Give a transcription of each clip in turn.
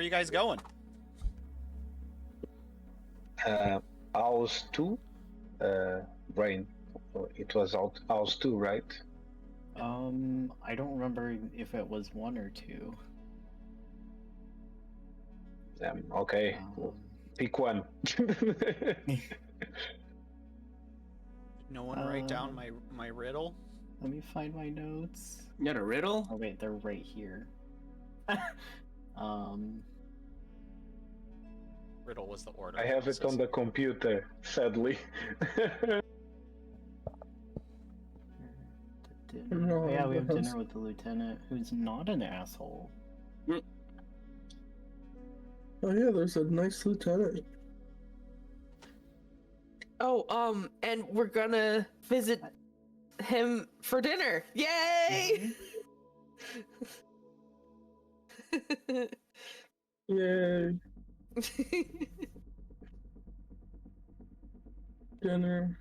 are you guys going? House 2? Brain. It was House 2, right? I don't remember if it was 1 or 2. Okay. Pick one. No one write down my riddle? Let me find my notes. You got a riddle? Oh wait, they're right here. Riddle was the order. I have it on the computer, sadly. Oh, yeah, we have dinner with the lieutenant, who's not an asshole. Oh yeah, there's a nice lieutenant. Oh, and we're gonna visit him for dinner. Yay! Yay, dinner.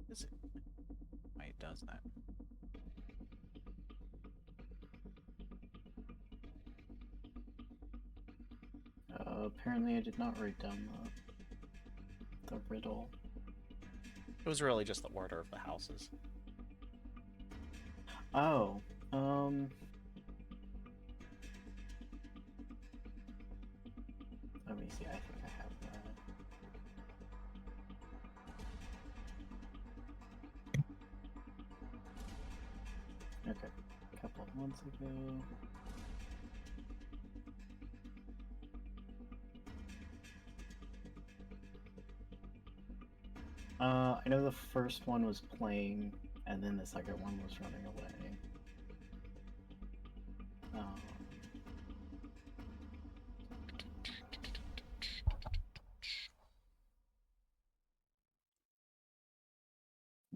Is it? Why it does that? Apparently I did not write down the riddle. It was really just the order of the houses. Oh, let me see, I think I have that. Okay, a couple of months ago. I know the first one was playing, and then the second one was running away.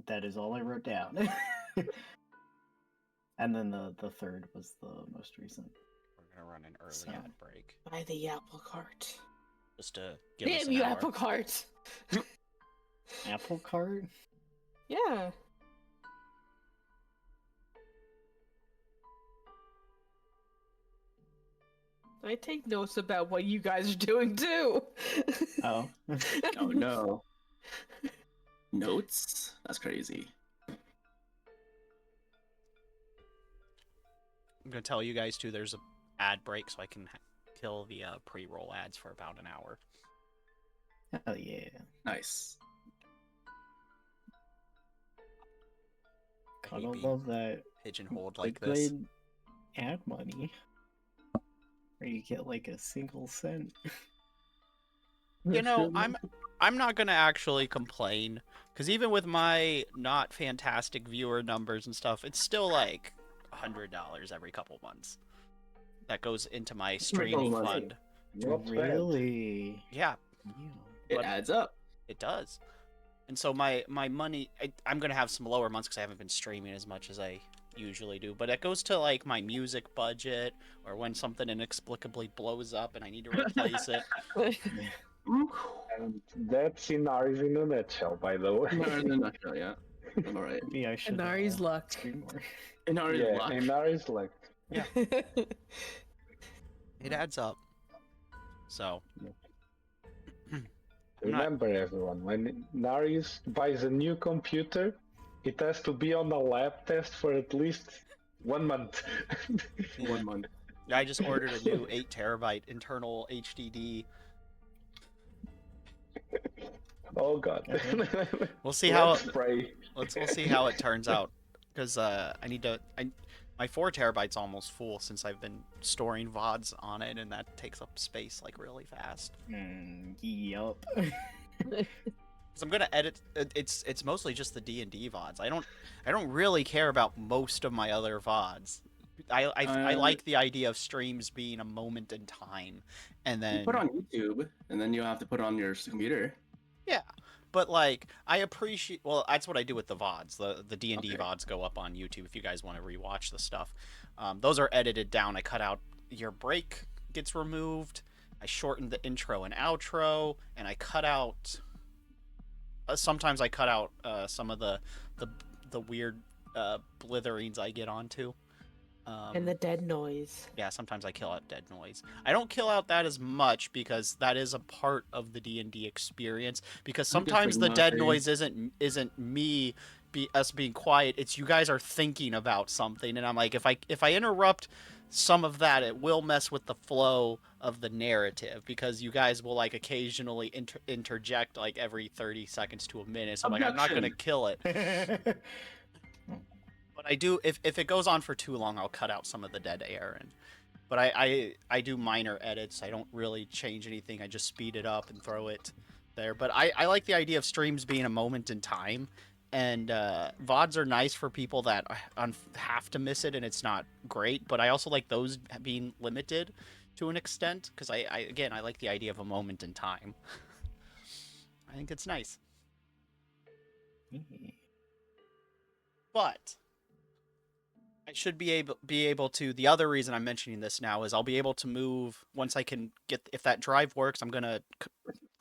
That is all I wrote down. And then the third was the most recent. We're gonna run an early So- ad break. Buy the apple cart. Just to give us Damn an you, hour. apple cart! Apple cart? Yeah. I take notes about what you guys are doing too. Oh. Oh no. Notes? That's crazy. I'm gonna tell you guys too. There's a ad break, so I can kill the pre-roll ads for about an hour. Hell yeah. Nice. Gotta Maybe love that. pigeonholed The like this. good ad money. Where you get like a single cent. You know, I'm not gonna actually complain, because even with my not fantastic viewer numbers and stuff, it's still like $100 every couple months that goes into my streaming money. fund. Not bad. Really? Yeah, It But- adds up. it does. And so my money, I'm gonna have some lower months because I haven't been streaming as much as I usually do, but it goes to like my music budget, or when something inexplicably blows up and I need to replace it. And that's Inaries in a nutshell, by the way. No, in a nutshell, yeah. I'm alright. Maybe I should Inari's luck. stream more. In our Yeah, luck. Inaries like It adds up. So remember everyone, when Inaries buys a new computer, it has to be on a lab test for at least 1 month. 1 month. I just ordered a new 8 terabyte internal HDD. Oh god. We'll see how Let's pray. we'll see how it turns out, because my 4 terabytes almost full since I've been storing VODs on it, and that takes up space like really fast. Yup. Because I'm gonna edit. It's mostly just the D&D VODs. I don't really care about most of my other VODs. I like the idea of streams being a moment in time, and then You put it on YouTube, and then you have to put it on your computer. yeah. But like, I appreciate. Well, that's what I do with the VODs. The D&D Okay. VODs go up on YouTube if you guys want to rewatch the stuff. Those are edited down. I cut out your break gets removed. I shortened the intro and outro, and I cut out. Sometimes I cut out some of the weird blitherings I get onto. And the dead noise. Yeah, sometimes I kill out dead noise. I don't kill out that as much because that is a part of the D&D experience. Because sometimes the dead noise isn't me us being quiet. It's you guys are thinking about something, and I'm like, if I interrupt some of that, it will mess with the flow of the narrative because you guys will like occasionally interject like every 30 seconds to a minute. So I'm like, I'm not gonna kill it. But I do, if it goes on for too long, I'll cut out some of the dead air. But I do minor edits. I don't really change anything. I just speed it up and throw it there. But I like the idea of streams being a moment in time. And VODs are nice for people that have to miss it and it's not great. But I also like those being limited to an extent. Because I like the idea of a moment in time. I think it's nice. But I should be able to. The other reason I'm mentioning this now is I'll be able to move once I can get. If that drive works, I'm gonna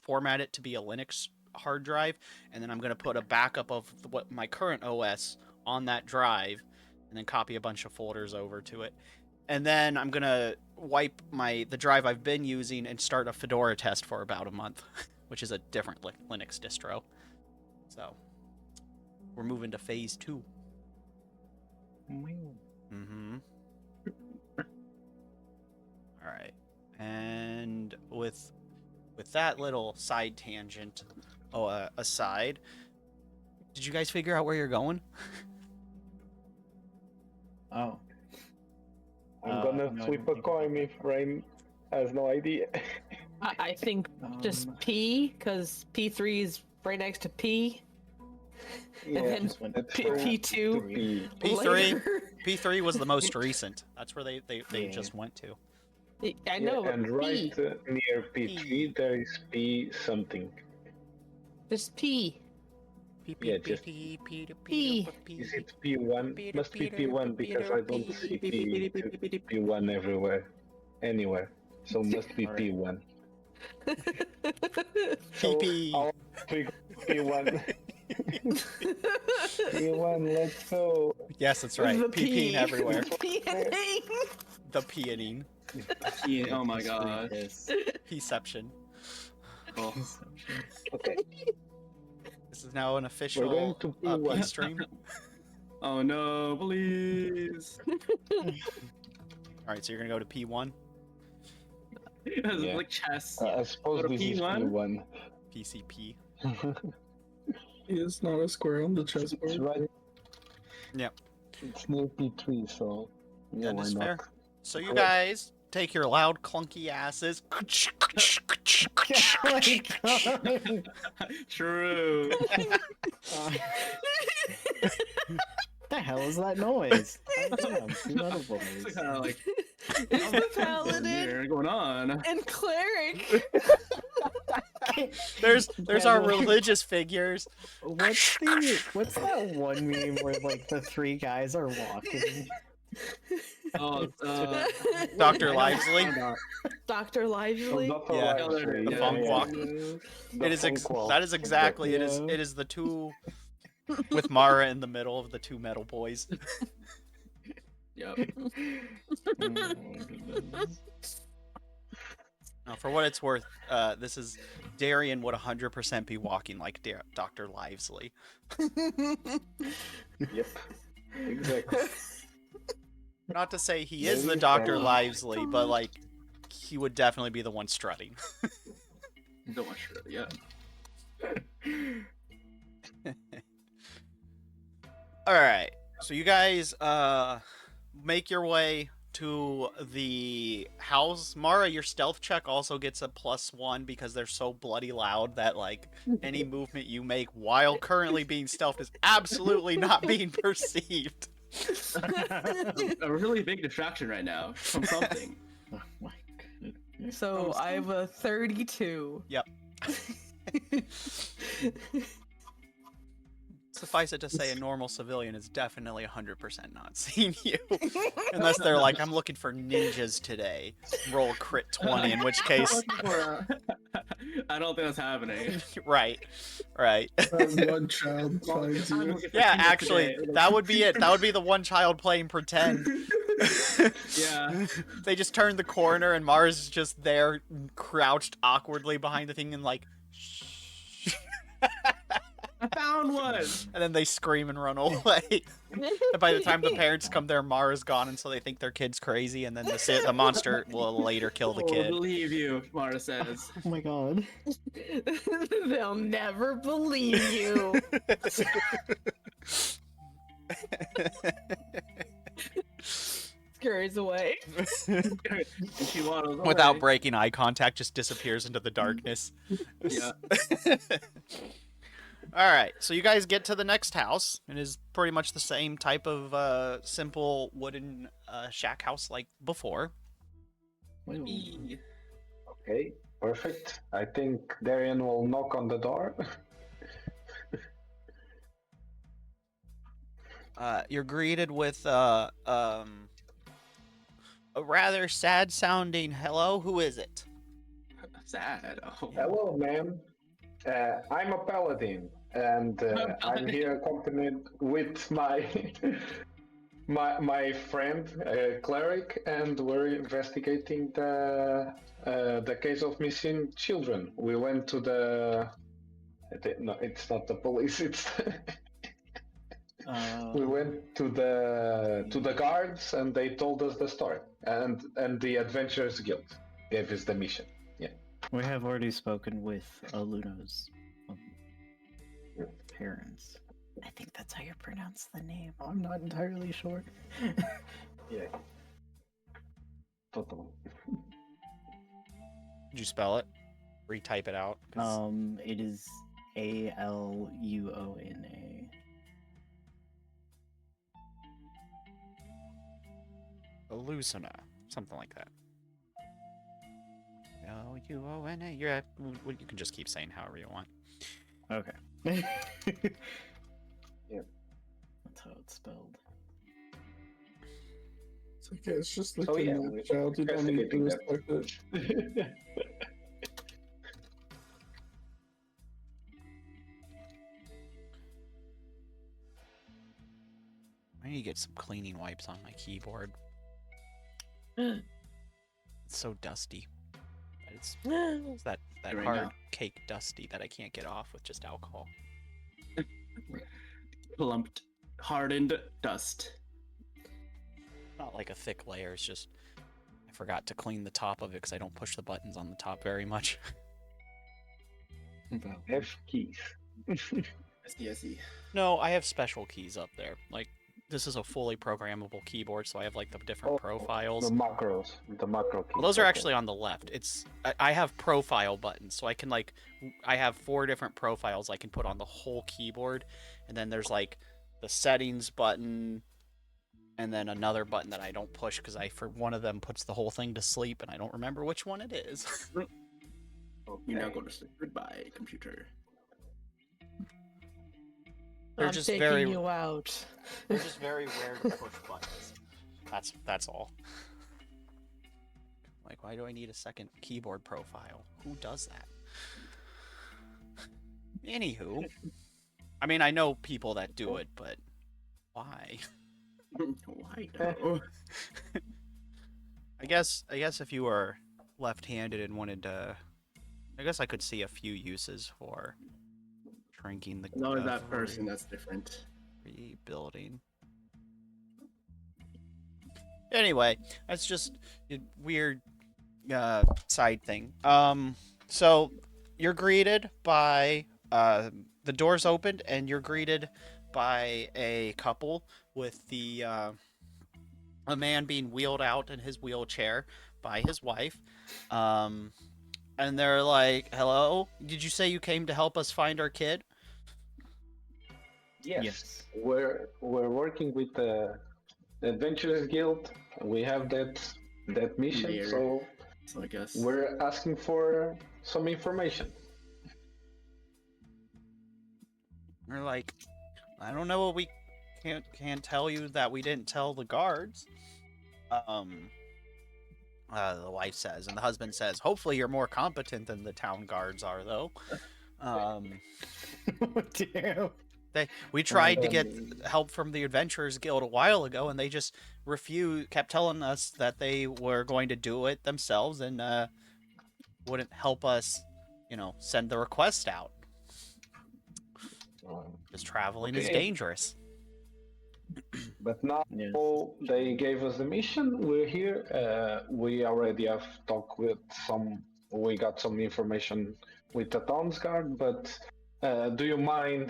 format it to be a Linux hard drive, and then I'm gonna put a backup of what my current OS on that drive, and then copy a bunch of folders over to it, and then I'm gonna wipe the drive I've been using and start a Fedora test for about a month, which is a different Linux distro. So we're moving to phase 2. Mm-hmm. All right, and with that little side tangent aside, did you guys figure out where you're going? Oh. I'm gonna no, I flip didn't a think coin about if Rain has no idea. I think just P, because P3 is right next to P. Yeah, And then just went P2. P. P3 was the most recent. That's where they Yeah. just went to. I know, and but right P. near P3 there is P something. Just P. Yeah, just- P. Is it P1? Must be P1 because I don't see P1 everywhere, anywhere. So must be Alright. P1. PP. I'll pick P1. P1, let's go. Yes, that's right. The PP everywhere. P. The peeing. Yeah, oh my god. Pception. Oh. Okay, This is now an we're official going to P1. P stream. Oh no, please. All right, so you're gonna go to P1, It's Yeah. like chess. I suppose Go to this is P1? P1. PCP. It's not a square on the It's chessboard. right. Yep. It's near P3, so yeah, That why is not? fair. So you Cool. guys take your loud, clunky asses. True. the hell is that noise? Damn, two metal It's boys. kind of like It's the paladin here going on. and cleric. There's our religious figures. What's that one meme where like the three guys are walking? Oh, Dr. Lively. Dr. Lively. Dr. Yeah, Lively, the funk walk. The It is funk walk. that is exactly Yeah. it is the two with Mara in the middle of the two metal boys. Yep. Now, for what it's worth, this is Darian would 100% be walking like Dr. Lively. Yep. Exactly. Not to say he is the Dr. Lively, but like he would definitely be the one strutting. Don't want to. Yeah. All right, so you guys make your way to the house. Mara, your stealth check also gets a +1 because they're so bloody loud that like any movement you make while currently being stealthed is absolutely not being perceived. A really big distraction right now from something. Oh my goodness. So I have a 32. Yep. Suffice it to say, a normal civilian is definitely 100% not seeing you. Unless they're like, I'm looking for ninjas today. Roll a crit 20, in which case... I don't think that's happening. Right. One child finds I'm you. looking for Yeah, Tina actually, today. that would be it. That would be the one child playing pretend. Yeah. They just turn the corner and Mars is just there, crouched awkwardly behind the thing and like, shh. I found one. And then they scream and run away. And by the time the parents come there, Mara's gone, and so they think their kid's crazy, and then the monster will later kill the We'll kid. believe you, Mara says. Oh my god. They'll never believe you. Scurries away. And she waddles away. Without breaking eye contact, just disappears into the darkness. Yeah. Alright, so you guys get to the next house. It is pretty much the same type of simple wooden shack house like before. E. Okay, perfect. I think Darian will knock on the door. You're greeted with a rather sad-sounding hello. Who is it? Sad. Oh. Hello, ma'am. I'm a paladin, and I'm here accompanied with my my friend, cleric, and we're investigating the case of missing children. We went to no, it's not the police. It's we went to the guards, and they told us the story, and the Adventurers Guild gave us the mission. We have already spoken with Luna's parents. I think that's how you pronounce the name. I'm not entirely sure. Yeah. Totally. Did you spell it? Retype it out. 'Cause It is Aluona. Lucina, something like that. L-U-O-N-A. You can just keep saying however you want. Okay. Yeah. That's how it's spelled. It's okay, it's just like So, a yeah, new we're child. You don't need to investigating respect it. I need to get some cleaning wipes on my keyboard. It's so dusty. It's that Right hard now. cake dusty that I can't get off with just alcohol. Plumped, hardened dust. Not like a thick layer. It's just I forgot to clean the top of it because I don't push the buttons on the top very much. F keys. I see. No, I have special keys up there. Like this is a fully programmable keyboard, so I have like the different profiles. The macros. The macro keys. Well, those are okay. actually on the left. I have profile buttons, so I can I have 4 different profiles I can put on the whole keyboard, and then there's like the settings button, and then another button that I don't push because for one of them puts the whole thing to sleep, and I don't remember which one it is. You now go to sleep. Goodbye, computer. They're I'm just taking very- you out. They're just very rare to push buttons. That's all. Like, why do I need a second keyboard profile? Who does that? Anywho, I mean, I know people that do it, but why? Why no? I guess if you were left-handed and wanted to, I guess I could see a few uses for shrinking the. No, that person. That's different. Rebuilding. Anyway, that's just a weird side thing. So you're greeted by the doors opened, and you're greeted by a couple with a man being wheeled out in his wheelchair by his wife. And they're like, "Hello, did you say you came to help us find our kid?" Yes. We're working with the Adventurers Guild. We have that mission, Weird. so So I guess we're asking for some information. They're like, "I don't know what we can't tell you that we didn't tell the guards. The wife says, and the husband says, "Hopefully, you're more competent than the town guards are, though." Damn. We tried to get help from the Adventurers Guild a while ago, and they just kept telling us that they were going to do it themselves and wouldn't help us, send the request out. Because traveling is dangerous. But now Yes. they gave us the mission. We're here. We already have talked with we got some information with the Town's Guard, but do you mind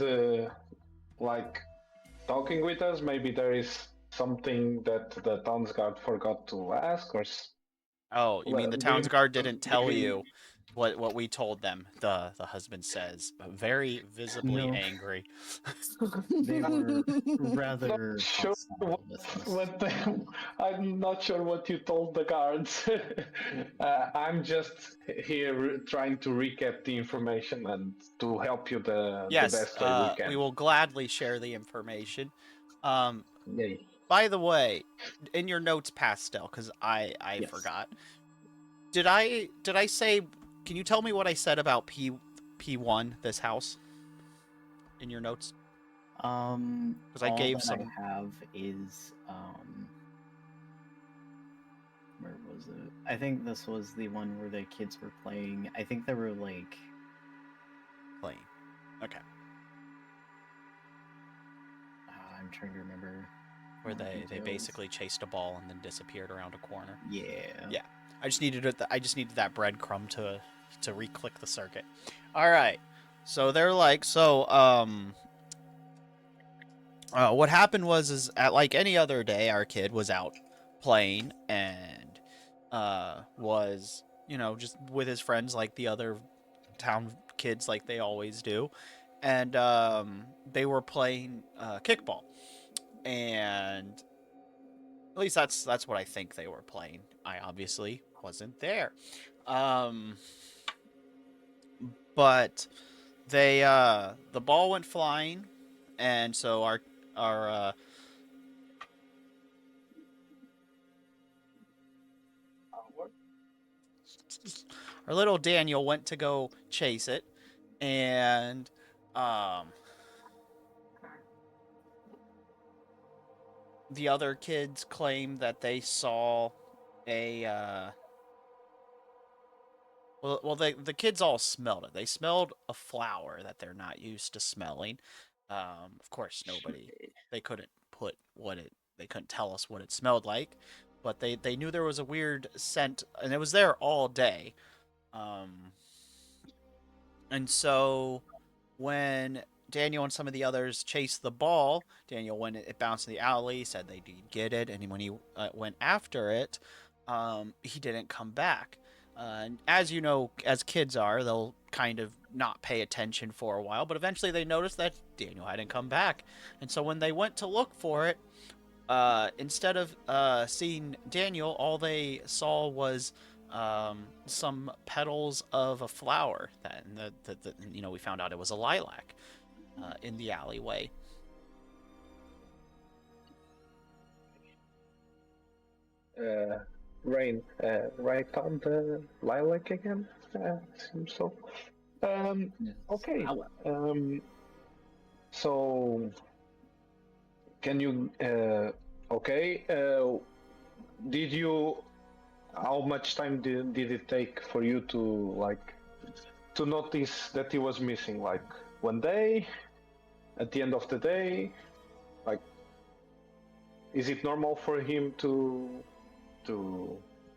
talking with us? Maybe there is something that the Town's Guard forgot to ask, or Oh, you mean the town's guard didn't tell you what we told them? The husband says, but very visibly No. angry. They were rather sure hostile with us. I'm not sure what you told the guards. I'm just here trying to recap the information and to help you the best way we can. We will gladly share the information. Yay. By the way, in your notes, Pastel, because I Yes. forgot. Did I say? Can you tell me what I said about P1, this house? In your notes? Because I gave I have is where was it? I think this was the one where the kids were playing. I think they were like playing. Okay. I'm trying to remember. Where they basically chased a ball and then disappeared around a corner. Yeah. Yeah. I just needed that breadcrumb to re-click the circuit. All right. So they're like, what happened was at like any other day, our kid was out playing and was just with his friends like the other town kids like they always do, and they were playing kickball, and at least that's what I think they were playing. I obviously wasn't there. But they the ball went flying, and so our little Daniel went to go chase it, and the other kids claimed that they saw a the kids all smelled it. They smelled a flower that they're not used to smelling. Of course, they couldn't they couldn't tell us what it smelled like, but they knew there was a weird scent, and it was there all day. And so when Daniel and some of the others chased the ball, Daniel, when it bounced in the alley, said they did get it, and when he went after it, he didn't come back. And as you know, as kids are, they'll kind of not pay attention for a while, but eventually they noticed that Daniel hadn't come back. And so when they went to look for it, instead of seeing Daniel, all they saw was some petals of a flower that we found out it was a lilac in the alleyway. Rain, right on the lilac again? Seems so. Okay. So, can you? Okay. Did you? How much time did it take for you to notice that he was missing? Like 1 day? At the end of the day? Like, is it normal for him to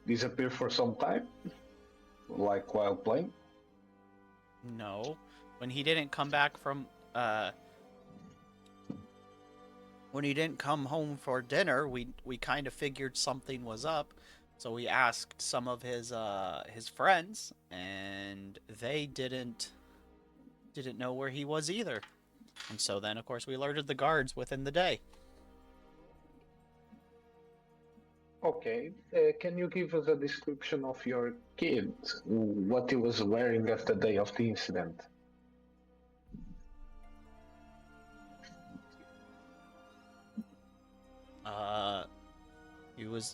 disappear for some time, like while playing? No, when he didn't come back from when he didn't come home for dinner, we kind of figured something was up, so we asked some of his friends, and they didn't know where he was either, and so then of course we alerted the guards within the day. Okay, can you give us a description of your kid? What he was wearing at the day of the incident?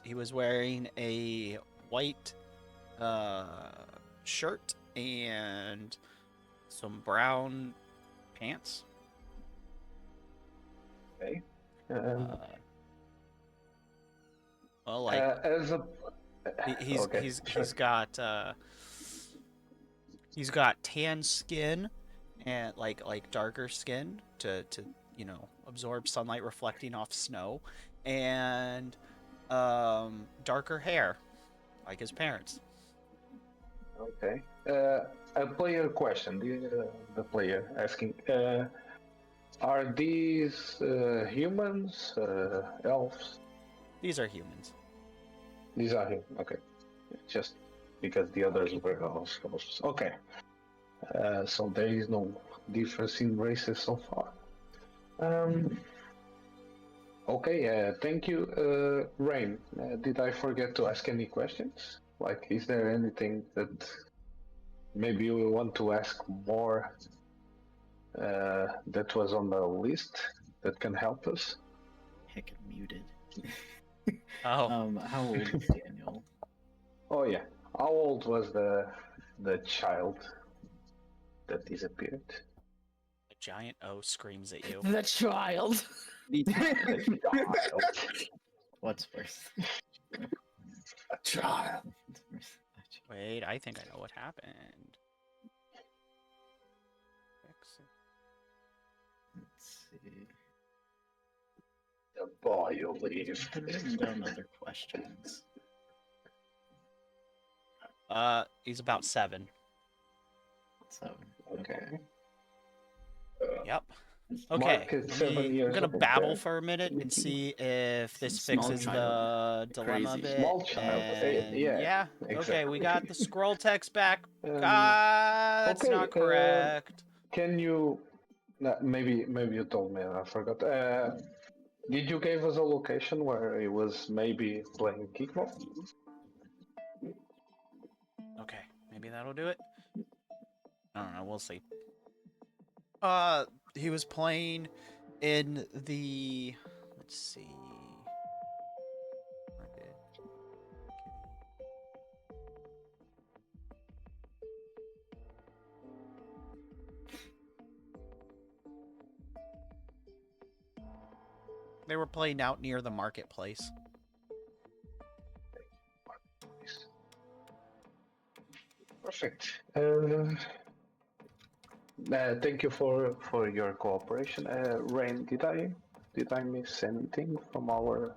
He was wearing a white shirt and some brown pants. Okay. Well, like As a he's okay, he's sure. he's got tan skin and like darker skin to absorb sunlight reflecting off snow, and darker hair like his parents. Okay. A player question. The player asking: are these humans, elves? These are humans. These are him. Okay. Just because the others were elves. Okay. So there is no difference in races so far. Okay. Thank you, Rain. Did I forget to ask any questions? Like, is there anything that maybe you want to ask more that was on the list that can help us? Heck, muted. Oh. How old is Daniel? Oh yeah. How old was the child that disappeared? A giant O screams at you. The child. The child. What's worse? A child. Wait, I think I know what happened. Let's see. The boy you leave. I've written down other questions. He's about 7. 7. Okay. Yep. Mark Okay. is 7 years I'm gonna old, babble okay? for a minute and see if this Small fixes child. the dilemma a Crazy. bit. Small child, And yeah, Okay, exactly. we got the scroll text back. Um, That's okay, not correct. Can you? Maybe you told me and I forgot. Did you give us a location where he was maybe playing kickball? Okay, maybe that'll do it. I don't know. We'll see. He was playing in the. Let's see. They were playing out near the marketplace. Perfect. Thank you for your cooperation. Rain, did I miss anything from our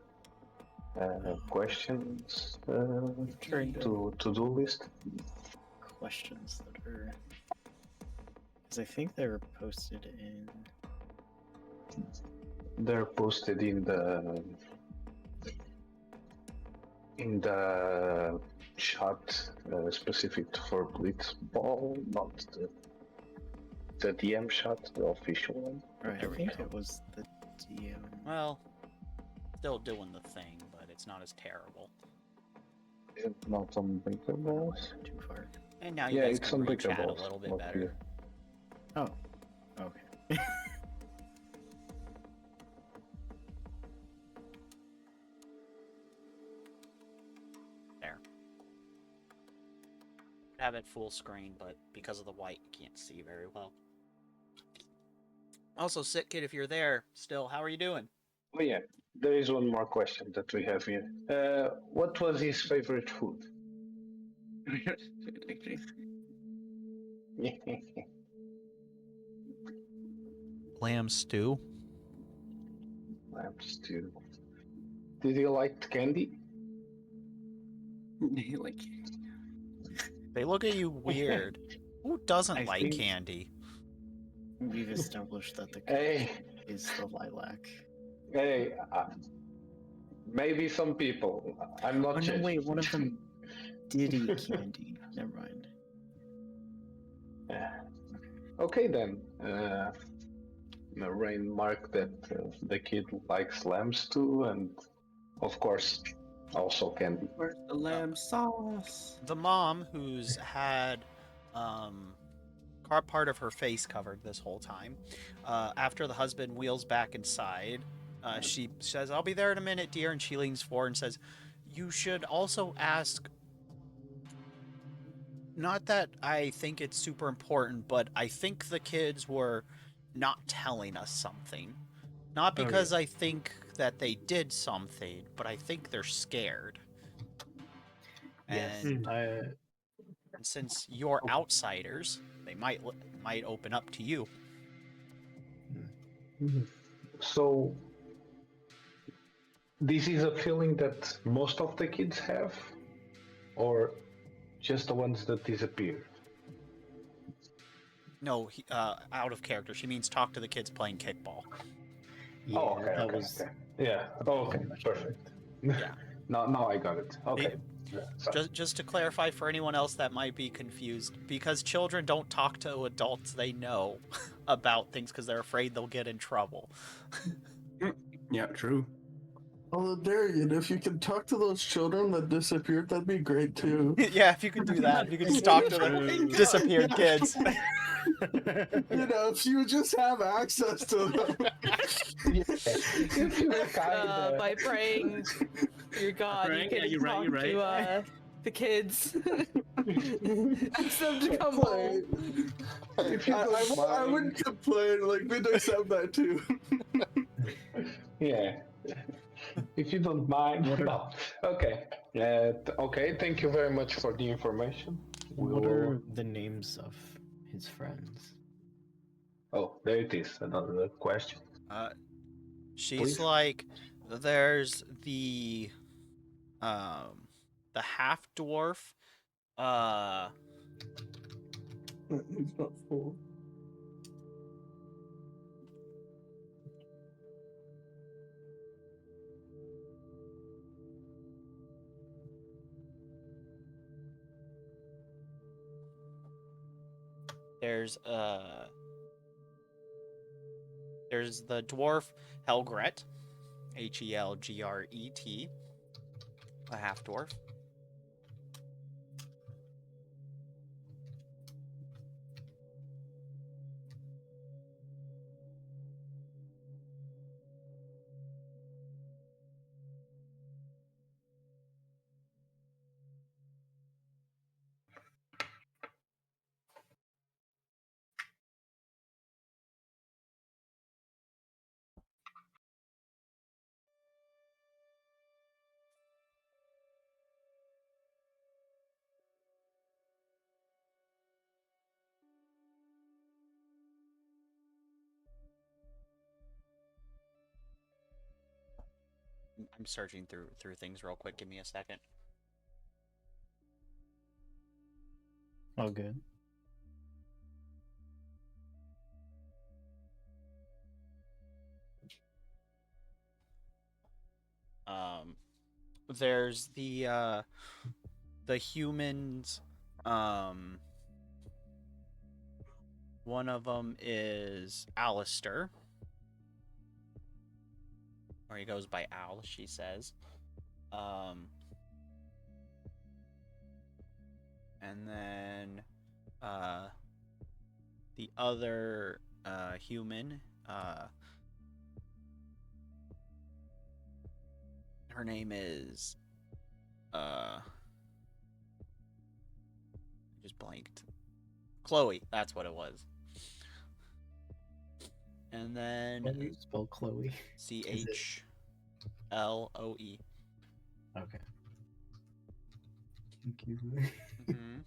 questions to-do list? Questions that are... Because I think they were posted in... They're posted in the chat specific for Blitzball, not the DM chat, the official one. Right, There I we think go. it was the DM. Well, still doing the thing, but it's not as terrible. Is it not on BickerBallZ? Too far. And now you Yeah, guys it's can on read chat a BickerBallZ, little bit not better. here. Oh, okay. There. Have it full screen, but because of the white, you can't see very well. Also, Sit Kid, if you're there still, how are you doing? Oh yeah, there is one more question that we have here. What was his favorite food? Lamb stew. Lamb stew. Did he like candy? Like, They look at you weird. Who doesn't I like think- candy? We've established that the Hey, is the lilac. hey, maybe some people. I'm not Oh no, judging. wait, one of them did eat candy. Never mind. Yeah. Okay then. Rain marked that the kid likes lambs too, and of course, also candy. where's the lamb sauce? The mom, who's had part of her face covered this whole time, after the husband wheels back inside, she says, "I'll be there in a minute, dear," and she leans forward and says, "You should also ask Not that I think it's super important, but I think the kids were not telling us something. Not because I think that they did something, but I think they're scared. Yes, And since you're outsiders, they might open up to you. So, this is a feeling that most of the kids have, or just the ones that disappear? No, out of character. She means talk to the kids playing kickball. Yeah, okay. Yeah. Okay. Perfect. Yeah. Now I got it. Okay. Just to clarify for anyone else that might be confused, because children don't talk to adults they know about things because they're afraid they'll get in trouble. Yeah, true. Although, Darian, if you could talk to those children that disappeared, that'd be great too. Yeah, if you could do that, if you could just talk to the disappeared kids. You know, if you just have access to them. By praying your God, Praying? you Yeah, can you're talk right. to the kids. Ask them to come home. I wouldn't complain. Like, we'd accept that too. Yeah. If you don't mind. No. Okay. Okay. Thank you very much for the information. What are the names of his friends? Oh, there it is. Another question. She's Please? like, there's the half dwarf. He's not full. There's the dwarf Helgret, Helgret, a half dwarf. I'm searching through things real quick. Give me a second. Oh, good. There's the humans. One of them is Alistair, or he goes by Al. She says. And then the other human, her name is just blanked. Chloe, that's what it was. And then How do you spell Chloe? CHLOE. Okay. Thank you. Mm-hmm.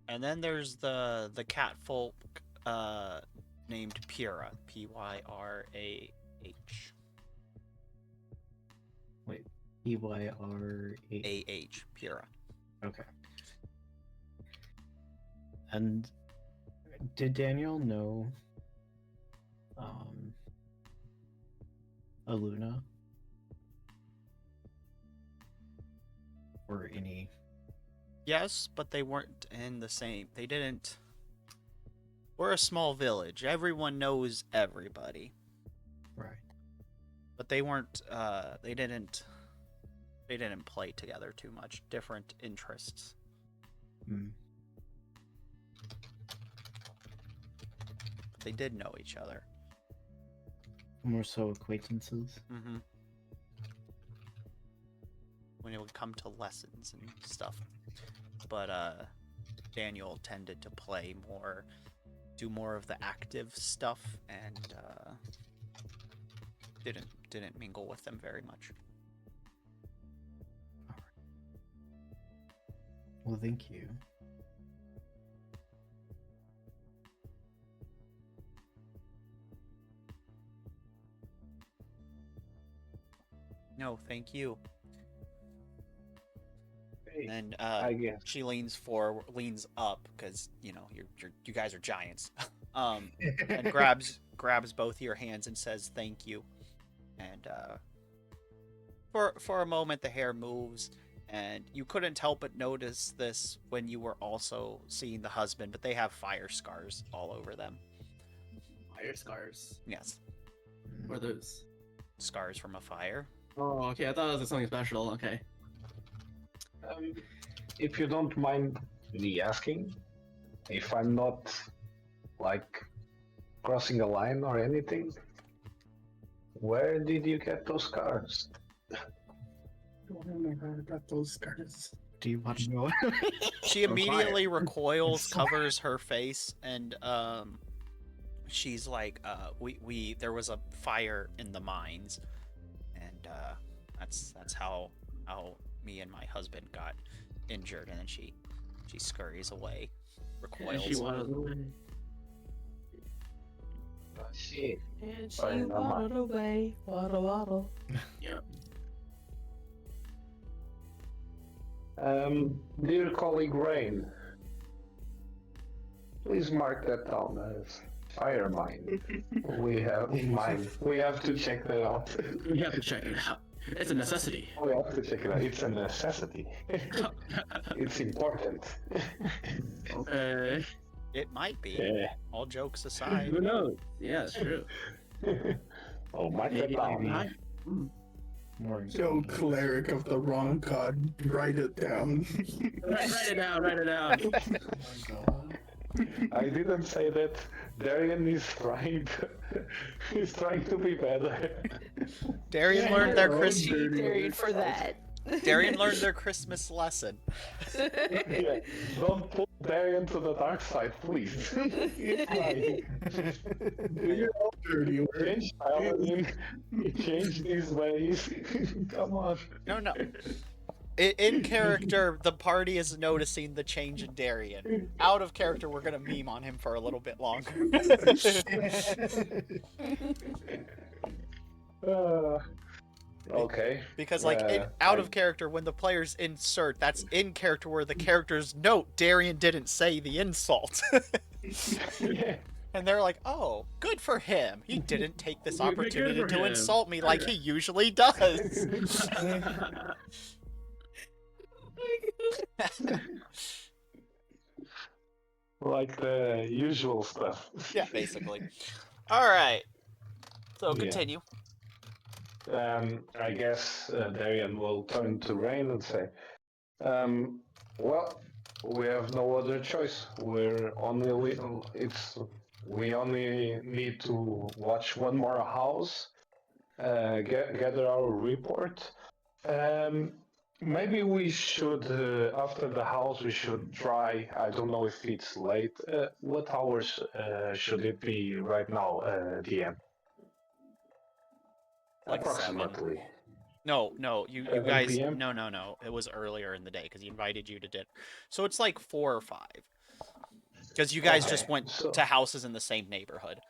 And then there's the catfolk named Pyra, Pyrah. Wait, EYRA. Pyra. Okay. And did Daniel know Aluna? Or any Yes, but they weren't in the same. They didn't. We're a small village. Everyone knows everybody. Right. But they weren't. They didn't. They didn't play together too much. Different interests. Hmm. But they did know each other. More so acquaintances. Mm-hmm. When it would come to lessons and stuff. But Daniel tended to play more, do more of the active stuff, and didn't mingle with them very much. Well, thank you. No, thank you. Hey, And I guess. she leans up because you know you guys are giants. And grabs both your hands and says thank you. And for a moment the hair moves, and you couldn't help but notice this when you were also seeing the husband, but they have fire scars all over them. Fire scars. Yes, What are those? scars from a fire. Oh, okay. I thought it was something special. Okay. If you don't mind me asking, if I'm not like crossing a line or anything, where did you get those scars? I don't remember I got those scars. Do you want to know? She immediately recoils, covers her face, and she's like, we there was a fire in the mines, and that's how me and my husband got injured. And then she scurries away, recoils. She waddles away. I see. And she Fine, never mind. waddled away, waddle. Dear colleague Rain, please mark that down as fire mine. We have to check that out. We have to check it out. It's a necessity. We have to check it out. It's a necessity. It's important. Okay. It might be. Yeah. All jokes aside. Who knows? Yeah, it's true. Oh, mark that Maybe down. not. More Yo, cleric of the wrong god, write it down. Write it down. Write it down. I didn't say that. Darian is trying to be better. Darian learned their Oh, Christmas. dirty. Darian for that. Darian learned their Christmas lesson. Yeah, don't pull Darian to the dark side, please. Like, do your own dirty work. Change Paladin. Change these ways. Come on. No. In character, the party is noticing the change in Darian. Out of character, we're gonna meme on him for a little bit longer. Okay. Because, like, out of character, when the players insert, that's in character where the characters note Darian didn't say the insult. Yeah. And they're like, oh, good for him. He didn't take this Good opportunity for to him. insult me like he usually does. Like the usual stuff. Yeah, basically. Alright. So, Yeah. continue. I guess Darian will turn to Rain and say, well, we have no other choice. We only need to watch one more house, gather our report. Maybe we should, after the house, we should try. I don't know if it's late. What hours should it be right now, DM? Like Approximately. No, you 7 guys. PM? No. It was earlier in the day because he invited you to dinner. So it's like 4 or 5. Because you guys just Okay, went so- to houses in the same neighborhood.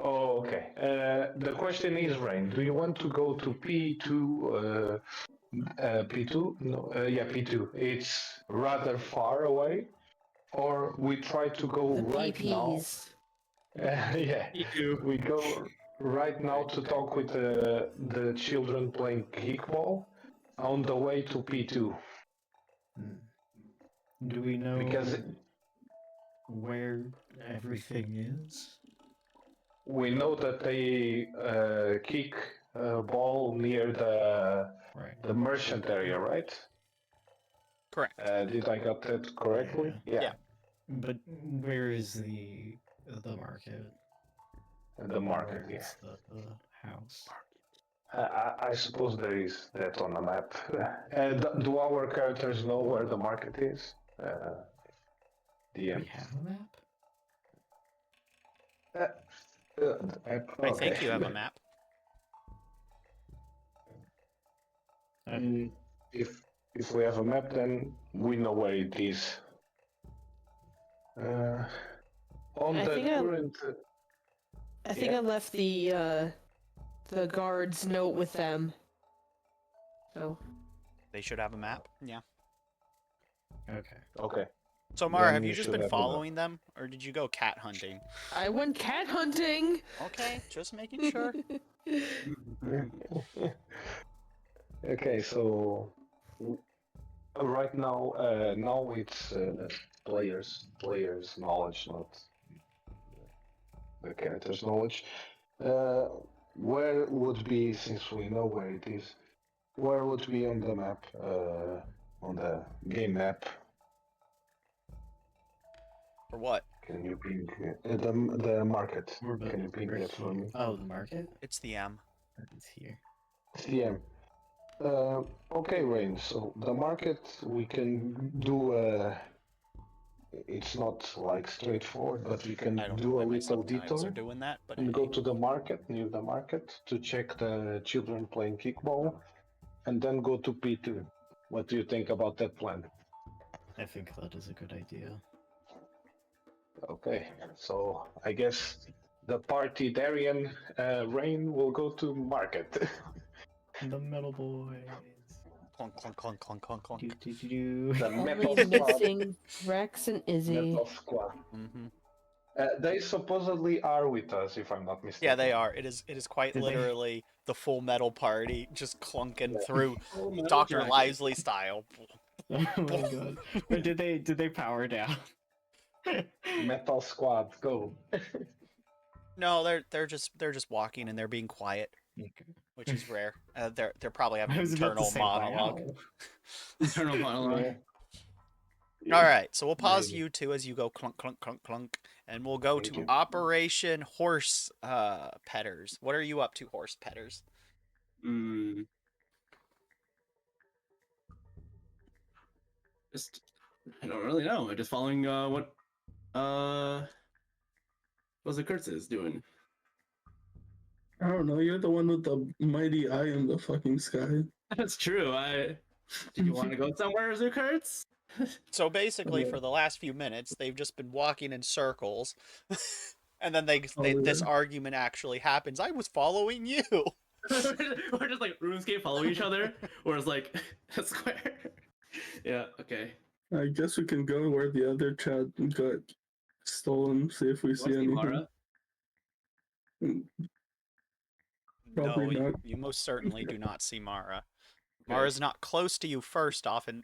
Oh, okay. The question is, Rain, do you want to go to P2? P2? No, yeah, P2. It's rather far away. Or we try to go The right now. PPs. Yeah, we go right now to talk with the children playing kickball on the way to P2. Do we know Because where everything is? we know that they kick a ball near Right. the merchant area, right? Correct. Did I got that correctly? Yeah. But where is the market? The market, Where yeah. is the house? I suppose there is that on the map. Do our characters know where the market is? DM. We have a map? I think Okay. you have a map. If we have a map, then we know where it is. On I the think current. I think I left the guard's note with them. So They should have a map. Yeah. Okay. Okay. So Mara, Then have you you just should been have a map. following them, or did you go cat hunting? I went cat hunting. Okay, just making sure. Okay, so right now, now it's players knowledge, not the character's knowledge. Where would be, since we know where it is, where would be on the map, on the game map? For what? Can you bring the market? We're about Can you bring right that for here. me? Oh, the market? It's the M. It's here. CM. Okay, Rain. So the market we can do. It's not like straightforward, but we can I don't know do why a my little subtitles are detour doing that, but and hey. go to the market, near the market, to check the children playing kickball, and then go to P2. What do you think about that plan? I think that is a good idea. Okay, so I guess the party Darian Rain will go to market. The metal boys. Clunk, clunk, clunk, clunk, clunk, clunk. Do. The Only metal squad. missing Rex and Izzy. Metal squad. Mm-hmm. They supposedly are with us, if I'm not mistaken. Yeah, they are. It is quite Did they- literally the Full Metal Party, just clunking Yeah. through Oh, metal Dr. jacket. Lively style. Oh my god. But did they power down? Metal squad, go. No, they're just walking and they're being quiet, which is rare. They're probably having I was about to internal say, monologue. wow. Internal monologue. Yeah. All right, so we'll pause Maybe. you two as you go clunk, clunk, clunk, clunk, and we'll go Thank to you. Operation Horse Petters. What are you up to, Horse Petters? Just, I don't really know. I'm just following what the Kurtz is doing. I don't know. You're the one with the mighty eye in the fucking sky. That's true. Did you want to go somewhere, Zukurtz? So basically, Yeah. for the last few minutes, they've just been walking in circles, and then this Yeah. argument actually happens. I was following you. We're just like RuneScape following each other, or it's like a square. Yeah. Okay. I guess we can go where the other chat got stolen. See if we see anything. Mara? Probably No, not. you most certainly do not see Mara. Okay. Mara's not close to you first off, and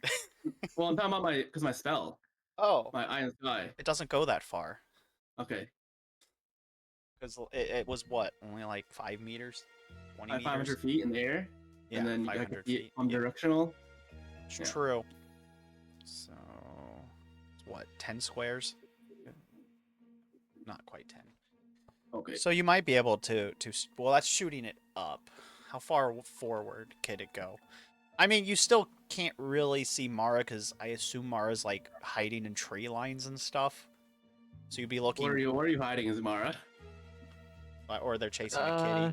Well, I'm talking about my spell, oh, my Eye in the Sky. it doesn't go that far. Okay. Because it was what, only like 5 meters, 20 meters. 500 feet in the air, Yeah, and then you 500 got to feet. on Yeah, directional. it's yeah. true. So, it's what, 10 squares? Not quite 10. Okay. So you might be able to. Well, that's shooting it up. How far forward could it go? I mean, you still can't really see Mara because I assume Mara's like hiding in tree lines and stuff. So you'd be looking, Where are you hiding, Zamara? or they're chasing a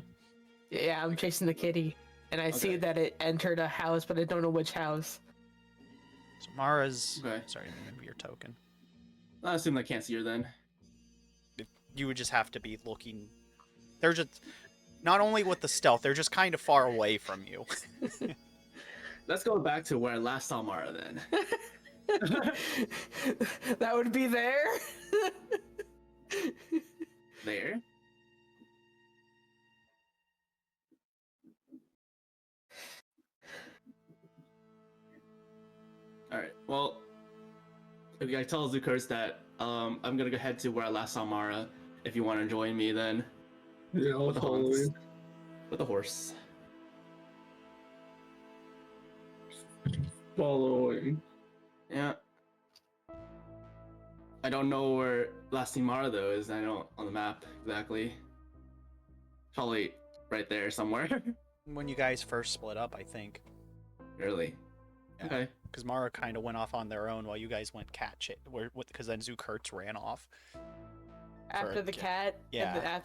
kitty. Yeah, I'm chasing the kitty, and I see Okay. that it entered a house, but I don't know which house. So Mara's. Okay. Sorry, maybe your token. I assume I can't see her then. You would just have to be looking. They're just not only with the stealth, they're just kind of far away from you. Let's go back to where I last saw Mara then. That would be there. There. All right. Well, I tell Zukurts that I'm gonna go head to where I last saw Mara. If you want to join me, then Yeah, I'll with the follow horse. you. With the horse. Following. Yeah. I don't know where last seen Mara though is. I don't on the map exactly. Probably right there somewhere. When you guys first split up, I think. Really? Yeah. Okay. Because Mara kind of went off on their own while you guys went cat shit. Because then Zukurts ran off. After the cat, Yeah.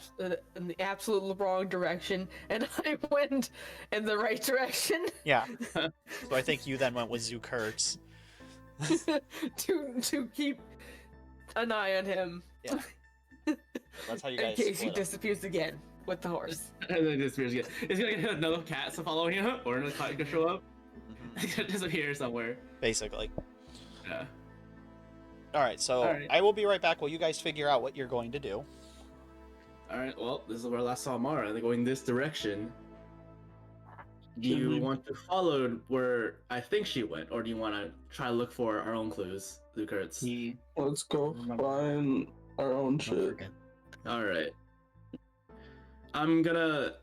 in the absolute wrong direction, and I went in the right direction. Yeah. So I think you then went with Zukurts. to keep an eye on him. Yeah. That's how you In guys case he split up. disappears again with the horse. And then disappears again. Is gonna get another cat following him, or another cat gonna show up? Mhm. He's gonna disappear somewhere. Basically. Yeah. Alright, so Alright. I will be right back while you guys figure out what you're going to do. Alright, well, this is where I last saw Mara. They're going this direction. Do you Mhm. want to follow where I think she went, or do you want to try to look for our own clues, Lukertz? He Let's go Remember. find our own don't shit. forget. Alright. I'm gonna...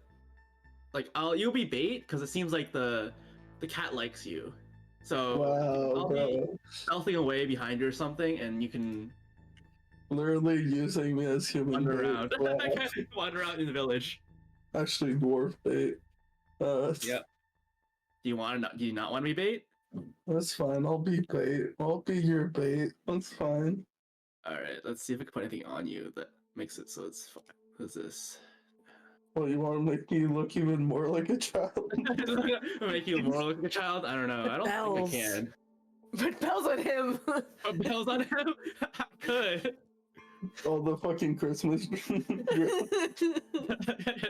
Like, you'll be bait, because it seems like the cat likes you. So, Wow, I'll be bro. stealthing away behind you or something, and you can Literally using me as human wander bait. around. Wow. Wander around in the village. Actually, dwarf bait. Yep. Do you not want to be bait? That's fine. I'll be bait. I'll be your bait. That's fine. Alright, let's see if I can put anything on you that makes it so it's fine. What's this? Well, you want to make me look even more like a child? Make you more like a child? I don't know. I don't Bells. think I can. Put bells on him. Put bells on him? I could. All the fucking Christmas.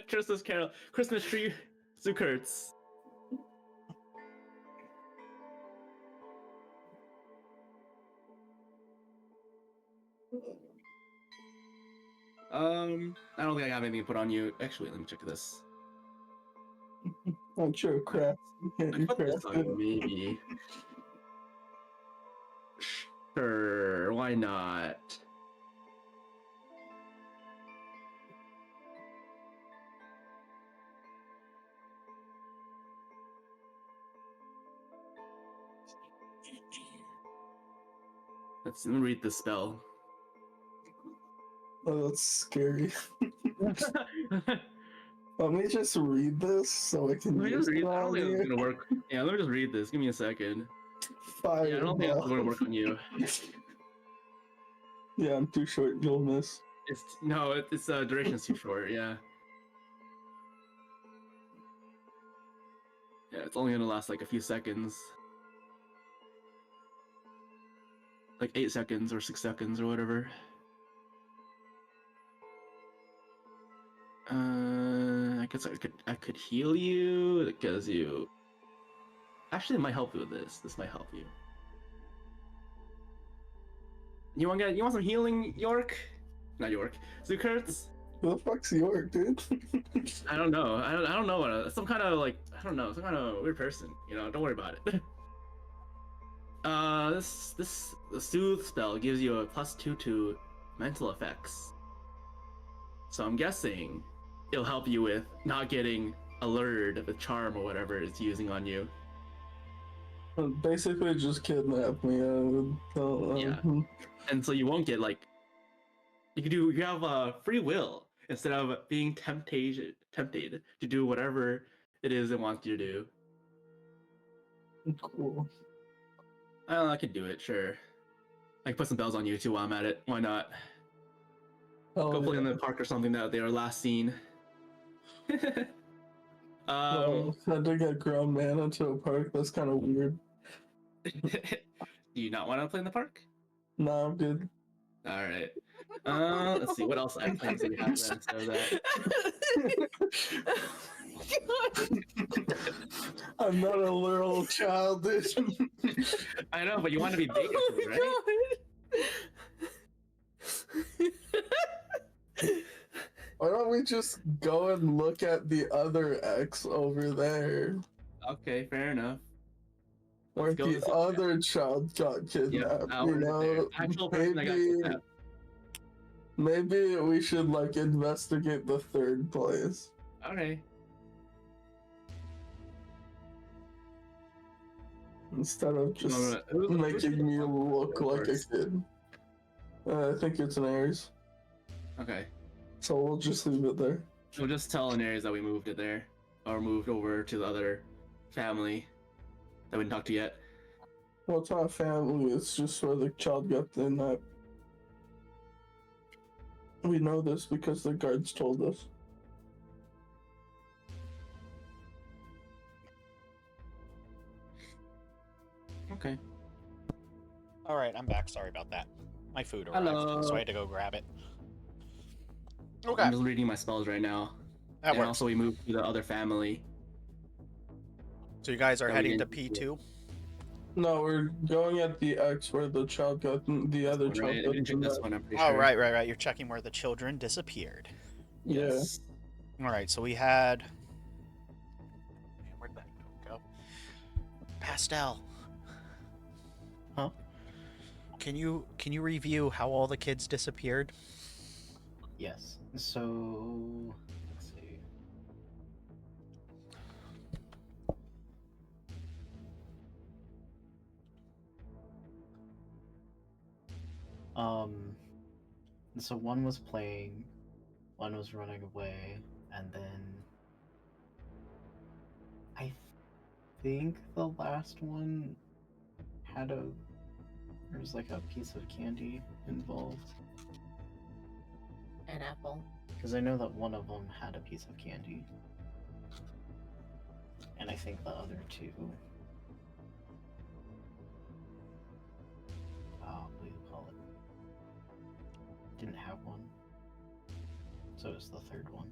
Christmas Carol. Christmas tree. Zukurts. I don't think I have anything to put on you. Actually, let me check this. I'm sure crap. You can't you Put this craft on it. you, maybe. Sure, why not? Let me read the spell. Oh, that's scary. Let me just read this so I can Let me use just read. it I don't on think it's you. gonna work. Yeah, let me just read this. Give me a second. Fire. Yeah, I don't think it's gonna work on you. Yeah, I'm too short. You'll miss. It's duration's too short. Yeah. Yeah, it's only gonna last like a few seconds. Like 8 seconds or 6 seconds or whatever. I guess I could heal you because you. Actually, it might help you with this. This might help you. You want some healing, York? Not York. Zukurts? Who the fuck's York, dude? I don't know. I don't know. Some kind of like I don't know. Some kind of weird person. You know. Don't worry about it. The soothe spell gives you a +2 to mental effects. So I'm guessing it'll help you with not getting alerted of the charm or whatever it's using on you. Basically, just kidnap me. Yeah. And so you won't get like you have free will instead of being tempted to do whatever it is it wants you to do. Cool. I could do it, sure. I can put some bells on you too while I'm at it. Why not? Go play in the park or something that they were last seen. Well, I did get grown man into a park. That's kind of weird. Do you not want to play in the park? Nah, I'm good. All right. Let's see what else items do we have then. So that I'm not a literal child, dude. I know, but you want to be big, right? Why don't we just go and look at the other X over there? Okay, fair enough. Or Let's go the to- other child got kidnapped, now you we're there. know? Actual person that got kidnapped. Maybe we should like investigate the third place. Okay. Instead of just Who's making me look like a first? kid. I think it's an Aries. Okay. So we'll just leave it there. We'll just tell Inaries that we moved it there. Or moved over to the other family that we didn't talk to yet. Well, it's not a family, it's just where the child got kidnapped. We know this because the guards told us. Okay. All right, I'm back. Sorry about that. My food arrived, Hello. so I had to go grab it. I'm Okay, just reading my spells right now. that and works. also we moved to the other family. So you guys are that we heading to didn't- P2? No, we're going at the X where the child got the other child Right? got We didn't check this kidnapped. one, I'm pretty Oh, sure. right. You're checking where the children disappeared. Yeah. Yes. All right, so we had. Man, where'd that go? Pastel. Huh? Can you review how all the kids disappeared? Yes. So let's see. So one was playing, one was running away, and then I think the last one had there was like a piece of candy involved. An apple. Because I know that one of them had a piece of candy. And I think the other two. What do you call it? Didn't have one. So it's the third one.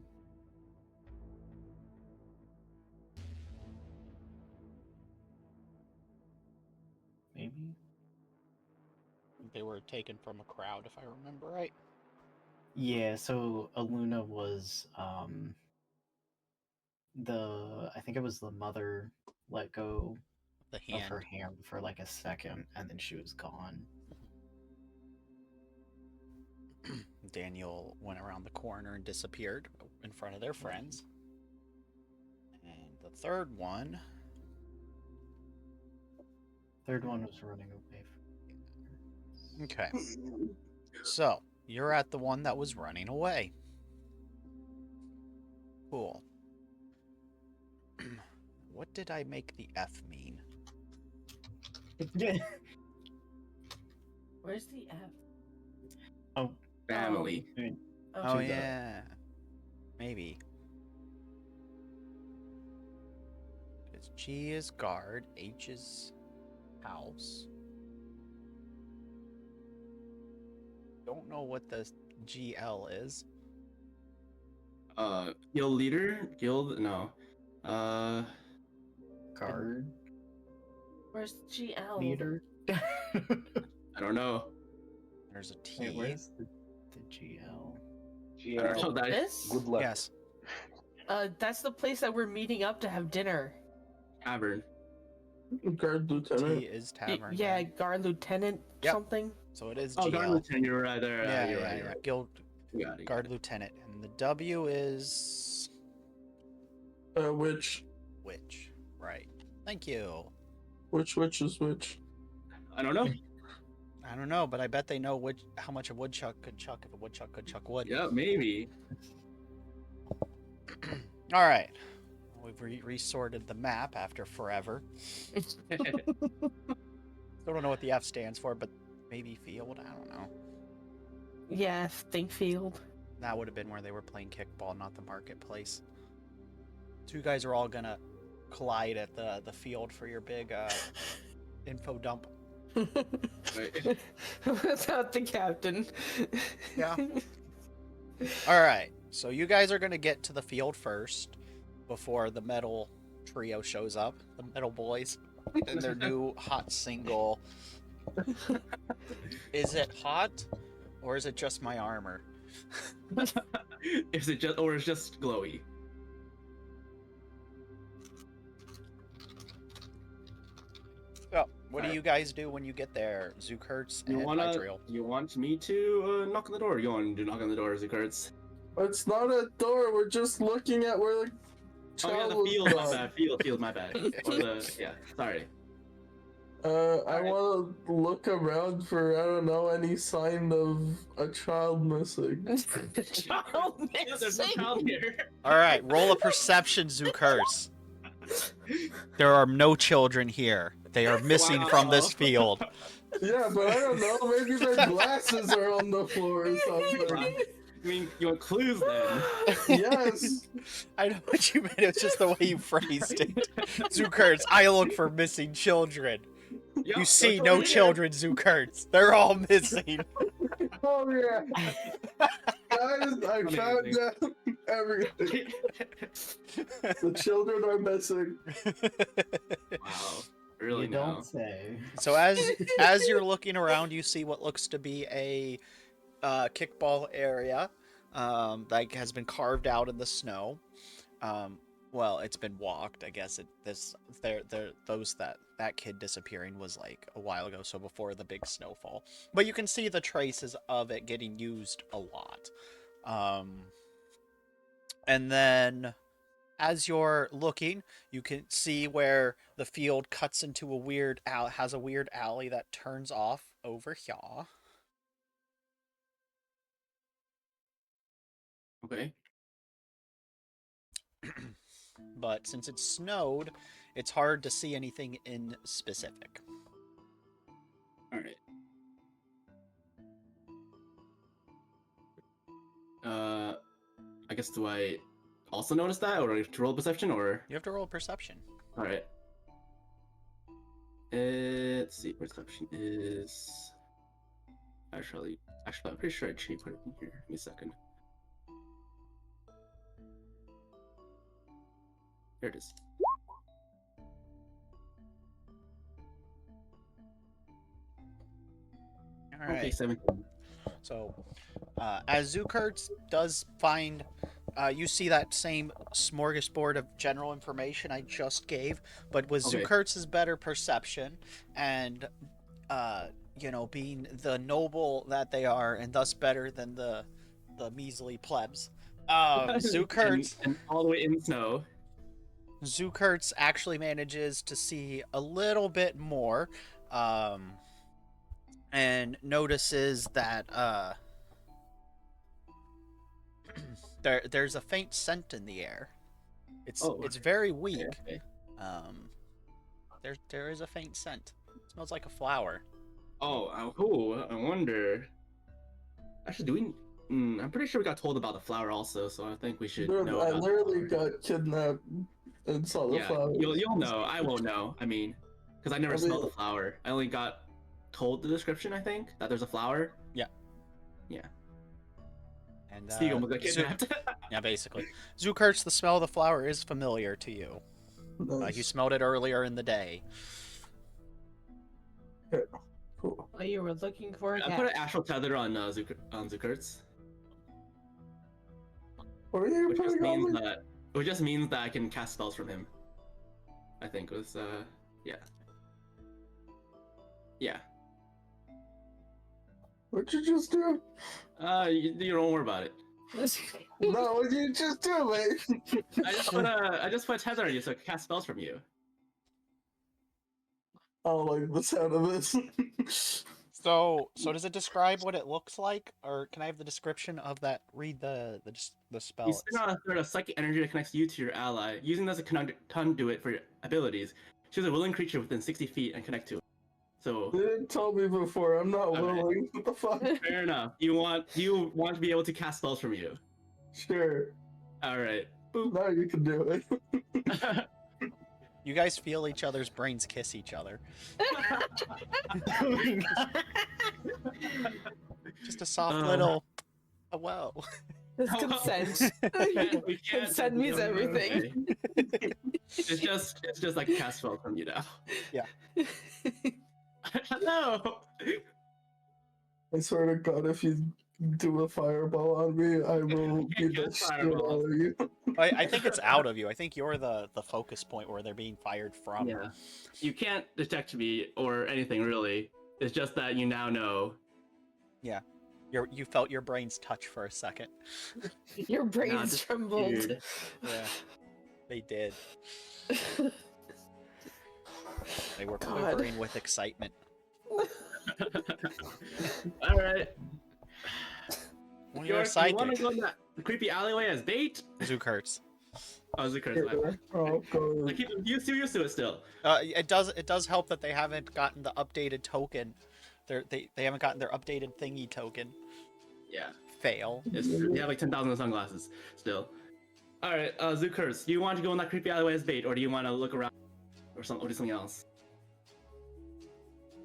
Maybe? They were taken from a crowd, if I remember right. Yeah, so Aluna was I think it was the mother let go The of hand. her hand for like a second and then she was gone. Daniel went around the corner and disappeared in front of their friends. And the third one. Third one was running away from Okay. So, you're at the one that was running away. Cool. What did I make the F mean? Where's the F? Oh, Family. Oh, the- yeah. Maybe. Because G is guard, H is house. Don't know what the GL is. Guild leader? Guild? No. guard Where's the GL? leader. I don't know. There's a T. Wait, where's the GL? I don't know that. This? Good luck. Yes. That's the place that we're meeting up to have dinner. Tavern. Guard T lieutenant. is tavern. Yeah, right? guard lieutenant Yep. something. So it is Oh, GL. guard lieutenant. You're right there. Yeah, you're yeah, right. yeah. You're right. Guild You got it, you guard got it. lieutenant. And the W is Which witch. Right. Thank you. is which? I don't know. I don't know, but I bet they know how much a woodchuck could chuck if a woodchuck could chuck wood. Yeah, maybe. All right. We've resorted the map after forever. Still don't know what the F stands for, but maybe field. I don't know. Yeah, Thinkfield. That would have been where they were playing kickball, not the marketplace. So you guys are all gonna collide at the field for your big info dump. Right. Without the captain. Yeah. All right. So you guys are gonna get to the field first before the metal trio shows up. The metal boys and their new hot single. Is it hot, or is it just my armor? Is it just, or it's just glowy? So, What do you guys do when you get there, Zukurts You and wanna? Idriel? You want me to knock on the door? You want to knock on the door, Zukurts? It's not a door. We're just looking at where the Oh yeah, child the was field. My gone. bad. Field. My bad. Or the Sorry. I want to look around for, I don't know, any sign of a child missing. Child Yeah, there's a missing. child here. All right, roll a perception, Zukurts. There are no children here. They are missing from this field. Yeah, but I don't know, maybe their glasses are on the floor or something. I mean, you want clues then? Yes. I know what you meant. It's just the way you phrased it. Zukurts, I look for missing children. Yep, You see that's no what children, Zukurts. They're all missing. Oh yeah. Guys, I found Amazing. out everything. The children are missing. Wow. Really You now. don't say. So as you're looking around, you see what looks to be a kickball area, like has been carved out in the snow. Well, it's been walked. I guess that kid disappearing was like a while ago, so before the big snowfall. But you can see the traces of it getting used a lot. And then as you're looking, you can see where the field cuts into a weird has a weird alley that turns off over here. Okay. But since it's snowed, it's hard to see anything in specific. All right. I guess do I also notice that, or to roll perception, or? You have to roll perception. All right. Let's see. Perception is actually. I'm pretty sure I put it in here. Give me a second. Here it is. All right. Okay, 17. So, as Zukurts does find, you see that same smorgasbord of general information I just gave, but with Okay. Zukurts' better perception and, being the noble that they are, and thus better than the measly plebs, Zukurts and all the way in snow. Zukurts actually manages to see a little bit more, and notices that there's a faint scent in the air. It's very weak. Okay. There is a faint scent. It smells like a flower. Oh, cool. I wonder. Actually, do we? I'm pretty sure we got told about the flower also, so I think we should know. I about literally the flower. got kidnapped and saw the Yeah, flower. you'll know. I won't know. I mean, because I never smelled the flower. I only got told the description. I think that there's a flower. Yeah. Yeah. And Steve almost got kidnapped. yeah, basically, Zukurts, the smell of the flower is familiar to you. Nice. You smelled it earlier in the day. Cool. Oh, you were looking for a I cat. put an astral tether on Zukurts, What are you which just putting on means me? that I can cast spells from him. I think it was yeah. Yeah. What'd you just do? You don't worry about it. No, what'd you just do, mate? I just put a tether on you so I can cast spells from you. I don't like the sound of this. So does it describe what it looks like, or can I have the description of that? Read the spell. You spin on a thread of psychic energy that connects you to your ally, using this as a conduit for your abilities. Choose a willing creature within 60 feet and connect to it. So You didn't tell me before. I'm not Okay. willing. What the fuck? fair enough. You want to be able to cast spells from you. Sure. All right. Boop. Now you can do it. You guys feel each other's brains kiss each other. Just a soft little. Oh, whoa. It's consent. We can't Consent means everything. It's just like a cast spell from you now. Yeah. No. I swear to God, if you do a fireball on me, I will can't beat the cast shit out fireballs. of you. I think it's out of you. I think you're the focus point where they're being fired from. Yeah. You can't detect me or anything really. It's just that you now know. Yeah. You felt your brains touch for a second. Your Now brains just trembled. weird. Yeah. They did. They were God. quivering with excitement. All right. Well, you're York, you psychic. want to go in that creepy alleyway as bait? Zook hurts. Oh, Zucker's my bad. I'll go. I keep used to it still. It does help that they haven't gotten the updated token. They haven't gotten their updated thingy token. Yeah. Fail. It's true. You have like 10,000 sunglasses still. All right, Zuckers, do you want to go in that creepy alleyway as bait, or do you want to look around, or do something else?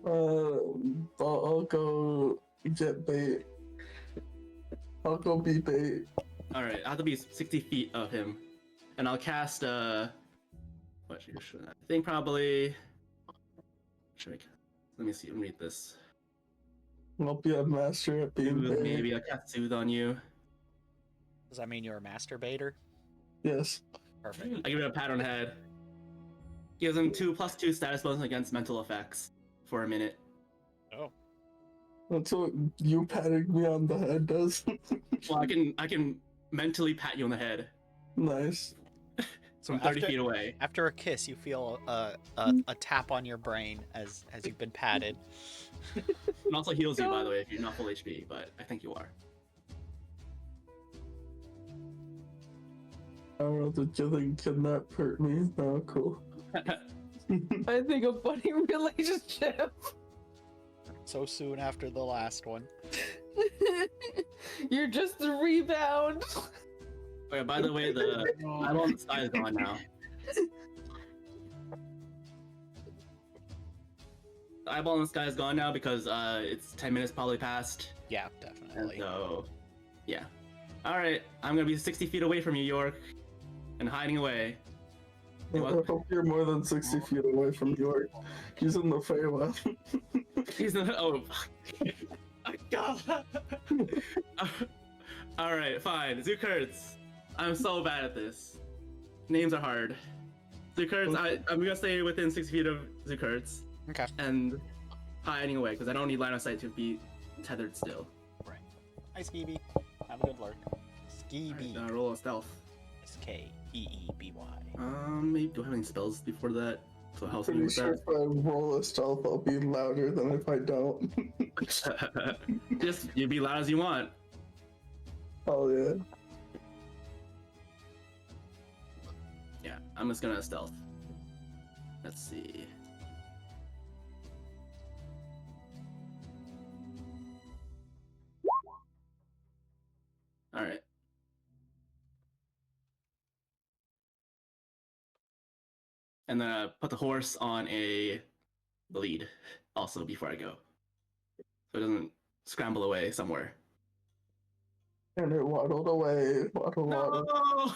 I'll go get bait. I'll go be bait. All right, I have to be 60 feet of him, and I'll cast what should I think probably. Let me see. Let me read this. I'll be a master at being Soothe, bait. maybe I'll cast Soothe on you. Does that mean you're a masturbator? Yes. Perfect. I give it a pat on the head. Gives him 2+2 status bonus against mental effects for a minute. Oh. That's what you patting me on the head does. Well, I can mentally pat you on the head Nice. from 30 feet away. After a kiss, you feel a tap on your brain as you've been patted. And also heals you, by the way, if you're not full HP, but I think you are. I don't know, did you think kidnap hurt me? Oh, cool. I think a buddy relationship. So soon after the last one. You're just a rebound. Okay, by the way, the eyeball in the sky is gone now. The eyeball in the sky is gone now because it's 10 minutes probably past. Yeah, And definitely. so, yeah. Alright, I'm gonna be 60 feet away from you, York, and hiding away. I hope you're more than 60 feet away from York. He's in the Fffail. He's in the. Oh, fuck. God. Alright, fine. Zukurts. I'm so bad at this. Names are hard. Zukurts, I'm gonna stay within 60 feet of Zukurts. Okay. And hiding away, because I don't need line of sight to be tethered still. Right. Hi, Skeeby. Have a good lurk. Skeeby. Roll a stealth. Skeeby. Maybe do I have any spells before that? So it helps me Pretty with sure if I roll a stealth, I'll be louder than if I don't. that. Just you be loud as you want. Oh yeah. Yeah, I'm just gonna stealth. Let's see. All right. And then put the horse on a lead also before I go, so it doesn't scramble away somewhere. And it waddled away. Waddle. No,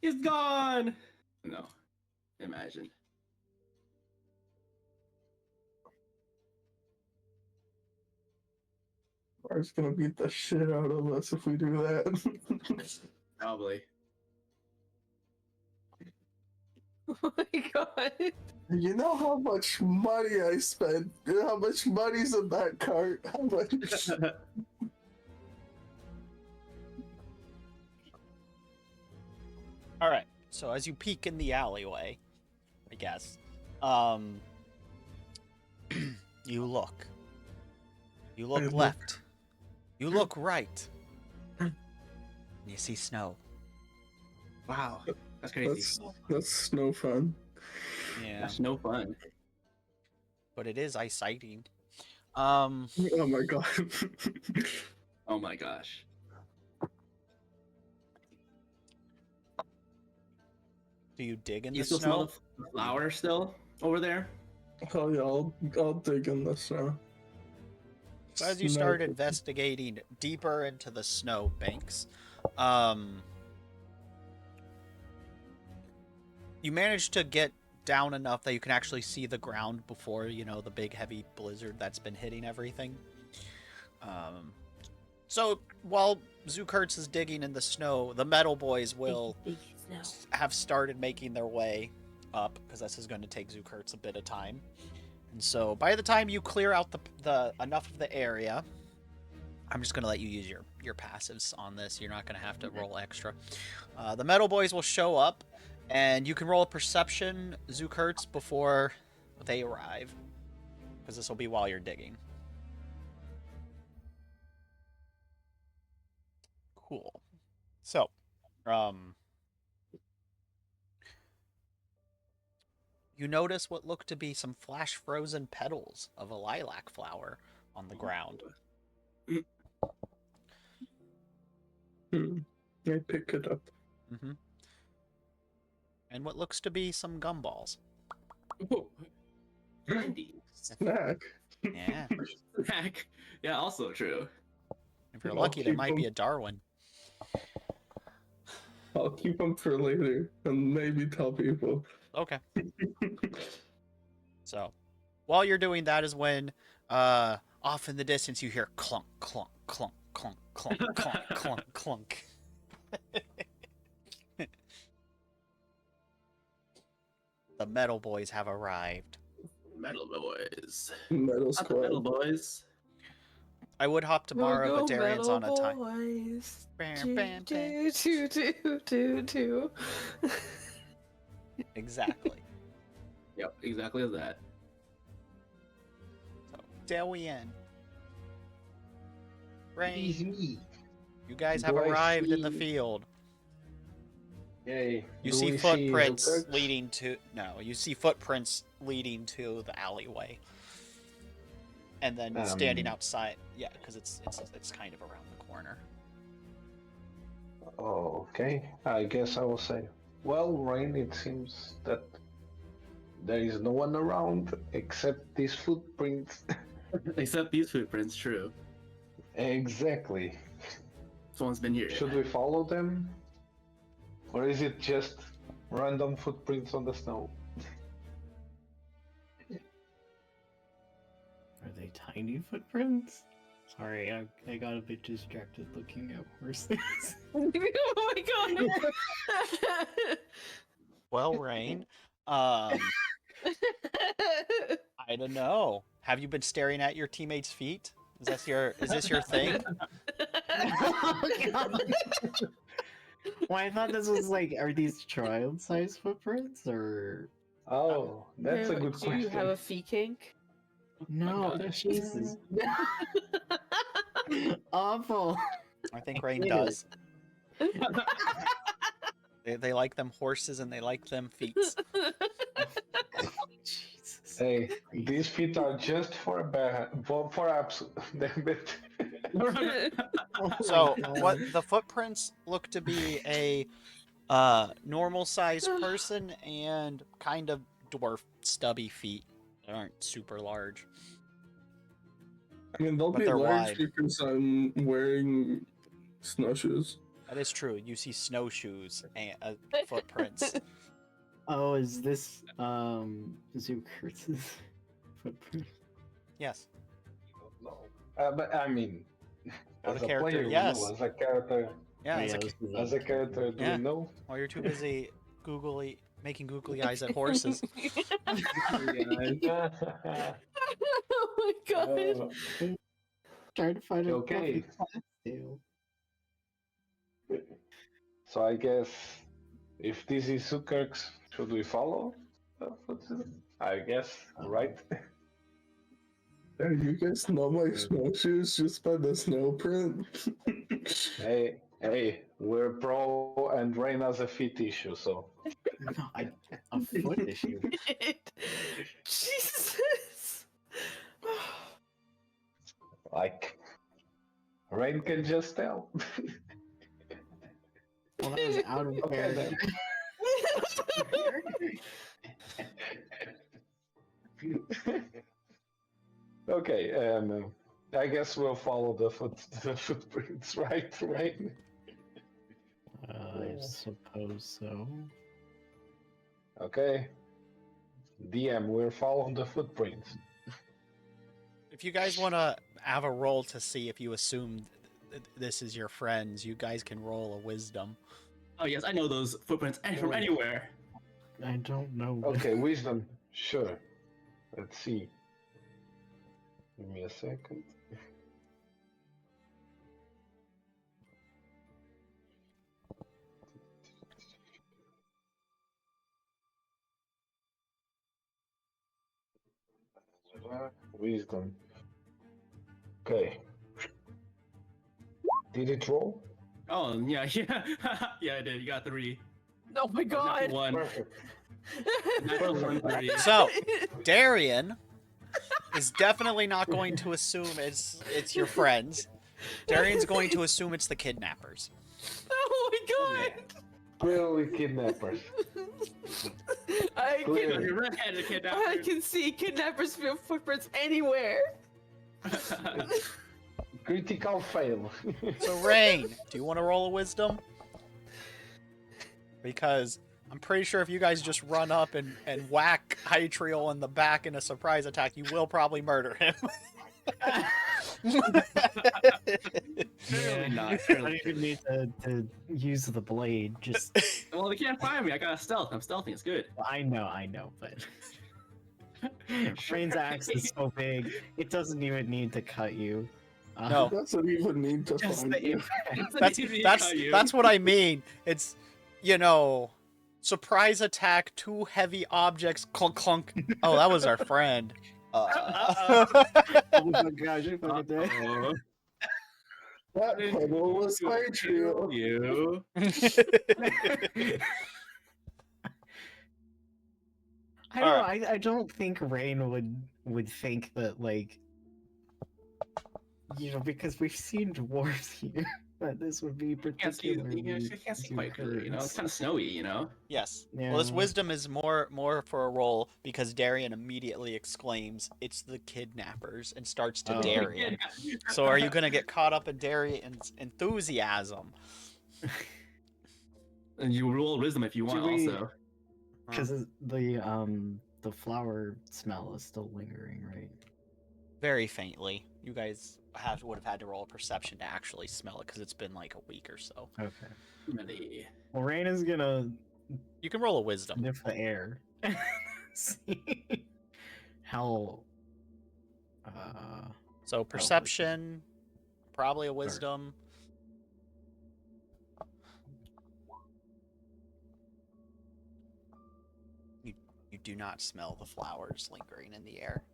he's gone. No, imagine. Bar's gonna beat the shit out of us if we do that. Probably. Oh my god. You know how much money I spent? You know how much money's in that cart? How much? All right. So as you peek in the alleyway, I guess, you look. You look left. You look right. And you see snow. Wow, that's crazy. That's no fun. Yeah, That's no fun. but it is ice-sighting. Oh my god. Oh my gosh. Do you dig in You the still smell snow? the flower still over there? Oh yeah, I'll dig in the snow. So as you start investigating deeper into the snow banks, you manage to get down enough that you can actually see the ground before, you know, the big heavy blizzard that's been hitting everything. So while Zukurtz is digging in the snow, the metal boys will have started making their way up, because this is going to take Zukurtz a bit of time. And so by the time you clear out the enough of the area, I'm just going to let you use your passives on this. You're not going to have to roll extra. The metal boys will show up, and you can roll a perception, Zukurtz, before they arrive, because this will be while you're digging. Cool. So, you notice what looked to be some flash frozen petals of a lilac flower on the ground. I pick it up. Mm-hmm. And what looks to be some gumballs. Oh, candy. Snack. Yeah. Snack. Yeah, also true. If you're I'll lucky, there keep might them. be a Darwin. I'll keep them for later and maybe tell people. Okay. So, while you're doing that is when, off in the distance, you hear clunk, clunk, clunk, clunk, clunk, clunk, clunk, clunk. The metal boys have arrived. Metal boys. Metal Not the squad. metal boys. I would hop tomorrow, but Go Darian's on a time. boys. Bam, bam, bam. Do. Exactly. Yep, exactly that. So, Darian. Rain. me. You guys have Do I arrived in the see- field. Yay. You Do see we footprints Zukurtz? leading to... No, you see footprints leading to the alleyway. And then standing outside. Yeah, because it's kind of around the corner. Oh, okay. I guess I will say, well, Rain, it seems that there is no one around except these footprints. Except these footprints, true. Exactly. Someone's been here. Should we follow them? Or is it just random footprints on the snow? Are they tiny footprints? Sorry, I got a bit distracted looking at horses. Oh my god. Well, Rain, I don't know. Have you been staring at your teammates' feet? Is this your thing? Oh, God. Well, I thought this was like, are these child-sized footprints or? Oh, that's a good Do question. you have a feet kink? No, God. Jesus. Awful. I think Rain hate does. They like them horses and they like them feet. Jesus. Hey, these feet are just for a bear, for apps. So what the footprints look to be a normal sized person and kind of dwarf stubby feet. They aren't super large. I mean, they'll But be they're large wide. because I'm wearing snowshoes. That is true. You see snowshoes and footprints. Oh, is this Zukurtz's footprint? Yes. No. But I mean, As as a a character, player, we yes. know, as a character, Yeah. Oh, As yeah, a, this is as a character, do Yeah. we know? while you're too busy making googly eyes at horses. Oh my god. Trying to find a Okay. Pastel. So I guess if this is Zukurtz, should we follow? I guess, right? Hey, you guys know my snowshoes just by the snow print? Hey, we're pro and Rain has a feet issue, so No, a foot issue. Jesus. like Rain can just tell. Well, that was out of Okay, character. Okay, I guess we'll follow the footprints, right? Right? I suppose so. Okay. DM, we're following the footprints. If you guys want to have a roll to see if you assume this is your friends. You guys can roll a wisdom. Oh yes, I know those footprints from anywhere. I don't know. Okay, wisdom. Sure. Let's see. Give me a second. Wisdom. Okay. Did it roll? Oh yeah, yeah, I did. You got 3. Oh my god! One. Perfect. Natural 1, 3. So, Darian is definitely not going to assume it's your friends. Darian's going to assume it's the kidnappers. Oh my god! Clearly kidnappers. I Clearly. You're red-handed I kidnapper. can see kidnappers' footprints anywhere. Critical fail. So, Rain, do you want to roll a wisdom? Because I'm pretty sure if you guys just run up and whack Hytriel in the back in a surprise attack, you will probably murder him. Surely not. I Surely. don't even need to use the blade. Just Well, they can't find me. I got a stealth. I'm stealthy. It's good. I know, but Rain's axe is so big, it doesn't even need to cut you. No. It doesn't even need to Just find the you. That's what I mean. It's, you know, surprise attack, 2 heavy objects, clunk clunk. Oh, that was our friend. Oh my gosh, you're fucking dead. Oh, That puddle was my trio. you. I don't know, I don't think Rain would think that, like, you know, because we've seen dwarves here, that this would be Can't see, particularly. you can't see quite clearly, you know? It's kind of snowy, you know? Yes. Yeah. Well, this wisdom is more for a roll because Darian immediately exclaims, "It's the kidnappers," and starts to Oh. Darian. So, are you gonna get caught up in Darian's enthusiasm? And you roll wisdom if you want, we- also. Because the flower smell is still lingering, right? Very faintly. You guys would have had to roll a perception to actually smell it because it's been like a week or so. Okay. Many. Well, Rain is gonna You can roll a wisdom. sniff the air. See how. So perception, probably a wisdom. You do not smell the flowers lingering in the air.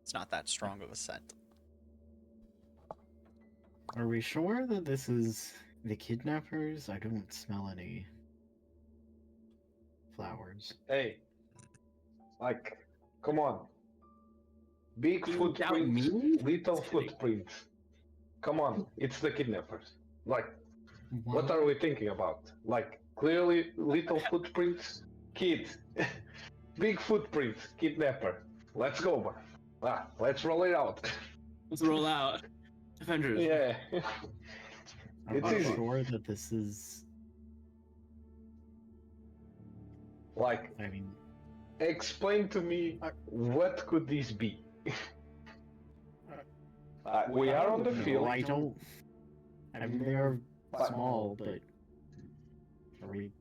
It's not that strong of a scent. Are we sure that this is the kidnappers? I don't smell any flowers. Hey. Like, come on. Big You doubt footprints, me? little footprints. Come on, it's the kidnappers. Like, what are we thinking about? Like, clearly, little footprints, kids. Big footprints, kidnapper. Let's go, man. Let's roll it out. Let's roll out. Defenders. Yeah. I'm It's not easy. sure that this is. Like, I mean, explain to me what could this be? We are on the no, field. I don't. I mean, they are small, but are we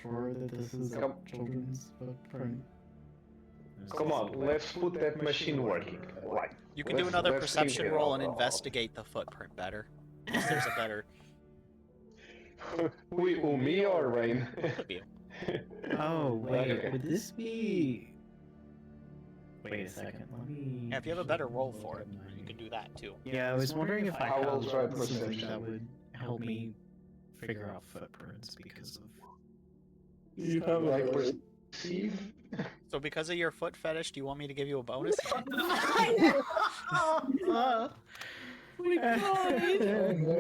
sure that this is a Come- children's footprint? Come on, let's put that machine working. Like, You can do let's- another let's perception think it roll and out. investigate the footprint better. If there's a better. Me or Rain? Could be. Oh wait, Okay. would this be? Wait a second. Let me. Yeah, if you have a better roll look for at it, my- you can do that too. Yeah, I was wondering if I I will have try something perception. that would help me figure out footprints because of. You have Like, a perceive? So because of your foot fetish, do you want me to give you a bonus? Oh my god! Oh my no.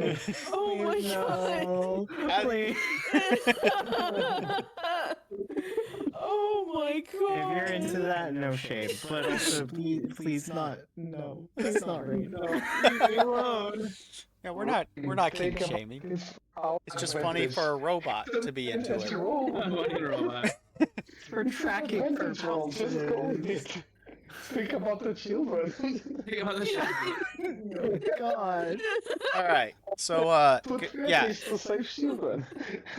As- Please. Oh my god! If you're into that, no shame. But also, please not. No, it's not right. No, leave me alone. Yeah, we're not kink Take a- shaming. It's It's just funny for a robot to be into Just it. roll. Funny robot. For tracking Advantage roll, just go with purposes. it. Think about the children. Think about the shot. Oh God. All right. So yeah, It's to save children.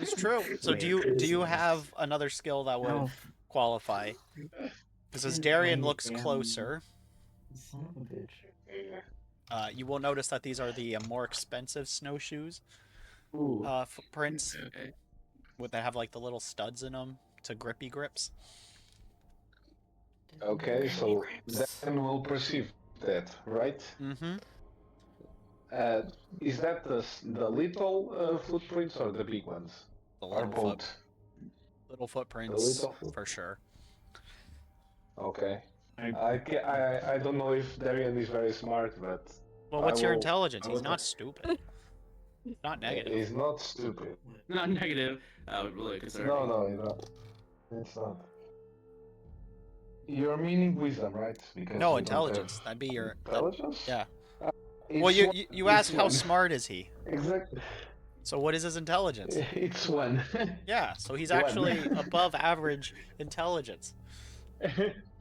it's true. So do you have another skill that would No. qualify? Because as Can't Darian wait, looks damn. closer, Son of a bitch. you will notice that these are the more expensive snowshoes Ooh. footprints. Okay. Would they have like the little studs in them to grippy grips? Okay, so then we'll perceive that, right? Mm-hmm. Is that the little footprints or the big ones? The Or both? little footprints little foot- for sure. Okay. I I don't know if Darian is very smart, but Well, what's your will- intelligence? I He's will- not stupid. Not negative. He's not stupid. Not negative. Really concerning. No, he's not. It's not. You're meaning wisdom, right? Because No, we don't have intelligence. That'd be your. Intelligence? Yeah. It's Well, you one- you it's asked how one. smart is he? Exactly. So what is his intelligence? It's one. Yeah, so he's One. actually above average intelligence.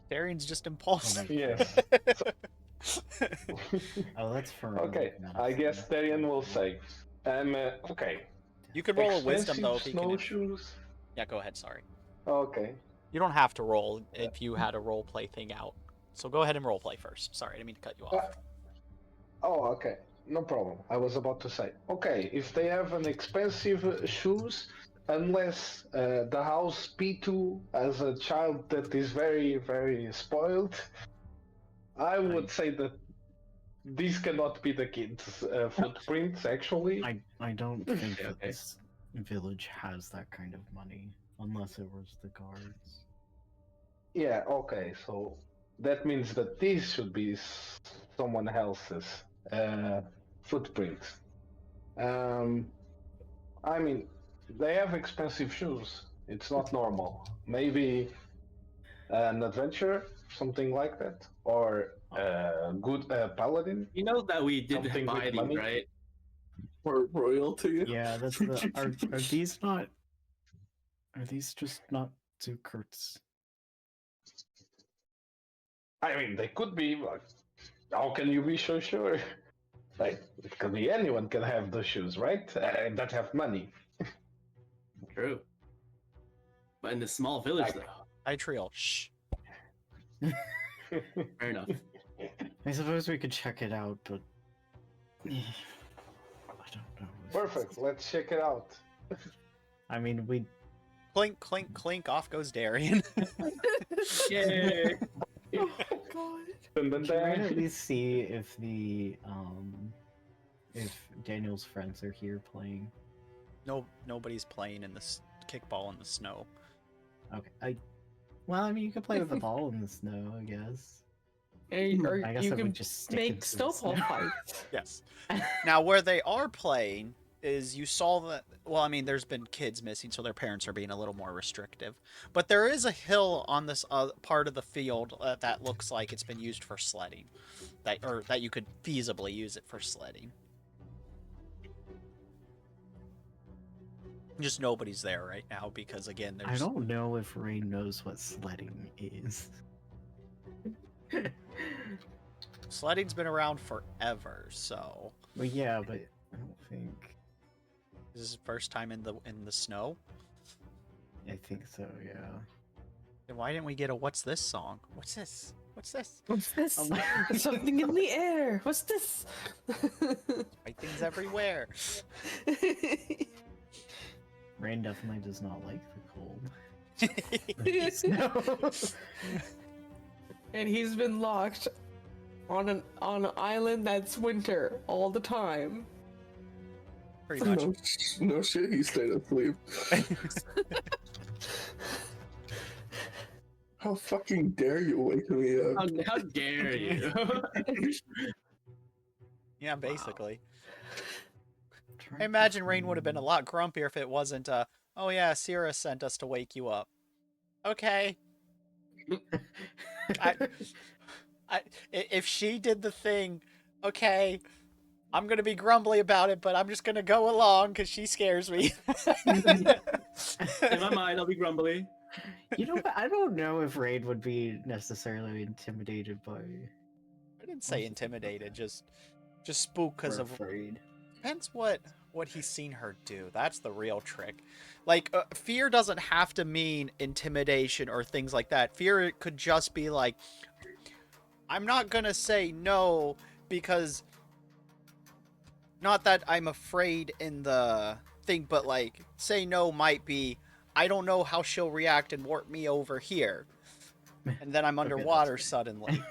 Darian's just impulsive. Yes. Oh, that's for. Okay, I guess Darian will say. Okay. You could roll a wisdom though if Expensive you can. snowshoes. Yeah, go ahead. Sorry. Okay. You don't have to roll if you had a role play thing out. So go ahead and role play first. Sorry, I didn't mean to cut you off. Oh, okay. No problem. I was about to say. Okay, if they have an expensive shoes, unless the house P2 has a child that is very, very spoiled, I would say that these cannot be the kids' footprints, actually. I don't think that Okay. this village has that kind of money, unless it was the guards. Yeah, okay, so that means that these should be someone else's footprints. I mean, they have expensive shoes. It's not normal. Maybe an adventure, something like that, or a good paladin. You know that we did Something buy with these, money? right? Or royalty. Yeah, that's the. Are these not? Are these just not Zukurts? I mean, they could be, but how can you be so sure? Like, it could be anyone can have those shoes, right? That have money. True. But in this small village, Like- though. Itriel, shh. Fair enough. I suppose we could check it out, but I don't know. if Perfect. Let's check it out. I mean, we. Clink, clink, clink. Off goes Darian. Yay! Oh god. Dun, dun, Can we dun. at least see if the if Daniel's friends are here playing? Nobody's playing in this kickball in the snow. Okay, well, I mean, you could play with the ball in the snow, I guess. Or I guess you I can would just stick make into the snowball snow. fights. Yes. Now, where they are playing is you saw that. Well, I mean, there's been kids missing, so their parents are being a little more restrictive. But there is a hill on this part of the field that looks like it's been used for sledding, that you could feasibly use it for sledding. Just nobody's there right now because again, I there's. don't know if Rain knows what sledding is. Sledding's been around forever, so Well, yeah, but I don't think. this is the first time in the snow. I think so. Yeah. Then why didn't we get a "What's this" song? What's this? What's this? What's this? Oh Something in the air. What's this? White things everywhere. Rain definitely does not like the cold. No. And he's been locked on an island that's winter all the time. Pretty much. No shit, he stayed asleep. How fucking dare you wake me up? How dare you? Yeah, basically. I imagine Rain would have been a lot grumpier if it wasn't, oh yeah, Sierra sent us to wake you up. Okay. If she did the thing, okay, I'm gonna be grumbly about it, but I'm just gonna go along because she scares me. In my mind, I'll be grumbly. You know what? I don't know if Raid would be necessarily intimidated by. I didn't say intimidated, just spooked because or of afraid. depends what he's seen her do. That's the real trick. Like, fear doesn't have to mean intimidation or things like that. Fear could just be like, I'm not gonna say no because, not that I'm afraid in the thing, but like, say no might be, I don't know how she'll react and warp me over here. And then I'm underwater suddenly.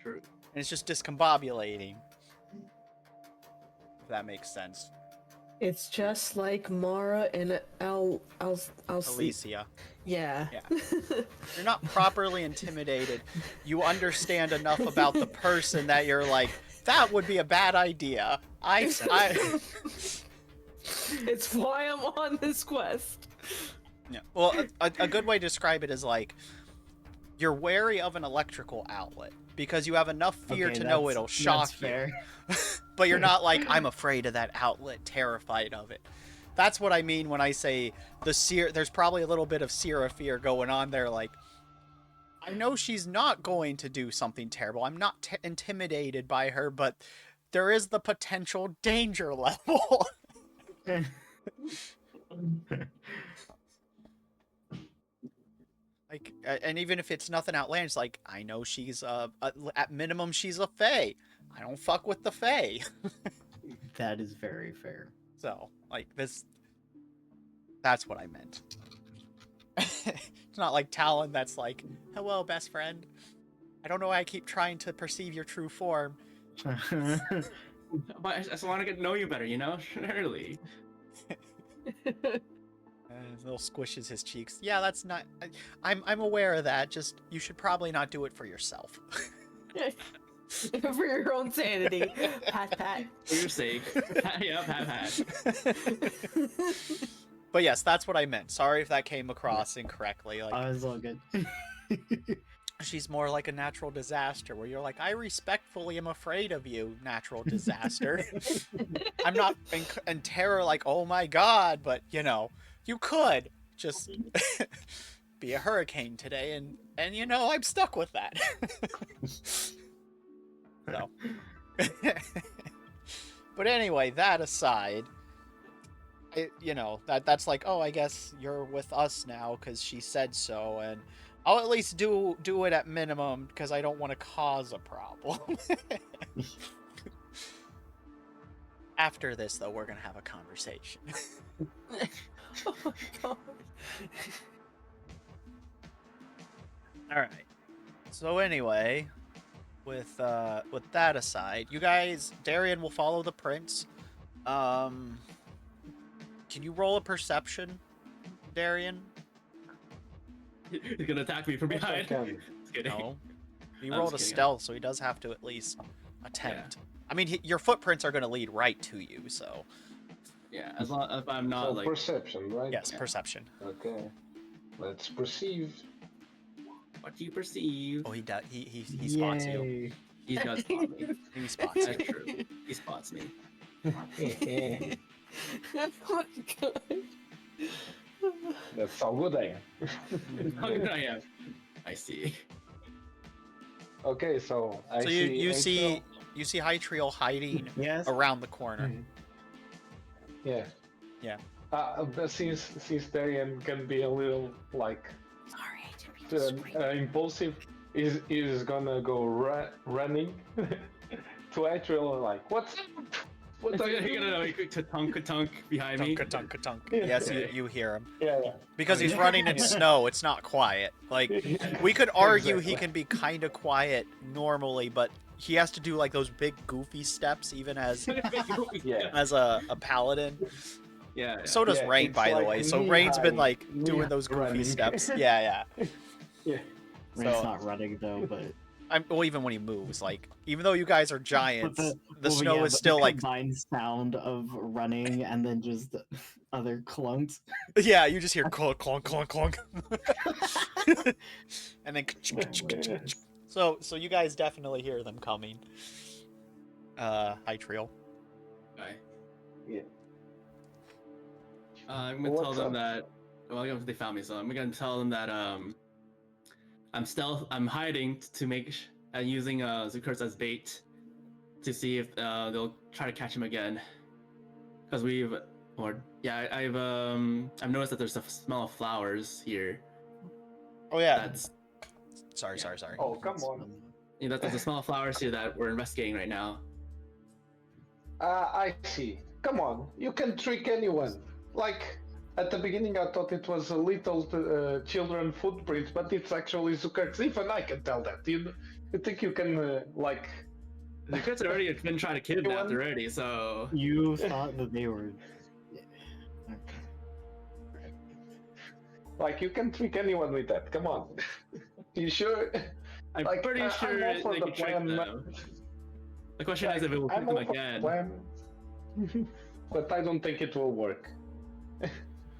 True. And it's just discombobulating. If that makes sense. It's just like Mara and Alicia. Yeah. You're not properly intimidated. You understand enough about the person that you're like, that would be a bad idea. It's why I'm on this quest. Yeah. Well, a good way to describe it is like, you're wary of an electrical outlet because you have enough fear to know it'll shock you. But you're not like, I'm afraid of that outlet, terrified of it. That's what I mean when I say there's probably a little bit of Sierra fear going on there. Like, I know she's not going to do something terrible. I'm not intimidated by her, but there is the potential danger level. Like, and even if it's nothing outlandish, like, I know she's at minimum she's a Fffail. I don't fuck with the Fffail. That is very fair. So, like, that's what I meant. It's not like Talon that's like, hello, best friend. I don't know why I keep trying to perceive your true form. But I just want to get to know you better, you know? Surely. Little squishes his cheeks. Yeah, that's not... I'm aware of that. Just, you should probably not do it for yourself. For your own sanity. Pat. For your sake. Yeah, pat. But yes, that's what I meant. Sorry if that came across incorrectly. Like, it's all good. she's more like a natural disaster, where you're like, I respectfully am afraid of you, natural disaster. I'm not in terror like, oh my god, but, you know, you could just be a hurricane today, and you know, I'm stuck with that. So. But anyway, that aside, you know, that's like, oh, I guess you're with us now because she said so, and I'll at least do it at minimum because I don't want to cause a problem. After this, though, we're gonna have a conversation. Oh my god. All right. So anyway, with that aside, you guys, Darian will follow the prince. Can you roll a perception, Darian? He's gonna attack me from behind. Just kidding. No. He rolled a kidding. stealth, so he does have to at least attempt. Yeah. I mean, your footprints are going to lead right to you, so... Yeah, as long as I'm not So like... perception, right? Yes, Yeah. perception. Okay. Let's perceive. What do you perceive? Oh, he spots you. Yay. He's gonna spot me. He spots you. That's true. He spots me. Oh my god. That's all good, eh? How good I am. I see. Okay, so I So see. you see Hytriel hiding Yes. around the corner. Yeah. Yeah. But since Darian can be a little like impulsive, is gonna go running to Hytriel like, what's up? What are you You're gonna doing? like ka-tunk behind me. Tunk. Yeah. Yes, you hear him. Yeah. Because he's running in snow, it's not quiet. Like, we could argue he can be kind of quiet normally, but he has to do like those big goofy steps even as Yeah. as a paladin. Yeah. So does Yeah, Rain, it's by the like way. So knee Rain's been high- like knee doing those goofy running. steps. Yeah. Yeah. Rain's So- not running though, but Well, even when he moves, like, even though you guys are giants, the well, snow yeah, is but still the like, combined sound of running and then just the other clunks. yeah, you just hear clonk, clonk, clonk, clonk. And then, so you guys definitely hear them coming. Hytriel. Okay. Yeah. I'm gonna tell What's them up? that. Well, they found me, so I'm gonna tell them that I'm hiding to make using Zukur's as bait, to see if they'll try to catch him again. Because I've noticed that there's a smell of flowers here. Oh yeah. That's Sorry. Oh, come on. There's a smell of flowers here that we're investigating right now. I see. Come on, you can trick anyone. Like, at the beginning I thought it was a little children footprint, but it's actually Zucker's. Even I can tell that. You think you can, like... The kids have already been trying to kidnap already, so... You thought that they were... Like, you can trick anyone with that. Come on. You sure? I'm Like, pretty sure I'm all for they the can trick plan. them. The question is if it will trick I'm them all for the again. plan. But I don't think it will work.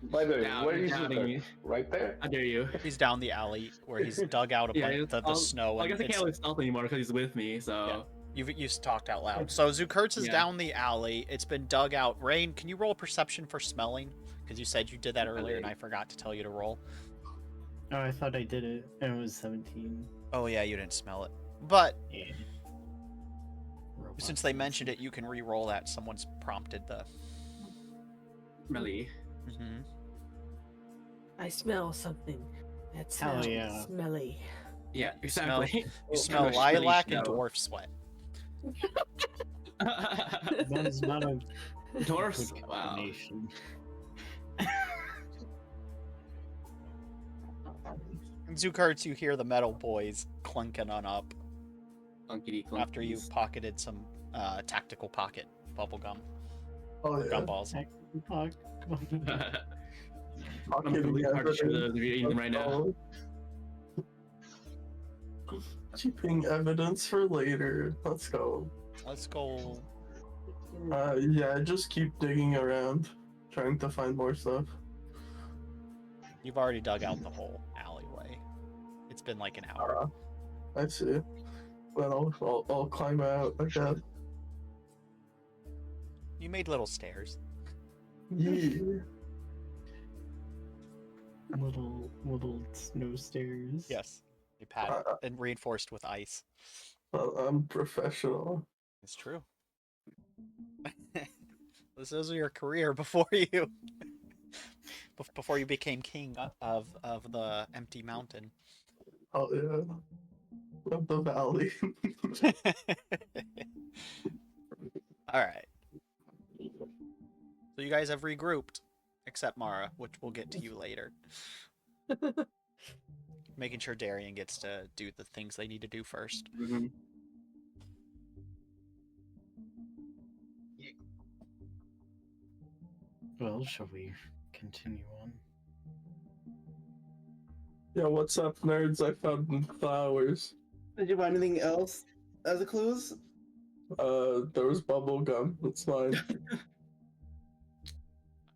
By the way, Now where you're is doubting Zucker? me. Right there? How dare you? He's down the alley where he's dug out a bunch of the snow. Well, I and guess I it's- can't really stealth anymore because he's with me, so... Yeah. You talked out loud. So Zukurtz is Yeah. down the alley. It's been dug out. Rain, can you roll perception for smelling? Because you said you did that earlier and I forgot to tell you to roll. Oh, I thought I did it, and it was 17. Oh yeah, you didn't smell it. But Yeah. since they mentioned it, you can re-roll that. Someone's prompted the... Smelly. Mm-hmm. I smell something that Hell smells yeah. smelly. Yeah, You smell- exactly. You smell Smelly lilac and snow. dwarf sweat. That is not a Dwarfs? good Wow. combination. In Zukurtz, you hear the metal boys clinking on up Clunkety after you've pocketed some tactical pocket bubblegum. Oh yeah. Gumballs. I'm really hard to show those if you're eating them right now. Keeping evidence for later. Let's go. Let's go. Yeah, just keep digging around, trying to find more stuff. You've already dug out the whole alleyway. It's been like an hour. I see. Well, I'll climb out, I guess. You made little stairs. Yeah. Little snow stairs. Yes. You padded and reinforced with ice. Well, I'm professional. It's true. This is your career before you before you became king of the empty mountain. Oh yeah. Of the valley. All right. So you guys have regrouped, except Mara, which we'll get to you later. Making sure Darian gets to do the things they need to do first. Mm-hmm. Well, shall we continue on? Yeah, what's up, nerds? I found flowers. Did you find anything else as a clues? There was bubble gum. It's fine.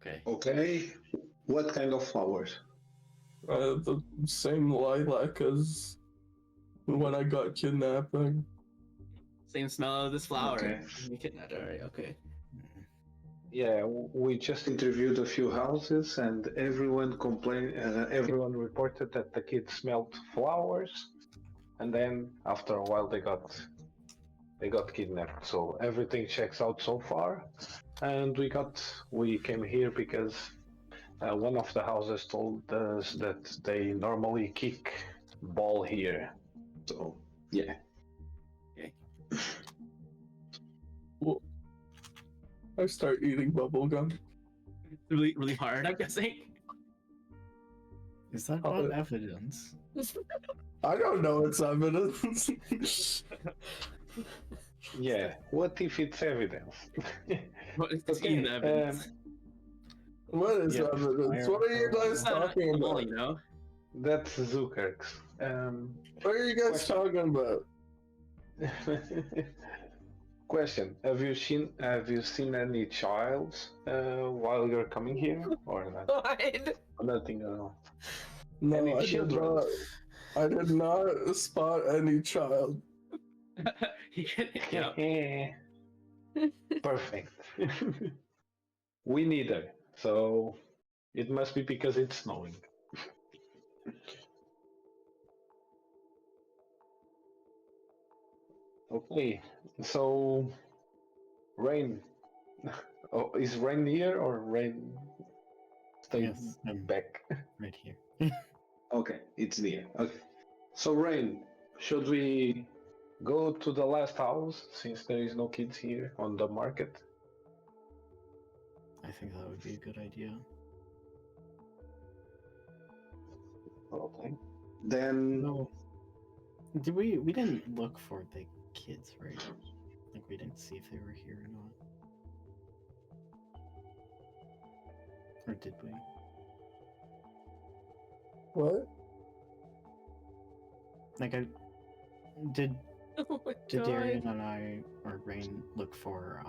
Okay. Okay. What kind of flowers? The same lilac as when I got kidnapped. Same smell of this flower. Okay. You kidnapped, alright, okay. Yeah, we just interviewed a few houses, and everyone everyone reported that the kids smelled flowers, and then after a while they got kidnapped. So everything checks out so far, and we came here because one of the houses told us that they normally kick ball here. So yeah. Okay. Well, I start eating bubble gum. Really, really hard, I'm guessing. Is that not evidence? I don't know it's evidence. Yeah, what if it's evidence? What is Okay, the evidence? What is Yeah. evidence? What are you guys talking Well, about? you know. That's Zucker's. What are you guys talking about? Question: Have you seen any child while you're coming here, or not? God. Nothing at all. No, Any I did children? not. I did not spot any child. Yeah. Perfect. We neither. So it must be because it's snowing. Okay. So, Rain. Oh, is Rain here or Rain stay Yes, I'm back? right here. Okay, it's near. Okay. So, Rain, should we go to the last house since there is no kids here on the market? I think that would be a good idea. Okay. Then. No. Did we didn't look for the kids, right? Like we didn't see if they were here or not. Or did we? What? Like I did Oh my did god. Darian and I or Rain look for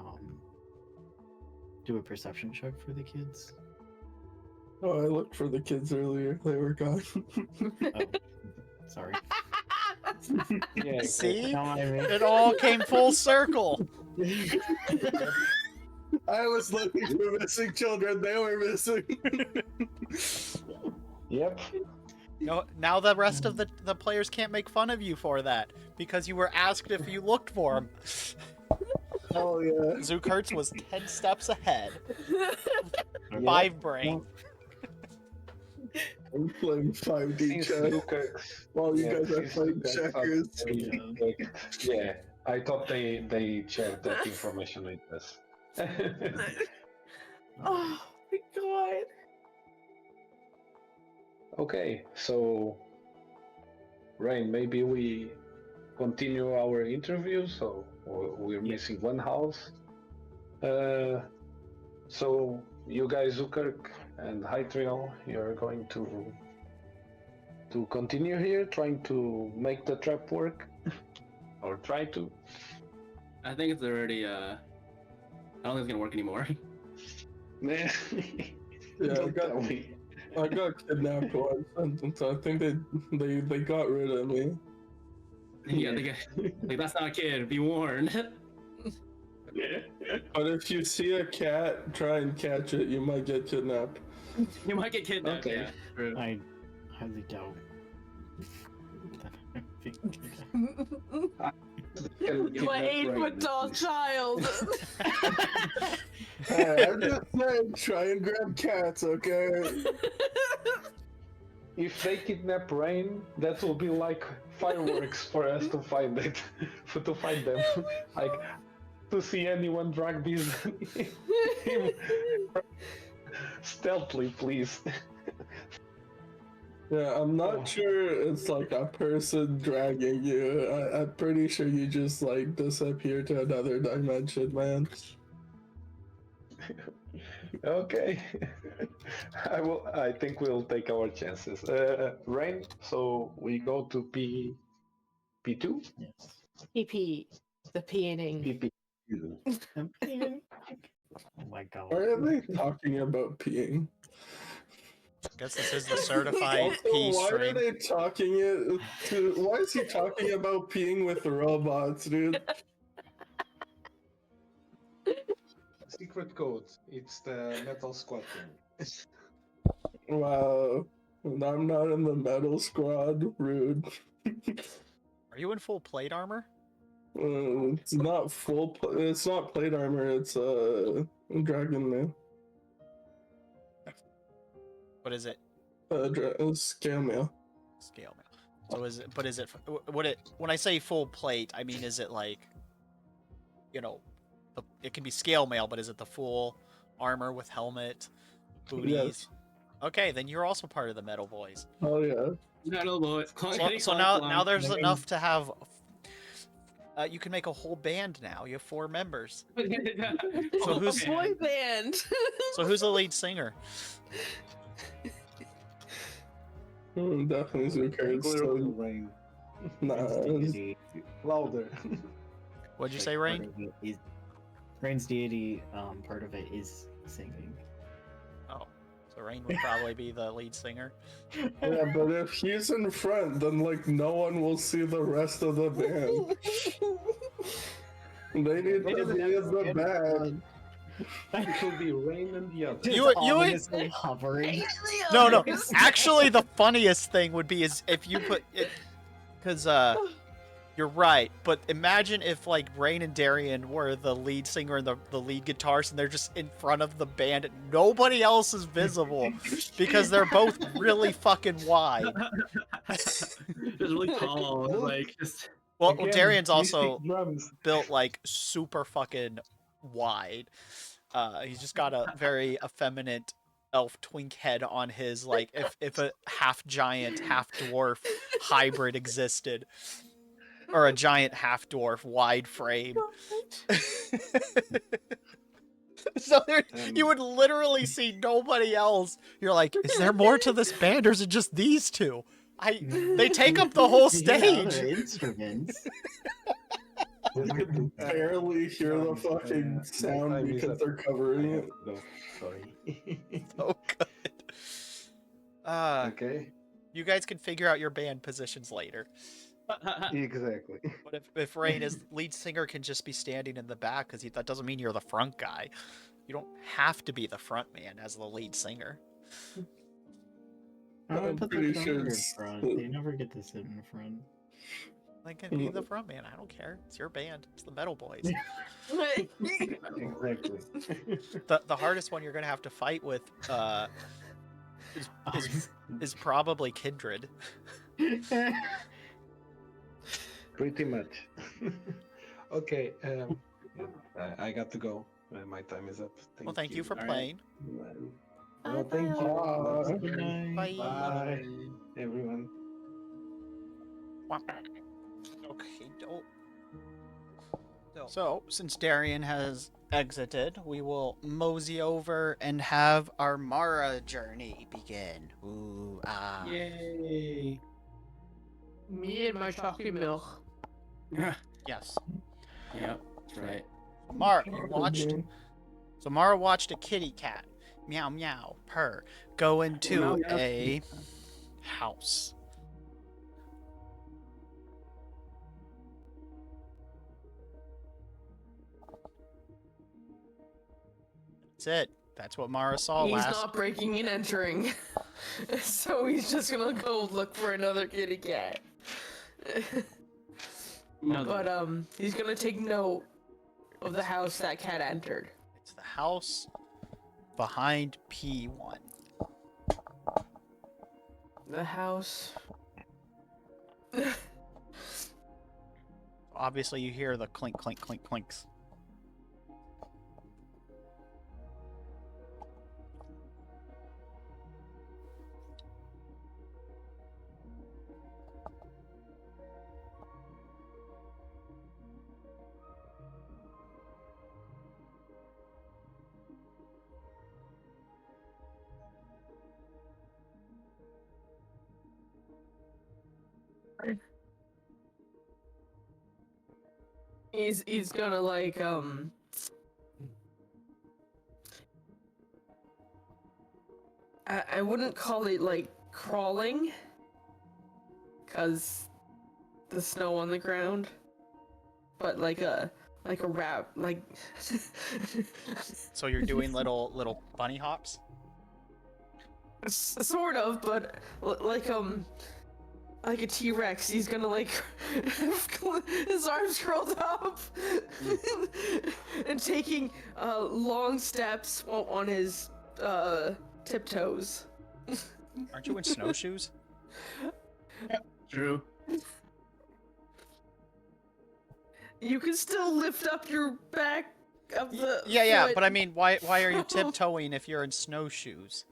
do a perception check for the kids? Oh, I looked for the kids earlier. They were gone. Oh, sorry. Yeah, See? No, I mean, It all came full circle. I was looking for missing children. They were missing. Yep. No, now the rest of the players can't make fun of you for that because you were asked if you looked for them. Oh yeah. Zukurtz was 10 steps ahead. Yep. 5 brain. I'm playing 5D Since chess Lucas, while you yeah, guys are since playing Lucas thought checkers. yeah, I thought they shared that information with us. Oh my god. Okay, so Rain, maybe we continue our interview. So we're missing one house. So you guys, Zukurk and Hytriel, you're going to continue here, trying to make the trap work, or try to. I think it's already. I don't think it's gonna work anymore. Yeah, Yeah, I got kidnapped once, and so I think they got rid of me. Yeah, like that's not a kid. Be warned. But if you see a cat, try and catch it. You might get kidnapped. You might get kidnapped. Okay. Yeah, true. I highly doubt that I'm being kidnapped. You an 8-foot tall child. Hey, I'm just saying, try and grab cats, okay? If they kidnap Rain, that will be like fireworks for us to find it, to find them. Like to see anyone drag these him stealthily, please. Yeah, I'm not sure it's like a person dragging you. I'm pretty sure you just like disappear to another dimension, man. Okay, I think we'll take our chances. Rain. So we go to P2. Yes. PP. The peeing. PP. Oh my god. Why are they talking about peeing? Guess this is the certified Also, pee why are stream. they talking it to? Why is he talking about peeing with robots, dude? Secret code. It's the metal squad thing. Wow, I'm not in the metal squad. Rude. Are you in full plate armor? It's not full. It's not plate armor. It's dragon man. What is it? Scale mail. Scale mail. So is it? But is it? What it? When I say full plate, I mean, is it like, you know, it can be scale mail, but is it the full armor with helmet, booties? Yes. Okay, then you're also part of the Metal Boys. Oh yeah. Metal boy. So now there's enough to have. You can make a whole band now. You have 4 members. So who's Boy band. so who's the lead singer? Definitely Zucker's. So, Rain. nah. Louder. What'd you say, Rain? Rain's deity, part of it is singing. Oh, so Rain would probably be the lead singer. Yeah, but if he's in front, then like no one will see the rest of the band. They need to be in the band. It will be Rain and the other. You hovering. No. Actually, the funniest thing would be is if you put it, because You're right, but imagine if like Rain and Darian were the lead singer and the lead guitarist, and they're just in front of the band. Nobody else is visible because they're both really fucking wide. Just really tall, like just. Well, Again, Darian's mystic also drums. built like super fucking wide. He's just got a very effeminate elf twink head on his, like if a half giant, half dwarf hybrid existed. Or a giant half dwarf wide frame. So there, you would literally see nobody else. You're like, is there more to this band, or is it just these two? They take up the whole stage. Instruments. You can barely hear the fucking sound because they're covering it. No, sorry. So good. Okay. You guys can figure out your band positions later. Exactly. But if Rain is lead singer, can just be standing in the back because that doesn't mean you're the front guy. You don't have to be the front man as the lead singer. I'm pretty sure in front. They never get to sit in the front. They can be the front man. I don't care. It's your band. It's the Metal Boys. Exactly. The hardest one you're gonna have to fight with is probably Kindred. Pretty much. Okay. I got to go. My time is up. Thank you for playing. Well, thank you. Good night. Bye. Bye, everyone. Okay, so, since Darian has exited, we will mosey over and have our Mara journey begin. Ooh, ah. Yay. Me and my chocolate milk. Yes. Yep, that's right. Mara, you watched? So Mara watched a kitty cat, meow meow, purr, go into a house. That's it. That's what Mara saw He's last. not breaking and entering. So he's just gonna go look for another kitty cat. But he's gonna take note of the house that cat entered. It's the house behind P1. The house. Obviously, you hear the clink, clink, clink, clinks. He's gonna like I wouldn't call it like crawling, cause the snow on the ground, but like a rat, like. So you're doing little bunny hops? Sort of, but like a T-Rex, he's gonna like his arms curled up and taking long steps on his tiptoes. Aren't you in snowshoes? True. You can still lift up your back of the Yeah, foot but I mean, why are you tiptoeing if you're in snowshoes?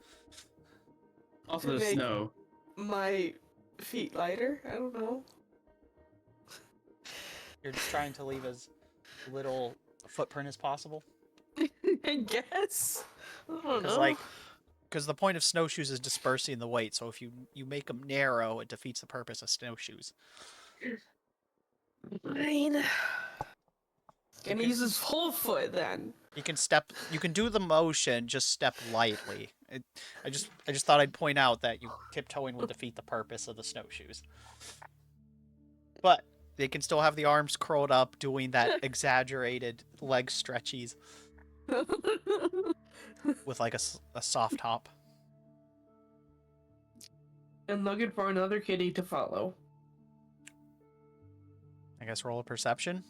Also, to the make snow. my feet lighter. I don't know. You're just trying to leave as little footprint as possible? I guess. I don't know. Because the point of snowshoes is dispersing the weight, so if you make them narrow, it defeats the purpose of snowshoes. Fine. Can he use his whole foot then? You can do the motion, just step lightly. I just thought I'd point out that you tiptoeing would defeat the purpose of the snowshoes. But they can still have the arms curled up, doing that exaggerated leg stretchies with like a soft hop. And looking for another kitty to follow. I guess roll a perception.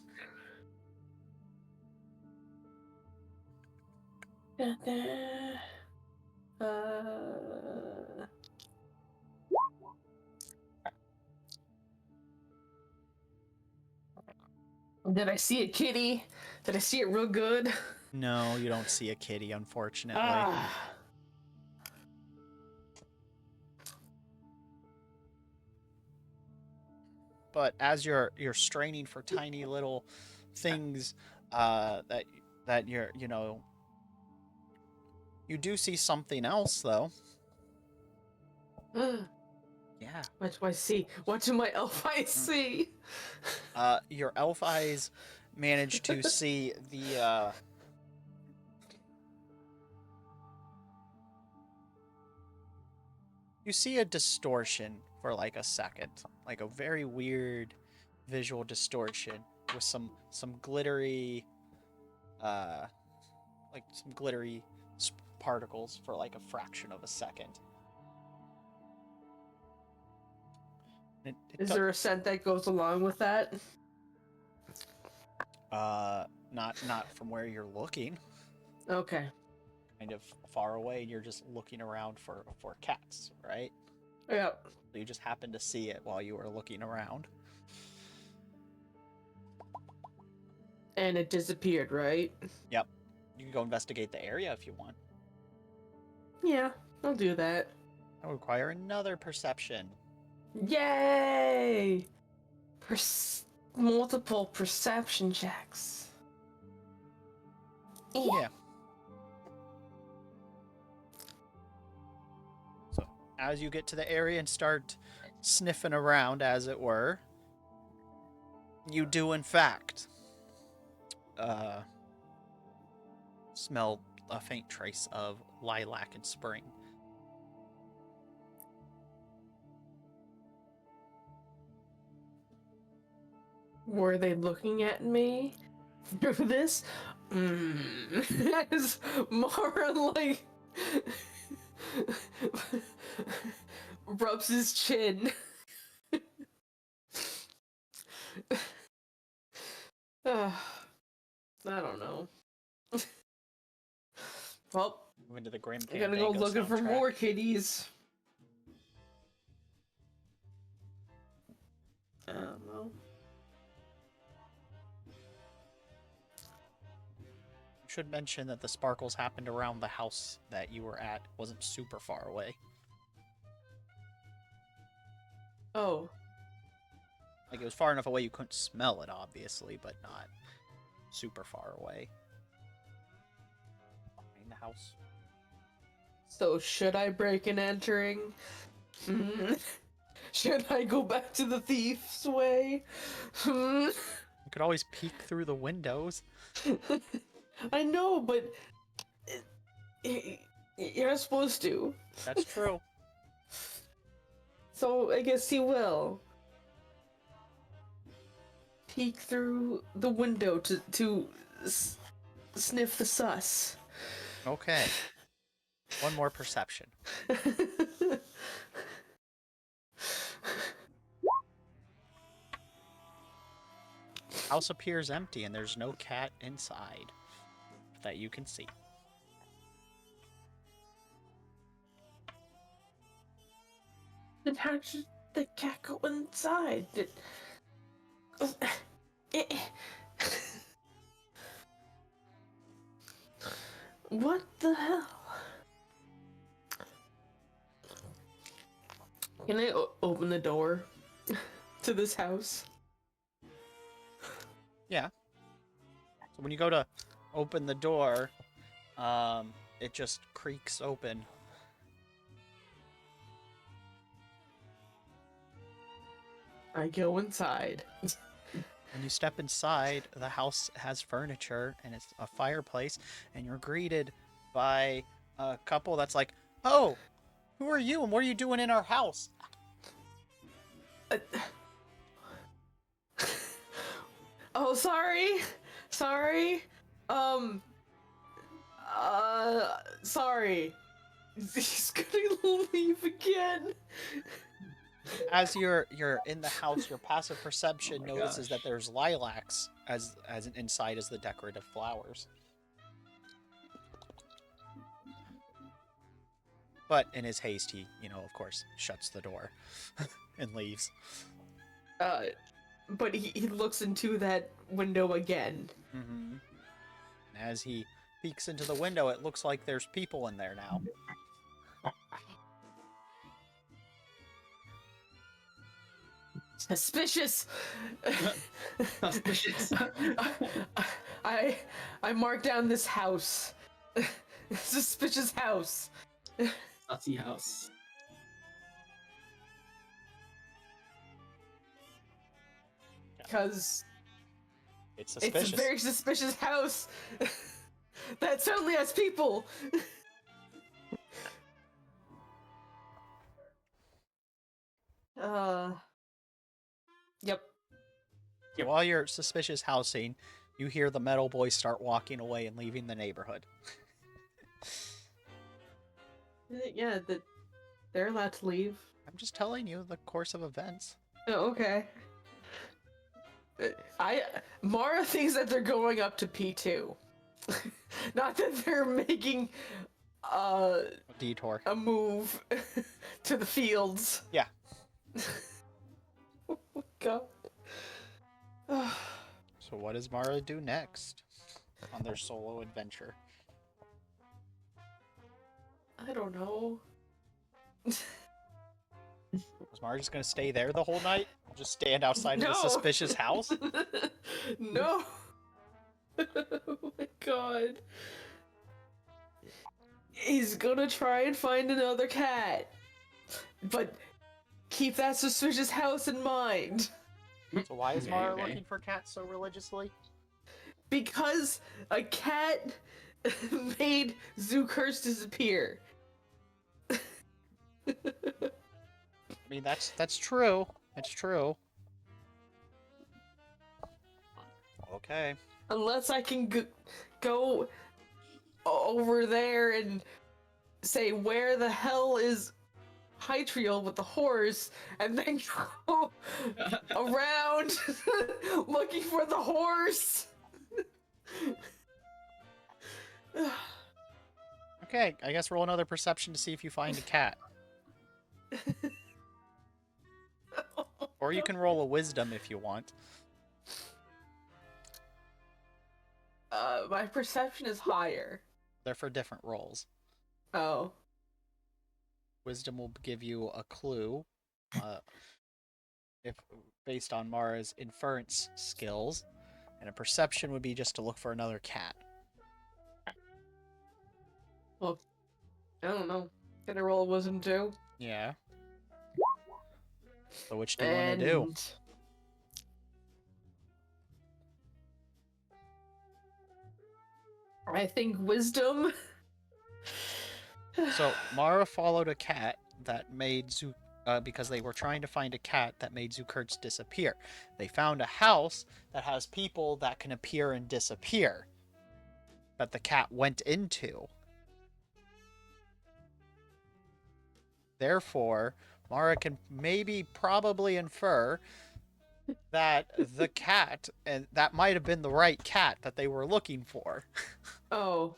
Did I see a kitty? Did I see it real good? No, you don't see a kitty, unfortunately. Ah. But as you're straining for tiny little things that you're, you know, you do see something else though. Yeah. What do I see? What do my elf eyes see? Your elf eyes manage to see the you see a distortion for like a second, like a very weird visual distortion with some glittery like some glittery particles for like a fraction of a second. Is there a scent that goes along with that? Not from where you're looking. Okay. Kind of far away, and you're just looking around for cats, right? Yep. So you just happened to see it while you were looking around. And it disappeared, right? Yep. You can go investigate the area if you want. Yeah, I'll do that. That would require another perception. Yay! Multiple perception checks. Yeah. So, as you get to the area and start sniffing around, as it were, you do, in fact, smell a faint trace of lilac and spring. Were they looking at me through this? It's more like rubs his chin. I don't know. Well, Moving to the Grim I gotta go Fandango looking for soundtrack. more kitties. I don't know. Should mention that the sparkles happened around the house that you were at. It wasn't super far away. Oh. Like, it was far enough away you couldn't smell it, obviously, but not super far away. Behind the house. So should I break and entering? Should I go back to the thief's way? You could always peek through the windows. I know, but you're not supposed to. That's true. So I guess he will. Peek through the window to sniff the sus. Okay. One more perception. House appears empty and there's no cat inside that you can see. Then how did the cat go inside? What the hell? Can I open the door to this house? Yeah. So when you go to open the door, it just creaks open. I go inside. When you step inside, the house has furniture and it's a fireplace, and you're greeted by a couple that's like, "Oh, who are you and what are you doing in our house?" Oh, sorry. Sorry. Sorry. He's gonna leave again. As you're in the house, your passive perception my notices gosh. that there's lilacs as inside as the decorative flowers. But in his haste, he, of course, shuts the door and leaves. But he looks into that window again. Mm-hmm. As he peeks into the window, it looks like there's people in there now. Suspicious. Suspicious. I marked down this house. Suspicious house. Sussy house. Because It's suspicious. it's a very suspicious house. That certainly has people. Yep. While you're suspicious housing, you hear the metal boys start walking away and leaving the neighborhood. Yeah, they're allowed to leave. I'm just telling you the course of events. Oh, okay. Mara thinks that they're going up to P2. Not that they're making A detour. a move to the fields. Yeah. Oh my god. So what does Mara do next on their solo adventure? I don't know. Was Mara just gonna stay there the whole night? Just stand outside of the No. suspicious house? No. Oh my god. He's gonna try and find another cat. But keep that suspicious house in mind. So why is Mara Okay. looking for cats so religiously? Because a cat made Zoo Curse disappear. I mean, that's true. It's true. Okay. Unless I can go over there and say, where the hell is Hytriel with the horse, and then go around looking for the horse. Okay, I guess roll another perception to see if you find a cat. Or you can roll a wisdom if you want. My perception is higher. They're for different rolls. Oh. Wisdom will give you a clue, if based on Mara's inference skills, and a perception would be just to look for another cat. Well, I don't know. Can I roll a wisdom too? Yeah. So which do you want to do? I think wisdom. So Mara followed a cat that made because they were trying to find a cat that made Zukurtz disappear. They found a house that has people that can appear and disappear that the cat went into. Therefore, Mara can probably infer that the cat, and that might have been the right cat that they were looking for. Oh.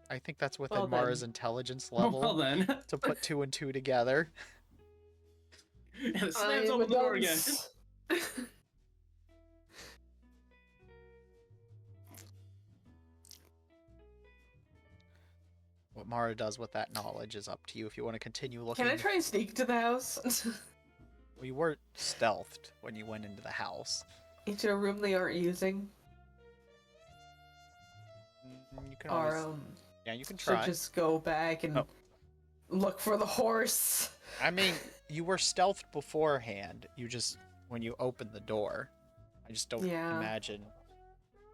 I think that's within Well then. Mara's intelligence level Well then. to put 2 and 2 together. And it slams open the door again. What Mara does with that knowledge is up to you if you want to continue looking. Can I try and sneak to the house? Well, you were stealthed when you went into the house. Into a room they aren't using? You can always... Or, Yeah, you can should try. just go back and look for the horse? I mean, you were stealthed beforehand. You just, when you opened the door, I just don't imagine.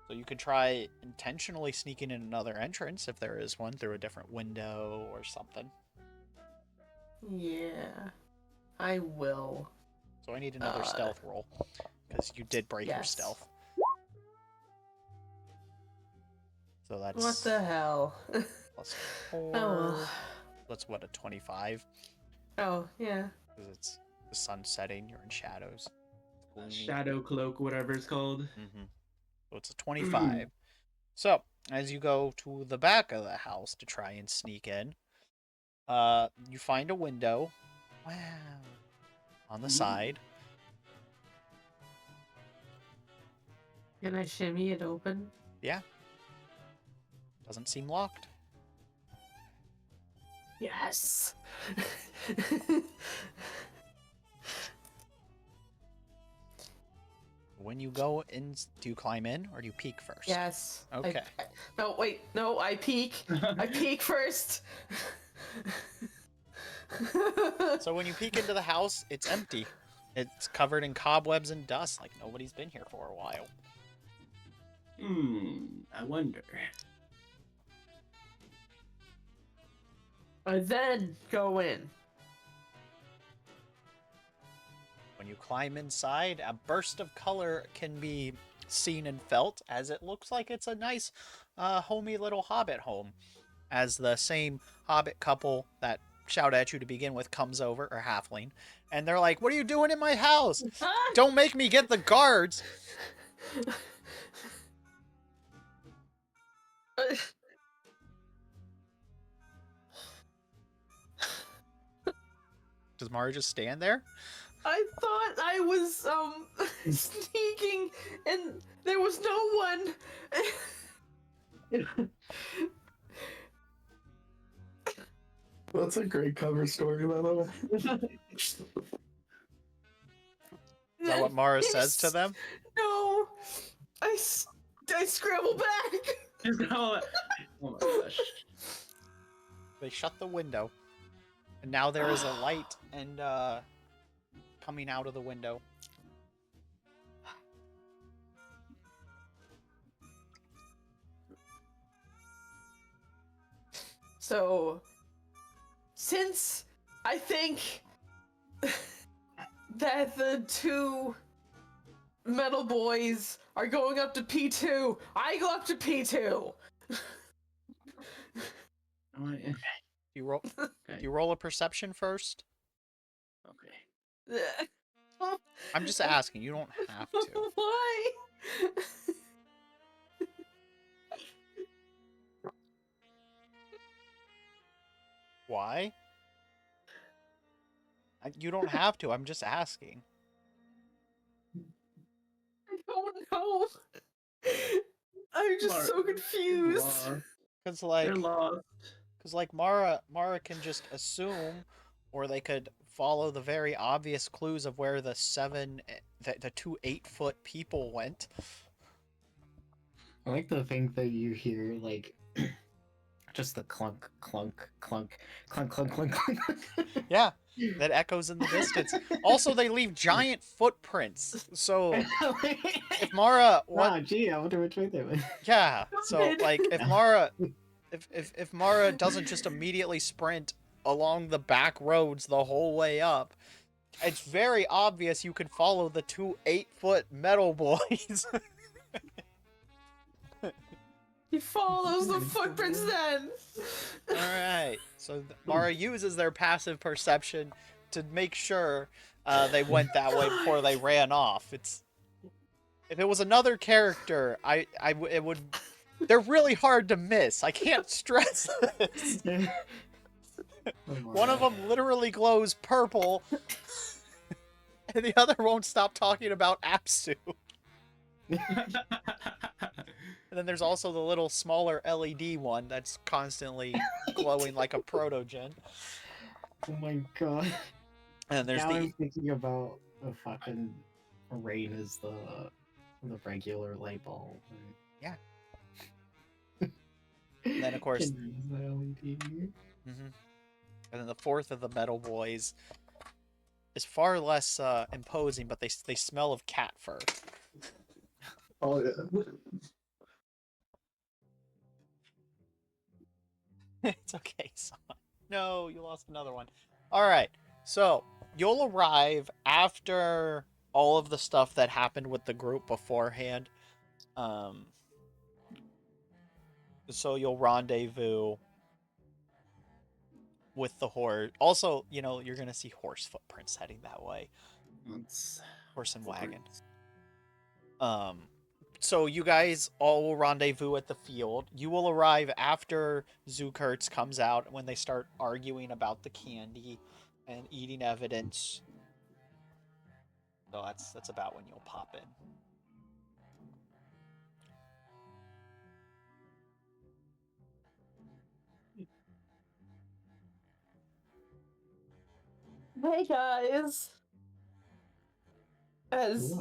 So you could try intentionally sneaking in another entrance, if there is one, through a different window or something. Yeah, I will. So I need another stealth roll, because you did break your Yes. stealth. So that's What the hell? plus 4. well. That's what, a 25? Oh, yeah. Because it's the sun setting, you're in shadows. Shadow cloak, whatever it's called. Mm-hmm. So it's a 25. So, as you go to the back of the house to try and sneak in, you find a window. Wow. On the side. Can I shimmy it open? Yeah. Doesn't seem locked. Yes. When you go in, do you climb in or do you peek first? Yes. Okay. No, wait. No, I peek. I peek first. So when you peek into the house, it's empty. It's covered in cobwebs and dust, like nobody's been here for a while. I wonder. I then go in. When you climb inside, a burst of color can be seen and felt, as it looks like it's a nice, homey little hobbit home. As the same hobbit couple that shout at you to begin with comes over, or halfling, and they're like, "What are you doing in my house? Don't make me get the guards!" Does Mara just stand there? I thought I was sneaking and there was no one. That's a great cover story, by the way. Is that what Mara says to them? No, I scramble back. Oh my gosh. They shut the window, and now there is a light and coming out of the window. So, since I think that the two metal boys are going up to P2, I go up to P2. You roll. You roll a perception first. Okay. I'm just asking. You don't have to. Why? Why? You don't have to. I'm just asking. I don't know. I'm just so confused. Because like, They're lost. Mara can just assume, or they could follow the very obvious clues of where the two 8-foot people went. I like to think that you hear like just the clunk, clunk, clunk, clunk, clunk, clunk, clunk. Yeah, that echoes in the distance. Also, they leave giant footprints. So if Mara, gee, I wonder which way they went. yeah. So like, if Mara doesn't just immediately sprint along the back roads the whole way up, it's very obvious you could follow the two 8-foot metal boys. He follows the footprints then. Alright, so Mara uses their passive perception to make sure they went that way before they ran off. If it was another character, it would... They're really hard to miss. I can't stress this. One of them literally glows purple, and the other won't stop talking about Apsu. And then there's also the little smaller LED one that's constantly glowing like a protogen. Oh my god. And there's now the... I'm thinking about the fucking rain is the regular light bulb. Yeah. And then of course... The LED. And then the fourth of the metal boys is far less imposing, but they smell of cat fur. Oh yeah. It's okay, son. No, you lost another one. Alright, so you'll arrive after all of the stuff that happened with the group beforehand. So you'll rendezvous with the horse. Also, you know, you're gonna see horse footprints heading that way. Horse and wagon. So you guys all will rendezvous at the field. You will arrive after Zukurtz comes out when they start arguing about the candy and eating evidence. So that's about when you'll pop in. Hey guys. As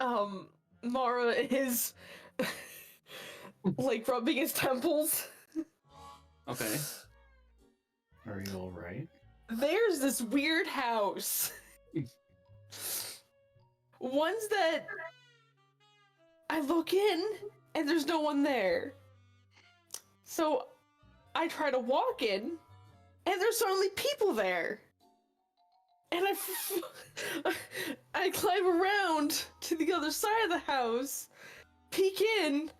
Whoa. Mara is like rubbing his temples. Okay. Are you alright? There's this weird house. Ones that I look in and there's no one there. So I try to walk in and there's suddenly people there. And I climb around to the other side of the house, peek in,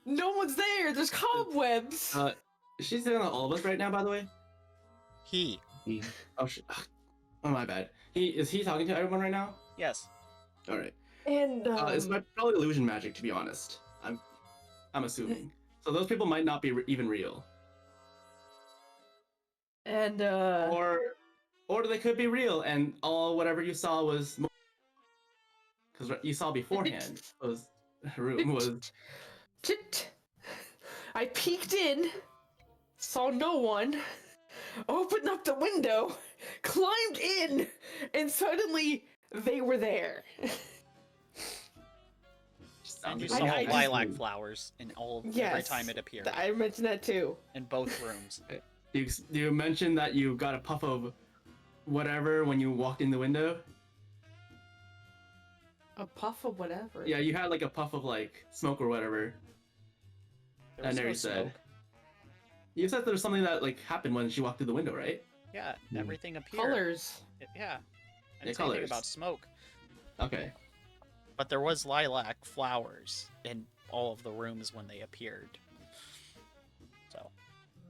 no one's there, there's cobwebs. Is she saying all of us right now, by the way? He. Oh, oh, my bad. Is he talking to everyone right now? Yes. All right. And it's probably illusion magic, to be honest. I'm assuming. So those people might not be even real. And or they could be real, and all whatever you saw was because you saw beforehand was room was. I peeked in, saw no one, opened up the window, climbed in, and suddenly they were there. And you saw lilac flowers in every time it appeared. I mentioned that too. In both rooms. You mentioned that you got a puff of whatever when you walked in the window? A puff of whatever? Yeah, you had like a puff of like smoke or whatever. And Inaries said. You said there was something that like happened when she walked through the window, right? Yeah, everything appeared. Colors. Yeah. I didn't say anything about smoke. Okay. But there was lilac flowers in all of the rooms when they appeared.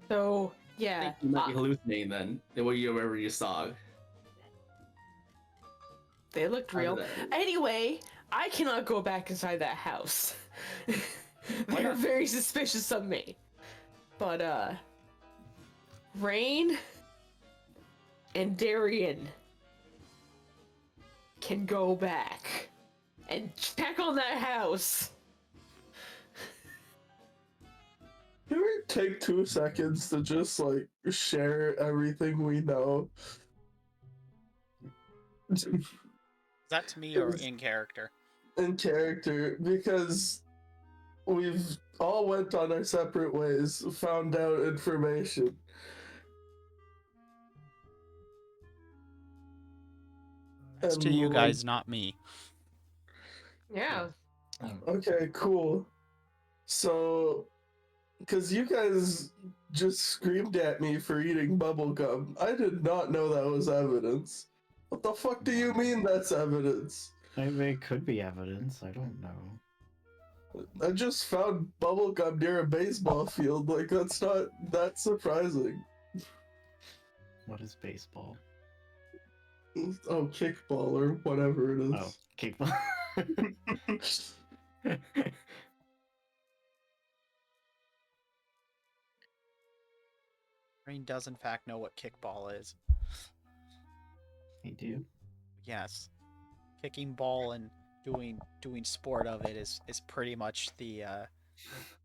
So, yeah. I think you might be hallucinating then. Whatever you saw. They looked real. Anyway, I cannot go back inside that house. They're very suspicious of me. But, Rain and Darian can go back and check on that house. Can we take 2 seconds to just like share everything we know? Is that to me or in character? In character, because we've all went on our separate ways, found out information. It's to you guys, not me. Yeah. Okay, cool. So, because you guys just screamed at me for eating bubblegum, I did not know that was evidence. What the fuck do you mean that's evidence? It could be evidence, I don't know. I just found bubblegum near a baseball field, like that's not that surprising. What is baseball? Oh, kickball or whatever it is. Oh, kickball. Rain does in fact know what kickball is. You do? Yes. Kicking ball and doing sport of it is pretty much the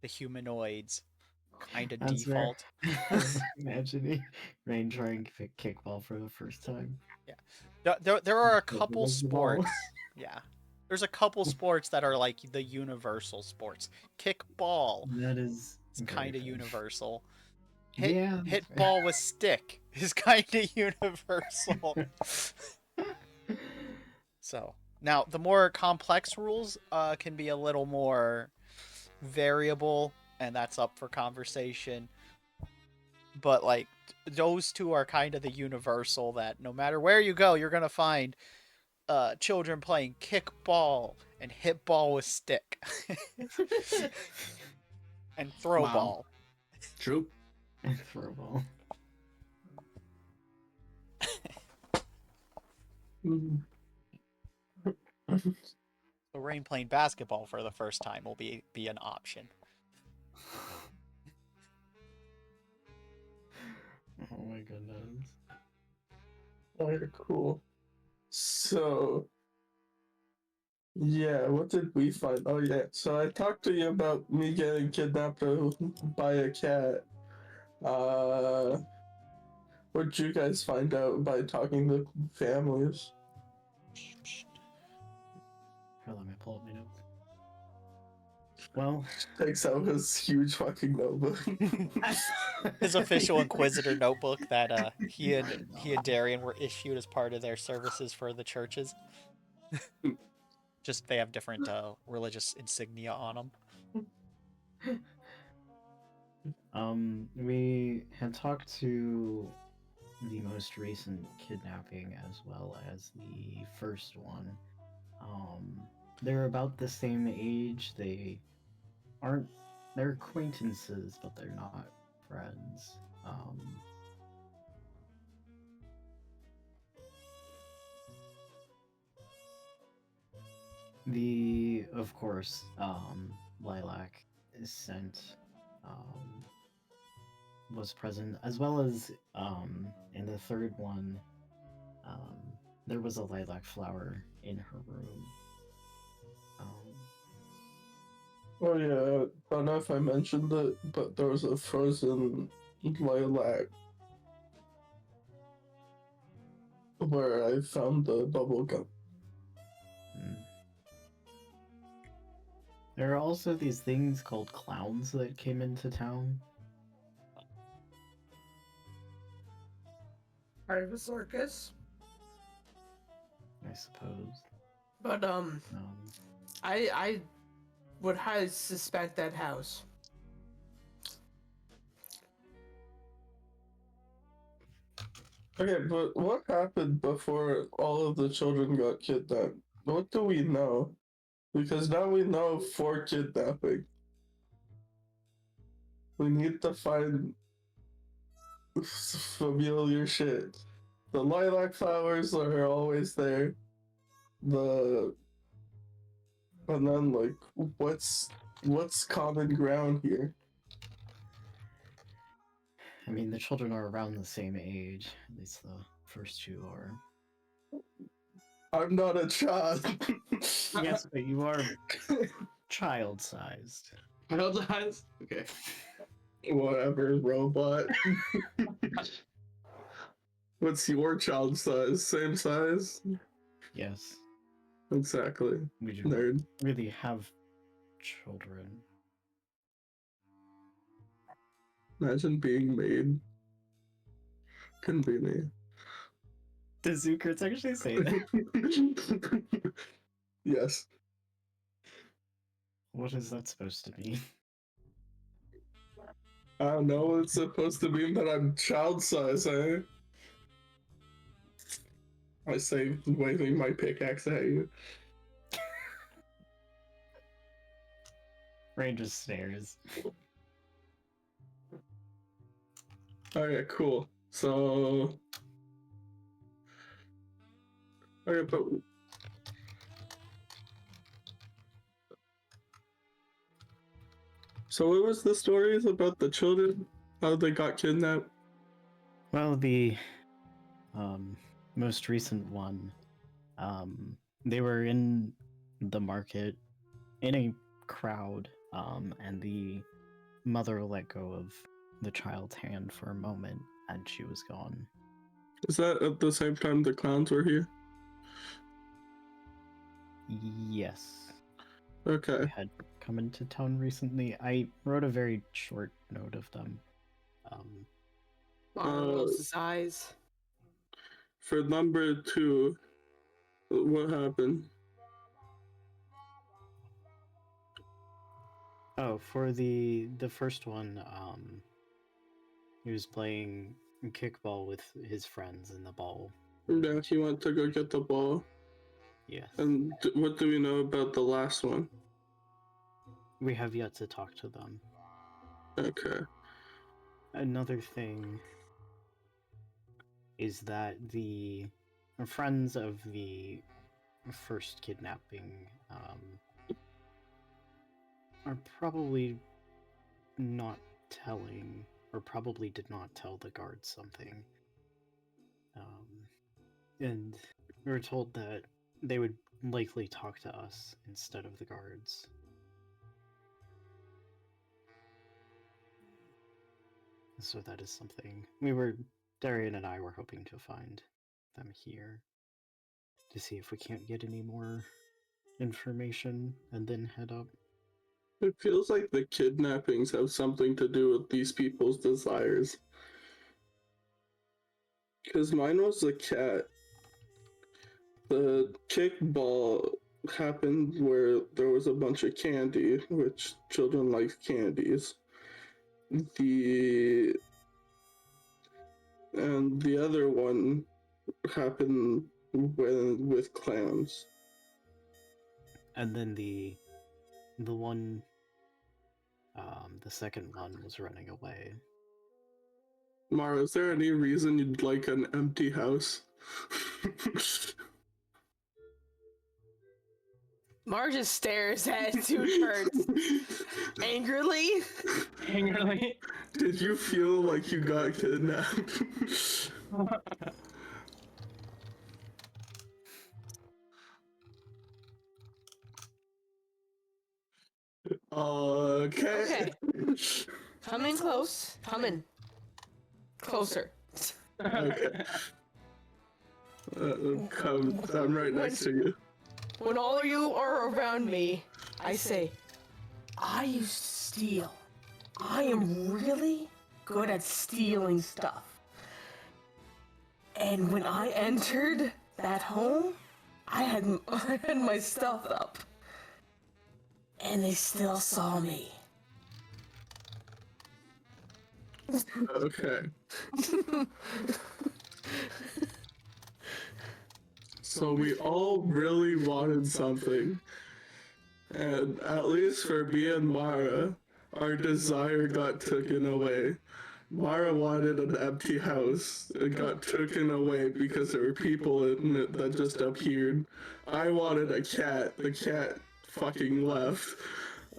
humanoids kind of default. Imagining Rain trying to kickball for the first time. Yeah. There are a couple sports. Yeah. There's a couple sports that are like the universal sports. Kickball. That is kind of universal. Hit ball with stick is kind of universal. So now the more complex rules can be a little more variable, and that's up for conversation. But like those two are kind of the universal that no matter where you go, you're gonna find children playing kickball and hit ball with stick. And throw Wow. ball. True. Throw ball. So Rain playing basketball for the first time will be an option. Oh my goodness. Alright, cool. So, yeah, what did we find? Oh yeah, so I talked to you about me getting kidnapped by a cat. What'd you guys find out by talking to families? Here, let me pull up my notes. Well, Takes out his huge fucking notebook. His official Inquisitor notebook that he and Darian were issued as part of their services for the churches. Just they have different religious insignia on them. We had talked to the most recent kidnapping as well as the first one. They're about the same age. They're acquaintances, but they're not friends. Of course, Lilac is sent, was present, as well as, in the third one, there was a lilac flower in her room. Oh yeah, I don't know if I mentioned it, but there was a frozen lilac where I found the bubble gum. There are also these things called clowns that came into town. Part of a circus. I suppose. But I would highly suspect that house. Okay, but what happened before all of the children got kidnapped? What do we know? Because now we know for kidnapping. We need to find familiar shit. The lilac flowers are always there. And then like what's common ground here? I mean, the children are around the same age. At least the first two are. I'm not a child. Yes, but you are child-sized. Child-sized? Okay. Whatever, robot. What's your child size? Same size? Yes. Exactly. We do Nerd. not really have children. Imagine being made. Couldn't be me. Does Zukerts actually say that? Yes. What is that supposed to mean? I don't know, it's supposed to mean that I'm child size, eh? I say, waving my pickaxe at you. Rain just stares. Okay, cool. So... Okay, but... So what was the stories about the children? How they got kidnapped? Well, the most recent one, they were in the market in a crowd, and the mother let go of the child's hand for a moment, and she was gone. Is that at the same time the clowns were here? Yes. Okay. They had come into town recently. I wrote a very short note of them. Marvel's eyes. For number 2, what happened? Oh, for the first one, he was playing kickball with his friends in the ball. Yeah, he went to go get the ball. Yes. And what do we know about the last one? We have yet to talk to them. Okay. Another thing is that the friends of the first kidnapping are probably not telling, or probably did not tell the guards something. And we were told that they would likely talk to us instead of the guards. So that is something Darian and I were hoping to find them here to see if we can't get any more information and then head up. It feels like the kidnappings have something to do with these people's desires. Because mine was a cat. The kickball happened where there was a bunch of candy, which children like candies. And the other one happened with clams. And then the one, the second one was running away. Mara, is there any reason you'd like an empty house? Mar just stares at two turds angrily. Angrily. Did you feel like you got kidnapped? Okay. Come in close. Come in. Closer. Okay. I'm right next to you. When all of you are around me, I say, I used to steal. I am really good at stealing stuff. And when I entered that home, I had my stuff up. And they still saw me. Okay. So we all really wanted something. And at least for me and Mara, our desire got taken away. Mara wanted an empty house. It got taken away because there were people in it that just appeared. I wanted a cat. The cat fucking left.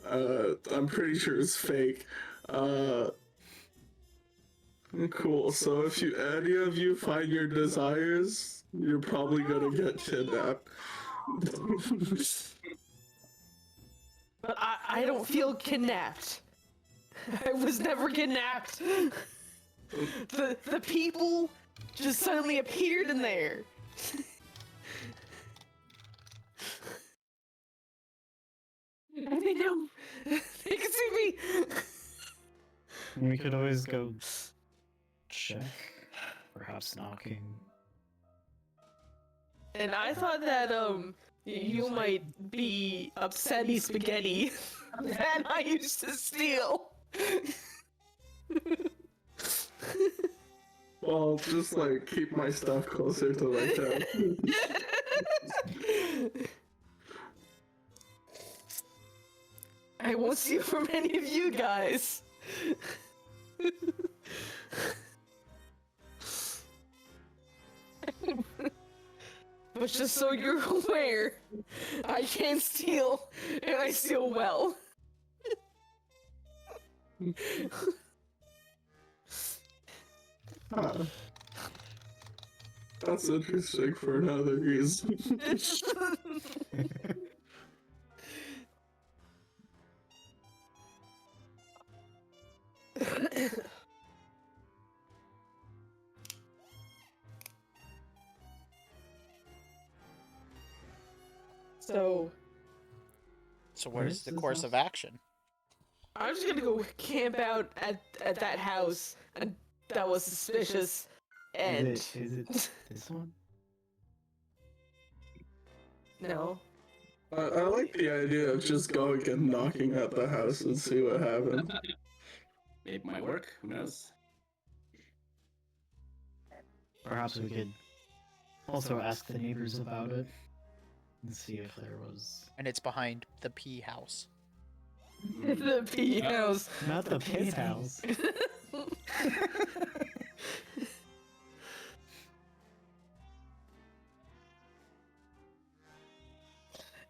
I'm pretty sure it's fake. Cool. So if any of you find your desires, you're probably gonna get kidnapped. But I don't feel kidnapped. I was never kidnapped. The people just suddenly appeared in there. And they know. They can see me. We could always go check, perhaps knocking. And I thought that you might be upsetty spaghetti that I used to steal. Well, just like keep my stuff closer to my cat. I won't steal from any of you guys. But just so you're aware, I can steal, and I steal well. Huh. That's interesting for another reason. So what is the course of action? I'm just gonna go camp out at that house, and that was suspicious. And Is it this one? no. I like the idea of just going and knocking at the house and see what happens. It might work. Who knows? Perhaps we could also ask the neighbors about it and see if there was. And it's behind the pea house. The pee house. Not the piss house.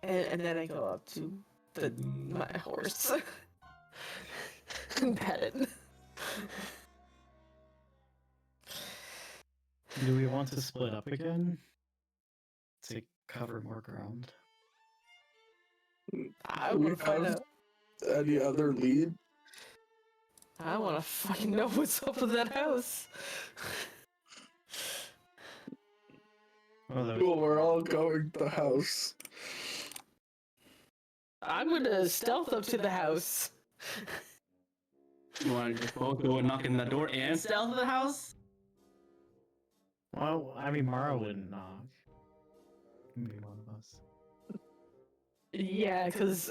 And then I go up to my horse and pet it. Do we want to split up again? To cover more ground? I Do we want to find have out. any other lead? I want to fucking know what's up with that house. Well, Cool, we're all going to the house. I'm gonna stealth up to the house. You want to just both go and knock on the door and stealth the house? well, I mean, Mara wouldn't knock. Maybe one of us. Yeah, because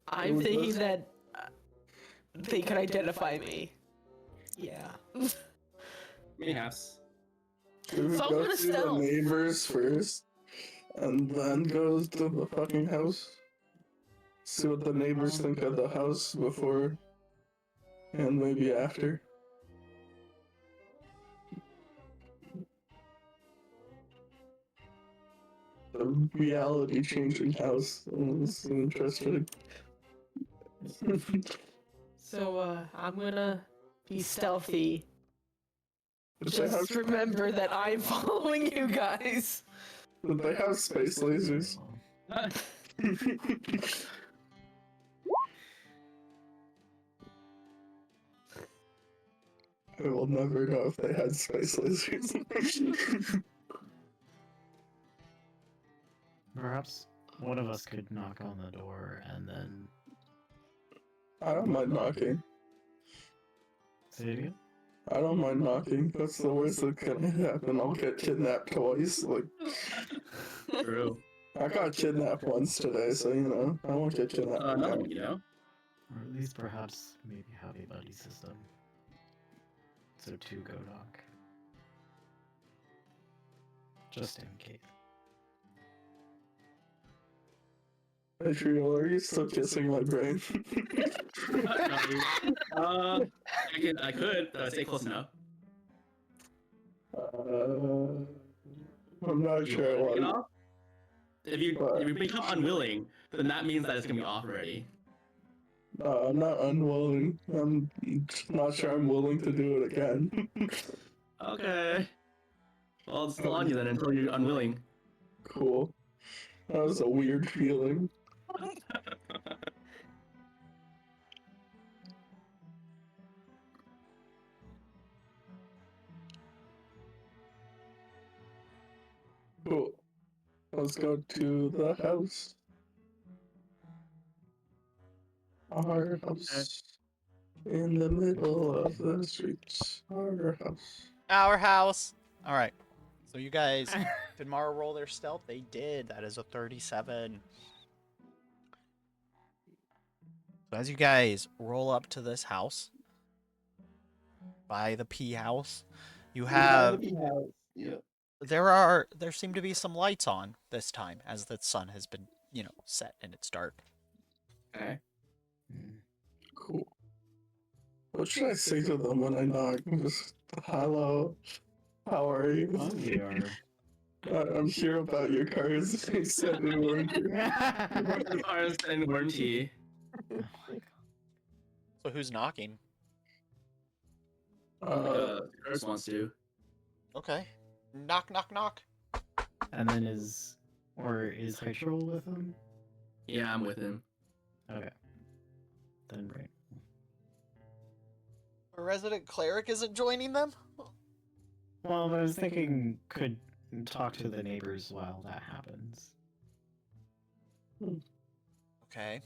I'm Who's thinking this? that they can identify me. Yeah. Mayhaps. Should we So I'm go gonna to the stealth. neighbors first, and then go to the fucking house? See what the neighbors think of the house before, and maybe after. The reality-changing house. It's interesting. So I'm gonna be stealthy. Did they have, Just remember that I'm following you guys. did they have space lasers? I will never know if they had space lasers. Perhaps one of us could knock on the door and then... I don't mind knocking. Say it again? I don't mind knocking. That's the worst that can happen. I'll get kidnapped twice. Like, True. I got kidnapped once today, so you know, I won't get kidnapped Another again. one, you know? Or at least perhaps maybe have a buddy system. So two go knock. Just in case. Hey, Trio, are you still kissing my brain? I could, but I stay close enough. I'm not You sure I want to take it want. off? If you become unwilling, then that means that it's gonna be off already. I'm not unwilling. I'm not sure I'm willing to do it again. Okay. Well, it's still on you then until you're unwilling. Cool. That was a weird feeling. Cool. Let's go to the house. Our house. In the middle of the street. Our house. Our house. All right. So you guys, did Mara roll their stealth? They did. That is a 37. So as you guys roll up to this house, by the pea house, you have Yep. there seem to be some lights on this time as the sun has been, set and it's dark. Okay. Cool. What should I say to them when I knock? Just, hello. How are you? Oh, we are. I'm here about your cars. They said they weren't here. Cars and warranty. Oh my god. So who's knocking? Curse wants to. Okay. Knock, knock, knock. And then is Hydrol with him? Yeah, I'm with him. Okay. Then right. A resident cleric isn't joining them? Well, I was thinking could talk to the neighbors while that happens. Okay.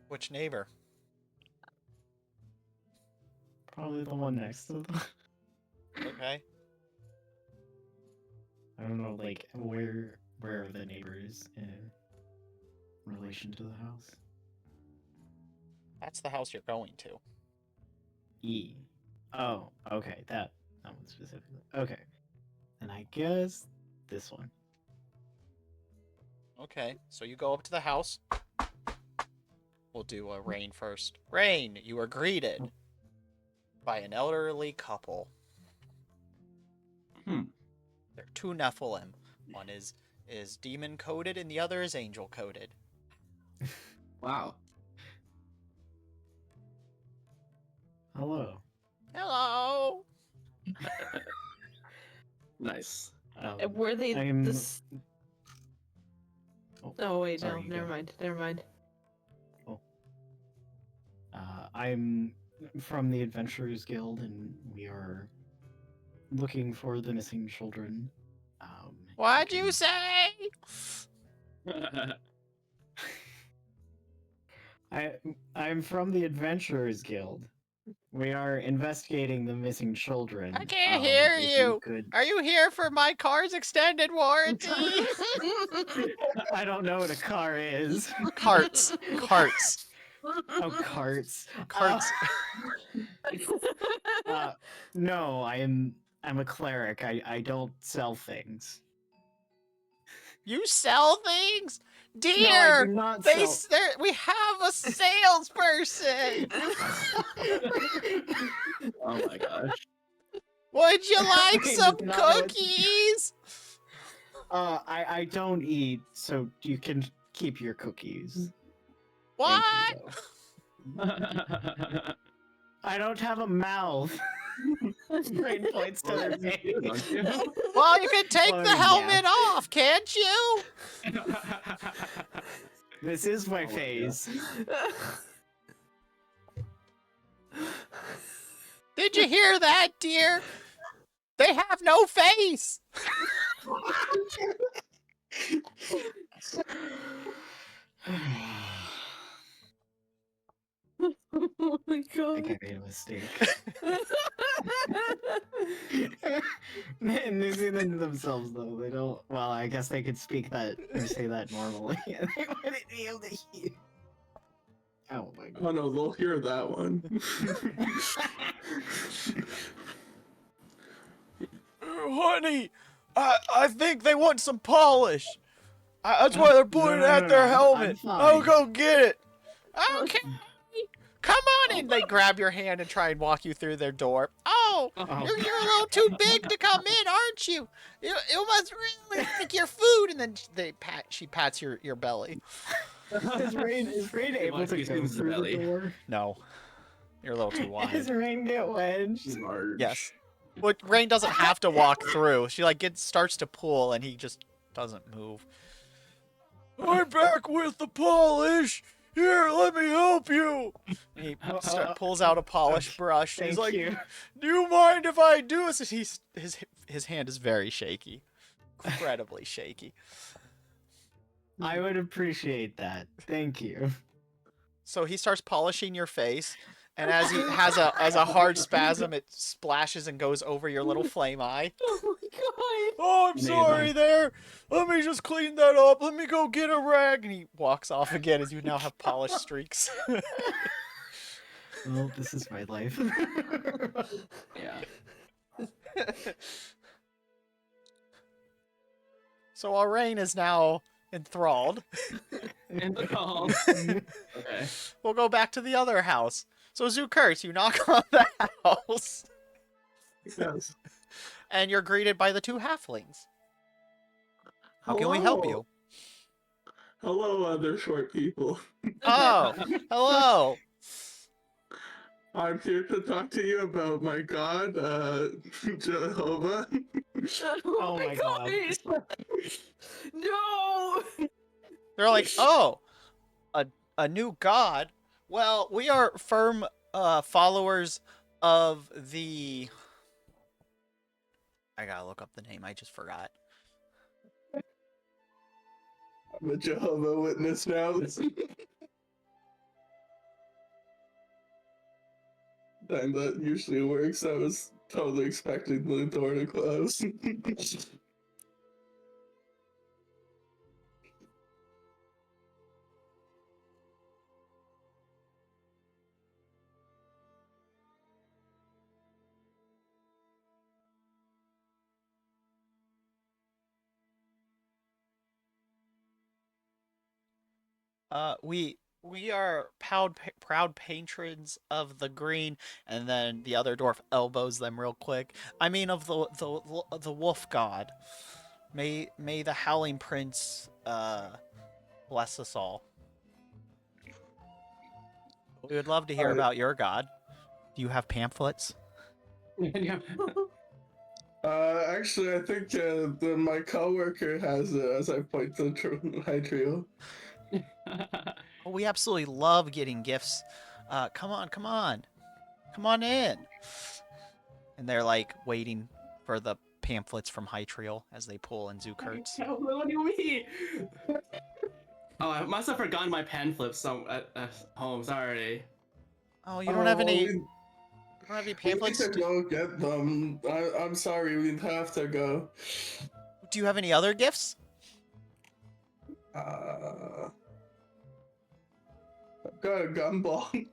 Which neighbor? Probably the one next to them. Okay. I don't know, like, where are the neighbors in relation to the house? That's the house you're going to. E. Oh, okay, that one specifically. Okay. And I guess this one. Okay. So you go up to the house. We'll do a Rain first. Rain, you are greeted by an elderly couple. They're two Nephilim. One is demon coded and the other is angel coded. Wow. Hello. Hello. Nice. Were they I'm- this? Oh wait, sorry, no, you never go. mind, never mind. I'm from the Adventurers Guild, and we are looking for the missing children. What'd you say? I'm from the Adventurers Guild. We are investigating the missing children. I can't hear if you. could... Are you here for my car's extended warranty? I don't know what a car is. Carts. Carts. Oh, carts. Carts. No, I'm a cleric. I don't sell things. You sell things? No, I Dear, do not they sell. we have a salesperson. Oh my gosh. Would you like Wait, some it's not what- cookies? I don't eat, so you can keep your cookies. What? Thank you, though. I don't have a mouth. Rain points to their face. Well, you can take Oh, the yeah. helmet off, can't you? This is my face. Did you hear that, dear? They have no face. Oh my I god. think I made a mistake. And they say that to themselves, though. They don't. Well, I guess they could speak that or say that normally. And they wouldn't be able to hear. Oh my god. Oh no, they'll hear that one. Honey, I think they want some polish. That's why they're pointing no, at no, their I'm helmet. fine. I'll go get it. Okay. Come on in. They grab your hand and try and walk you through their door. Oh, Oh. you're a little too big to come in, aren't you? You must really like your food. And then she pats your belly. Is Rain able want to to go use the through the belly. door? No, you're a little too Does wide. Rain get wedged? Large. Yes. Well, Rain doesn't have to walk through. She starts to pull, and he just doesn't move. I'm back with the polish. Here, let me help you. And he pulls out a polish brush. And he's Thank like, you. "Do you mind if I do this?" His hand is very shaky, incredibly shaky. I would appreciate that. Thank you. So he starts polishing your face, and as he has a hard spasm, it splashes and goes over your little flame eye. Oh my god. Oh, I'm Amazing. sorry there. Let me just clean that up. Let me go get a rag. And he walks off again as you now have polished streaks. Well, this is my life. Yeah. So Auron is now enthralled. In the call. Okay. We'll go back to the other house. So Zukurt, you knock on the house, Yes. and you're greeted by the two halflings. How can we help you? Hello, other short people. Oh, hello. I'm here to talk to you about my god, Jehovah. Oh my god. No. They're like, oh, a new god. Well, we are firm followers of the. I gotta look up the name. I just forgot. I'm a Jehovah Witness now. Time that usually works. I was totally expecting the door to close. We We are proud patrons of the green, and then the other dwarf elbows them real quick. I mean, of the wolf god. May the Howling Prince bless us all. We would love to hear about your god. Do you have pamphlets? Actually, I think my coworker has it. As I point to High Trio. Oh, we absolutely love getting gifts. Come on in. And they're like waiting for the pamphlets from Hytriel as they pull in Zukurts. What do you mean? Oh, I must have forgotten my pamphlets at home. Sorry. Oh, you don't have any. We You don't have any need pamphlets? to go get them. I'm sorry, we'd have to go. Do you have any other gifts? I've got a gumball.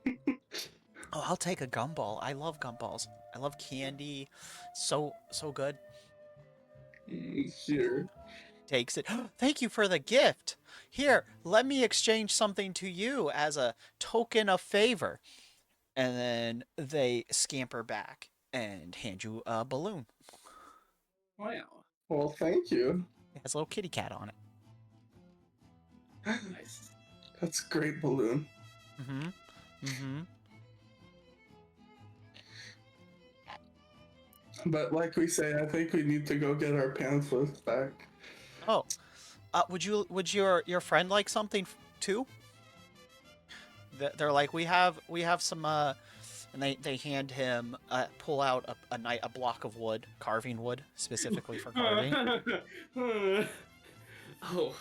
Oh, I'll take a gumball. I love gumballs. I love candy. So good. Sure. Takes it. Thank you for the gift. Here, let me exchange something to you as a token of favor. And then they scamper back and hand you a balloon. Wow. Well, thank you. It has a little kitty cat on it. Nice. That's a great balloon. But like we say, I think we need to go get our pamphlets back. Oh, would your friend like something too? They're like, we have some and they hand him pull out a block of wood, carving wood specifically for carving. Oh,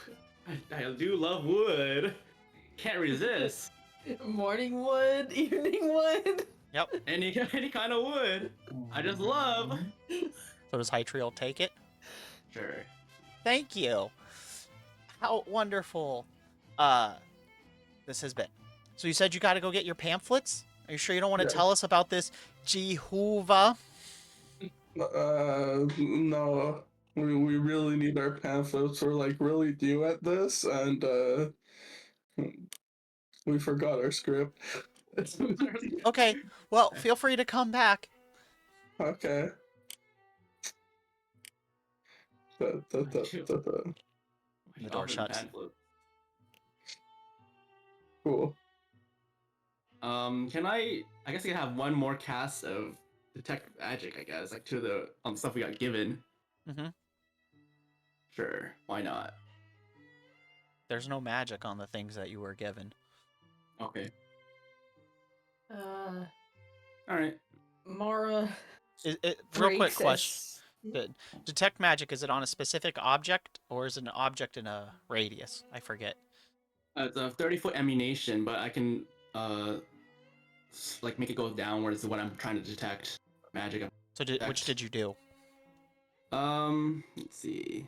I do love wood. Can't resist. Morning wood, evening wood. Yep. Any kind of wood. I just love. So does Hytriel take it? Sure. Thank you. How wonderful this has been. So you said you got to go get your pamphlets? Are you sure you don't want to tell us about this Jehovah? No. We really need our pamphlets. We're like really due at this, and we forgot our script. Okay, well, feel free to come back. Okay. The door shuts. Cool. Can I guess I can have one more cast of detect magic, I guess, like to the stuff we got given. Sure, why not? There's no magic on the things that you were given. Okay. Alright. Mara. Real quick question. Detect magic, is it on a specific object, or is it an object in a radius? I forget. It's a 30-foot emanation, but I can like make it go downwards when I'm trying to detect magic. So which did you do? Let's see.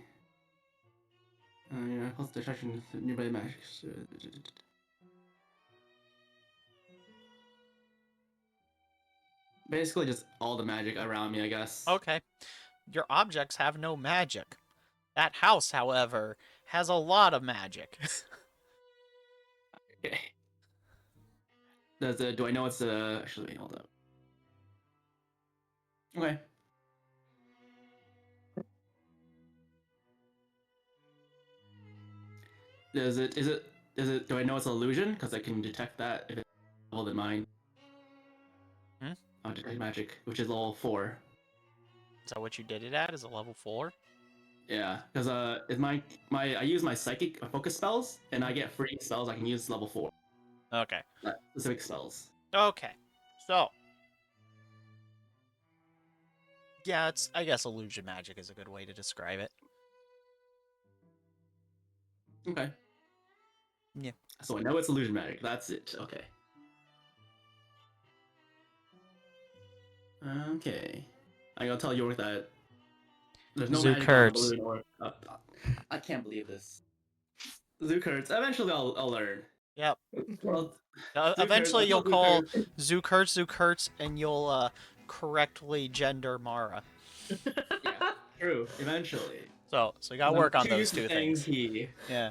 Yeah, plus detection nearby magic. Basically, just all the magic around me, I guess. Okay. Your objects have no magic. That house, however, has a lot of magic. Okay. Do I know it's actually wait, hold up. Okay. Do I know it's an illusion? Because I can detect that if it's level than mine. I'll detect magic, which is level 4. Is that what you did it at? Is it level 4? Yeah, because I use my psychic focus spells, and I get free spells I can use level 4. Okay. Specific spells. Okay. So. Yeah, I guess illusion magic is a good way to describe it. Okay. Yeah. So I know it's illusion magic. That's it. Okay. Okay. I'm gonna tell York that there's no magic on the balloon or I can't believe this. Zukurts. Eventually I'll learn. Yep. Well, eventually you'll call Zukurts, and you'll correctly gender Mara. Yeah, true. Eventually. So you gotta work on those two things. Key. Yeah.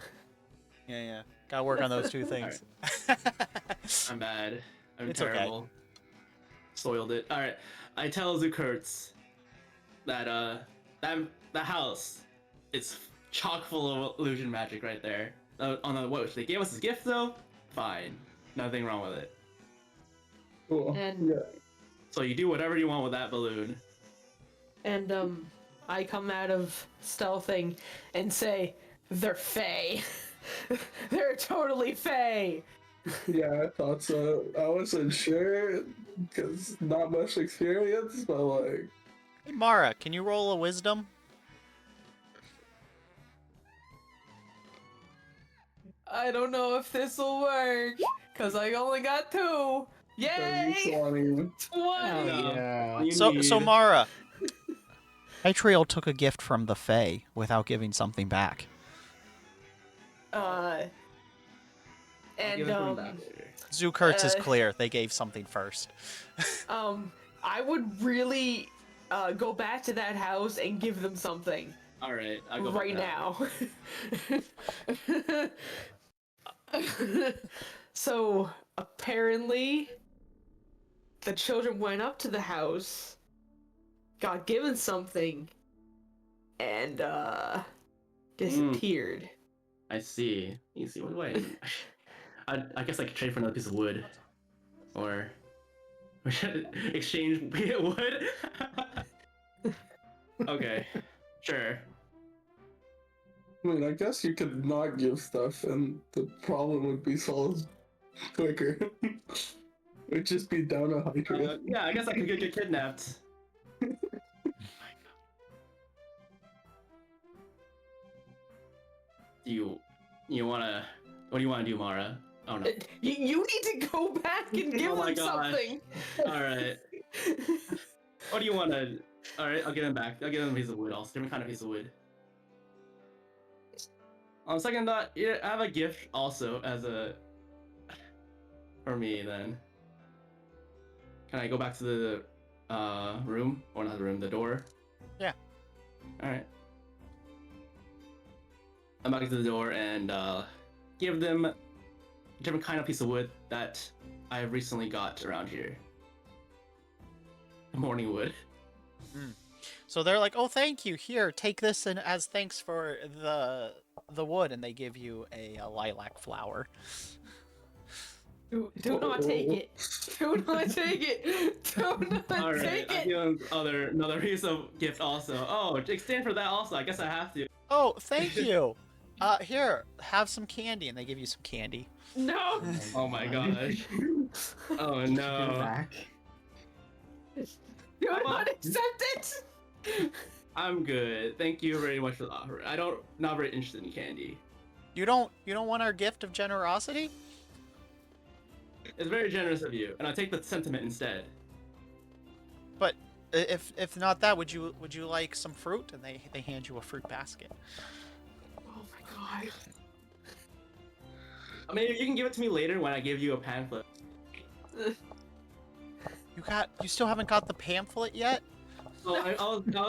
Yeah. Gotta work on those two things. I'm bad. I'm It's okay. terrible. Soiled it. All right. I tell Zukurtz that that house, it's chock full of illusion magic right there. On the what? They gave us a gift though. Fine. Nothing wrong with it. Cool. And- Yeah. So you do whatever you want with that balloon. And I come out of stealthing and say, "They're Fffail. They're totally Fffail." Yeah, I thought so. I wasn't sure because not much experience, but like, Hey, Mara, can you roll a wisdom? I don't know if this will work, cause I only got 2. Yay! 20. 20. Yeah. You So need- Mara, Hytriel took a gift from the Fae without giving something back. I'll give And it to him back later. Zukurtz is clear. They gave something first. I would really go back to that house and give them something All right. I'll go right back now. So apparently, the children went up to the house, got given something, and disappeared. I see. Easy. What do I guess I could trade for another piece of wood, or we should exchange wood. Okay, sure. I mean, I guess you could not give stuff and the problem would be solved quicker. It'd just be down a hydrant. Yeah, I guess I could get kidnapped. You wanna? What do you want to do, Mara? Oh no. You need to go back and give Oh my them gosh. something. All right. What do you want to? All right, I'll give him back. I'll give him a piece of wood. Also, different kind of piece of wood. On second thought, yeah, I have a gift also as a for me. Then can I go back to the room or not the room, the door? Yeah. All right. I'm back to the door and give them a different kind of piece of wood that I have recently got around here. Morning wood. So they're like, "Oh, thank you. Here, take this and as thanks for the wood," and they give you a lilac flower. Do not take it. Do not take it. Do not All right, take I it. give him another piece of gift also. Oh, extend for that also. I guess I have to. Oh, thank you. Here, have some candy, and they give you some candy. No. Oh my gosh. Oh Give it no. back. Do not accept it. I'm good. Thank you very much for the offer. Not very interested in candy. You don't want our gift of generosity? It's very generous of you, and I take the sentiment instead. But if not that, would you like some fruit? And they hand you a fruit basket. Oh my god. I mean, you can give it to me later when I give you a pamphlet. You still haven't got the pamphlet yet? So I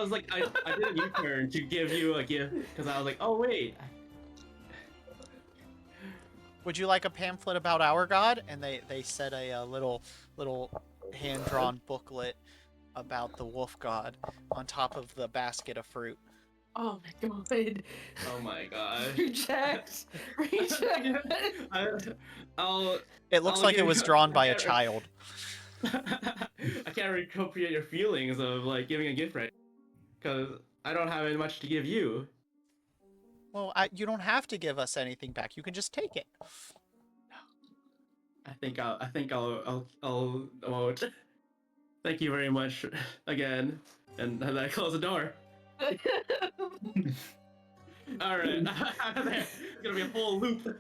was like, I did a U-turn to give you a gift because I was like, oh wait. Would you like a pamphlet about our god? And they said a little hand-drawn booklet about the wolf god on top of the basket of fruit. Oh my god. Oh my gosh. Reject. Reject. It looks I'll like it give was you- drawn by a I can't- child. I can't appropriate your feelings of like giving a gift right, because I don't have much to give you. Well, you don't have to give us anything back. You can just take it. I think I'll won't. Thank you very much again, and then I close the door. All right, it's gonna be a full loop.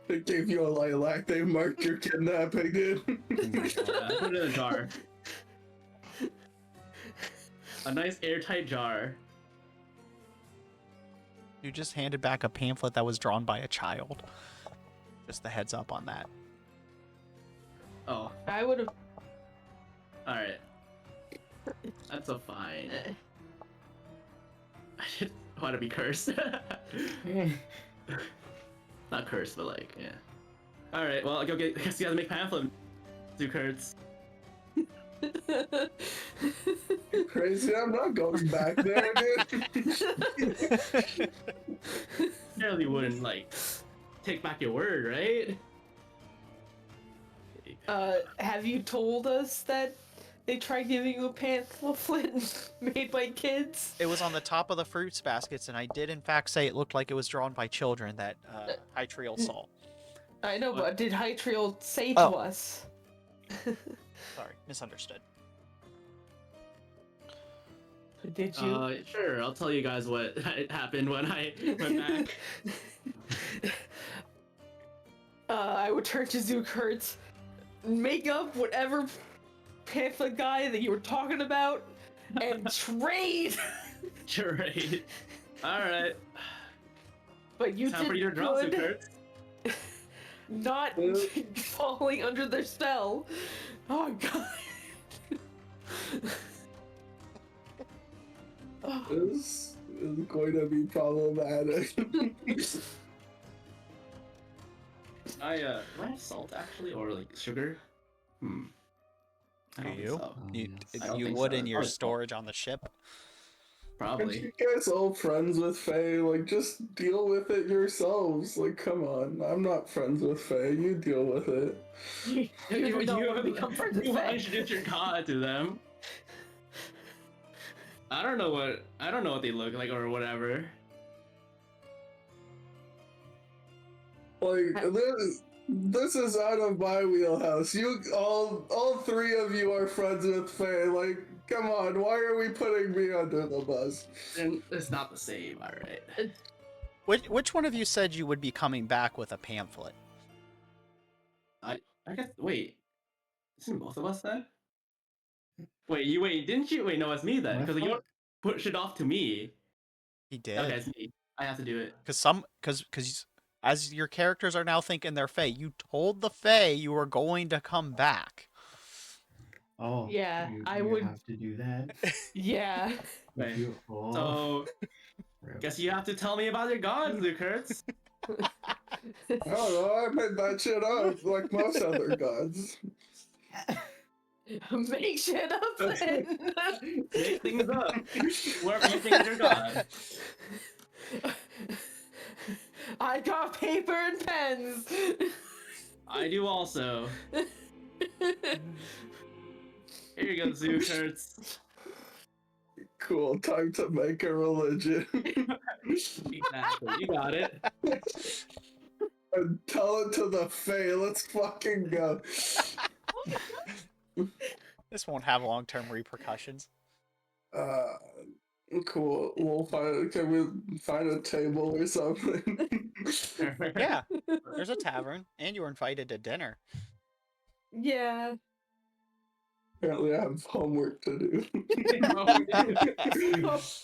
They gave you a lilac, they marked your kidnapping, dude. I put it in a jar. A nice airtight jar. You just handed back a pamphlet that was drawn by a child. Just the heads up on that. Oh, I would have. all right. That's a fine. I didn't want to be cursed. Not cursed, but like, yeah. All right, well, I guess you gotta make pamphlet. Do Kurtz. Crazy, I'm not going back there, dude. Surely wouldn't like take back your word, right? Have you told us that they tried giving you a pamphlet made by kids? It was on the top of the fruits baskets, and I did in fact say it looked like it was drawn by children that Hytriel saw. I know, What? but did Hytriel say Oh. to us? Sorry, misunderstood. Did you? Sure, I'll tell you guys what happened when I went back. I would turn to Zukurtz, make up whatever pamphlet guy that you were talking about, and trade. Great. All right. But you Time for did you to drop some good, Kurtz. not falling under their spell. Oh god. Oh. This is going to be problematic. Do I have salt actually, or like sugar? I don't think You? so. You, I don't you think would so. in It's your probably salt. storage on the ship. Aren't Probably. you guys all friends with Faye? Like, just deal with it yourselves. Like, come on. I'm not friends with Faye. You deal with it. You don't want to become friends with You Faye. introduce your god to them. I don't know what they look like or whatever. Like, this is out of my wheelhouse. You all three of you are friends with Faye. Like, come on, why are we putting me under the bus? And it's not the same, alright. Which one of you said you would be coming back with a pamphlet? I guess wait. Isn't both of us then? Didn't you? Wait, no, it's me then. I Because you thought- push it off to me. He did. Okay, it's me. I have to do it. Because as your characters are now thinking they're Fae, you told the Fae you were going to come back. Oh, Yeah, you, I you would- have to do that. Yeah. Wait, You- oh, So, rip. guess you have to tell me about your gods, Lukertz. I don't know, I made that shit up like most other gods. Make shit up then. Make things up. Whoever you think is your god. I got paper and pens. I do also. Here you go, Lukertz. Cool, time to make a religion. Exactly, you got it. And tell it to the Fae, let's fucking go. This won't have long-term repercussions. Cool. Can we find a table or something? Yeah, there's a tavern, and you were invited to dinner. Yeah. Apparently I have homework to do.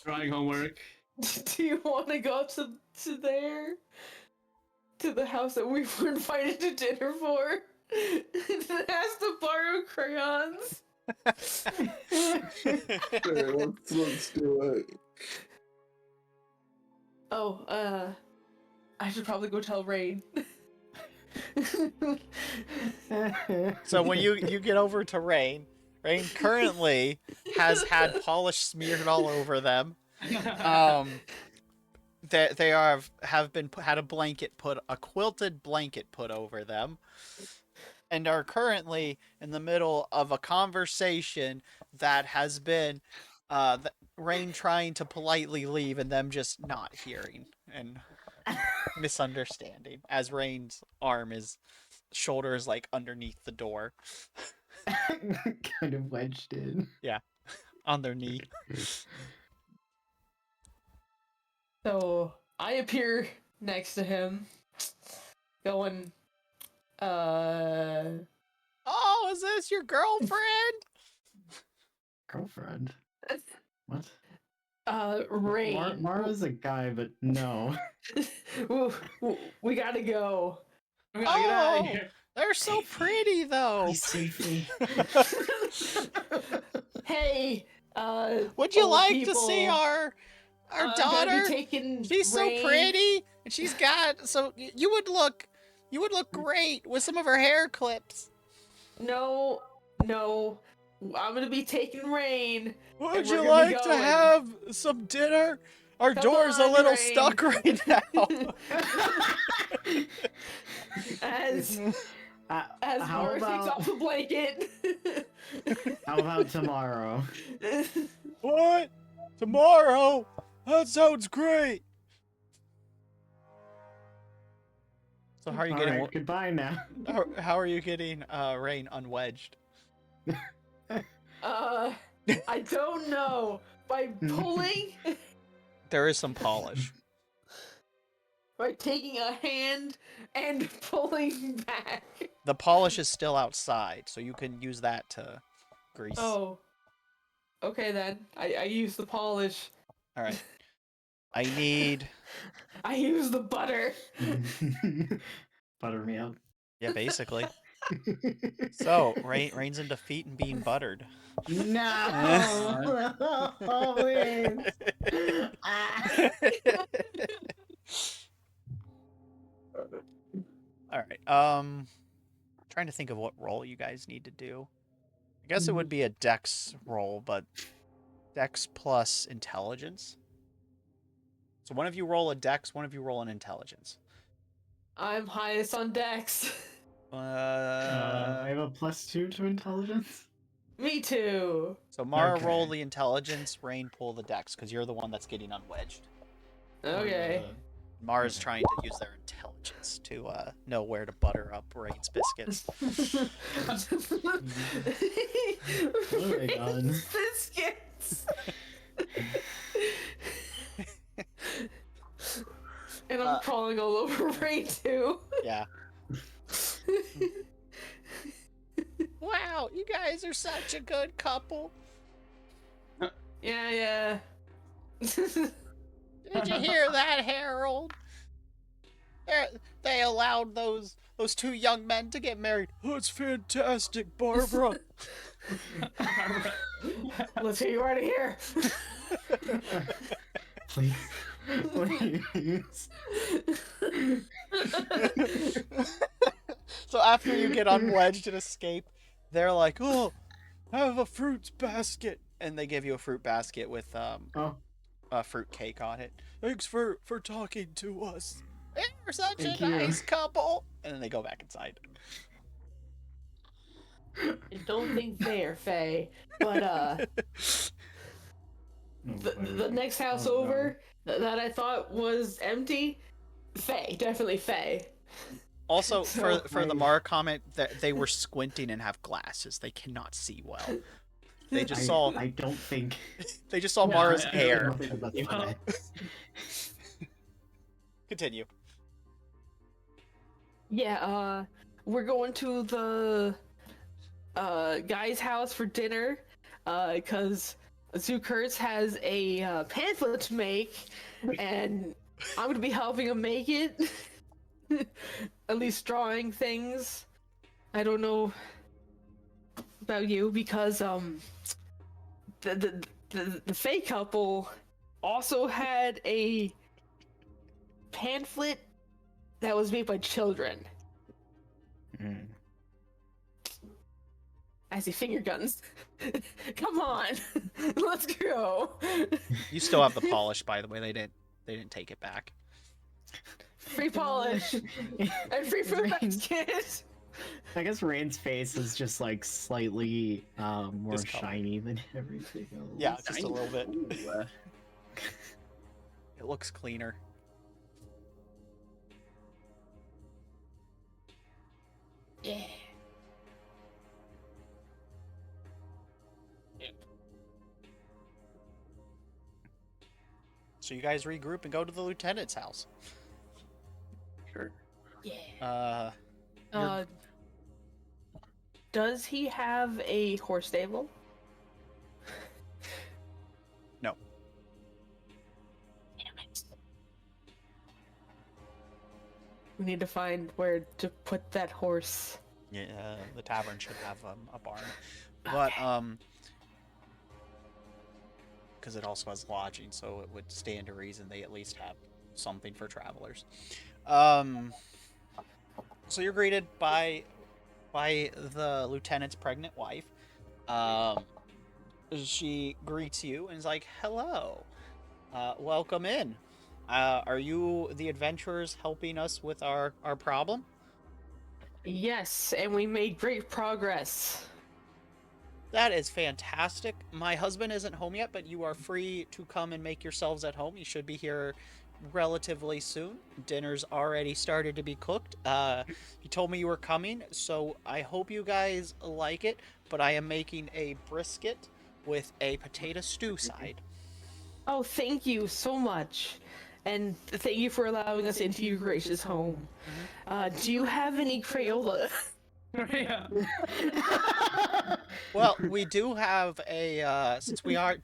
Drawing homework. Do you want to go up to there? To the house that we were invited to dinner for? It has to borrow crayons. Okay, let's do it. Oh, I should probably go tell Rain. So when you get over to Rain currently has had polish smeared all over them. They have had a quilted blanket put over them, and are currently in the middle of a conversation that has been Rain trying to politely leave and them just not hearing and misunderstanding as Rain's shoulder is like underneath the door kind of wedged in. on their knee. So I appear next to him, going, Oh, is this your girlfriend? Girlfriend? What? Rain. Mara's a guy, but no. We gotta go. We gotta get out of Oh, here. they're so pretty though. He's safely. Hey, Would you old like to see people. Our I'm gonna daughter. be taking She's so Rain. pretty, and she's got you would look great with some of her hair clips. No, I'm gonna be taking Rain. Would and we're you gonna be like to going. have some dinner? Our Come door's a on, little Rain. stuck right now. as how Mara takes about off the blanket. how about tomorrow? What? Tomorrow? That sounds great. So how are you All getting? right, goodbye now. How are you getting Rain unwedged? I don't know. By pulling, There is some polish. by taking a hand and pulling back. The polish is still outside, so you can use that to grease. Oh. Okay then. I use the polish. All right. I need. I use the butter. Butter me up. Yeah, basically. So Rain's in defeat and being buttered. No. Please. All right. Trying to think of what role you guys need to do. I guess it would be a Dex roll, but Dex plus intelligence. So one of you roll a Dex, one of you roll an intelligence. I'm highest on Dex. I have a +2 to intelligence. Me too. So Mara Okay. roll the intelligence, Rain pull the Dex, because you're the one that's getting unwedged. Okay. Mara's trying to use their intelligence to know where to butter up Rain's biscuits. What have I done? Biscuits. And I'm crawling all over Ray too. Yeah. Wow, you guys are such a good couple. Yeah. Did you hear that, Harold? They allowed those two young men to get married. Oh, it's fantastic, Barbara. Let's get you out of here. Please. Please. So after you get unwedged and escape, they're like, "Oh, have a fruit basket," and they give you a fruit basket with a fruit cake on it. Thanks for talking to us. You're such Thank a you. nice couple. And then they go back inside. I don't think fair, Faye. But the next house over that I thought was empty, Faye, definitely Faye. Also, for the Mara comment, that they were squinting and have glasses. They cannot see well. They just saw. I don't think. They just saw Mara's I hair. don't think that's right. Continue. Yeah, we're going to the guy's house for dinner, because Zukurtz has a pamphlet to make, and I'm gonna be helping him make it. At least drawing things. I don't know about you, because the fake couple also had a pamphlet that was made by children. I see finger guns. Come on, let's go. You still have the polish, by the way. They didn't take it back. Free polish and free fruit basket. I guess Rain's face is just like slightly more Discolored. shiny than everything else. Yeah, just a little bit. Ooh, It looks cleaner. Yeah. So you guys regroup and go to the lieutenant's house. sure. Yeah. You're- Does he have a horse stable? No. Damn it. We need to find where to put that horse. Yeah, the tavern should have a barn. But because it also has lodging, so it would stand to reason they at least have something for travelers. So you're greeted by the lieutenant's pregnant wife. She greets you and is like, "Hello, welcome in. Are you the adventurers helping us with our problem?" Yes, and we made great progress. That is fantastic. My husband isn't home yet, but you are free to come and make yourselves at home. You should be here relatively soon. Dinner's already started to be cooked. You told me you were coming, so I hope you guys like it, but I am making a brisket with a potato stew side. Oh, thank you so much. And thank you for allowing us into your gracious home. Do you have any Crayola? Yeah. Well, we do have a since we are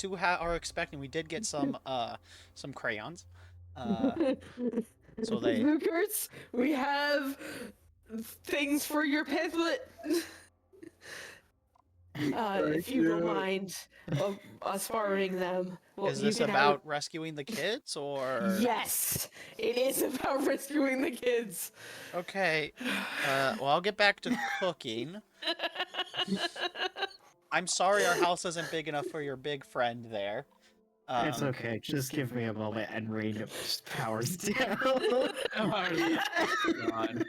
expecting, we did get some crayons. So they Lucas, we have things for your pamphlet. If you don't mind us borrowing them. Well, is you this can have about rescuing the kids or? Yes, it is about rescuing the kids. Okay. Well, I'll get back to cooking. I'm sorry our house isn't big enough for your big friend there. It's okay. Just give me a moment, and Rain just powers down. God.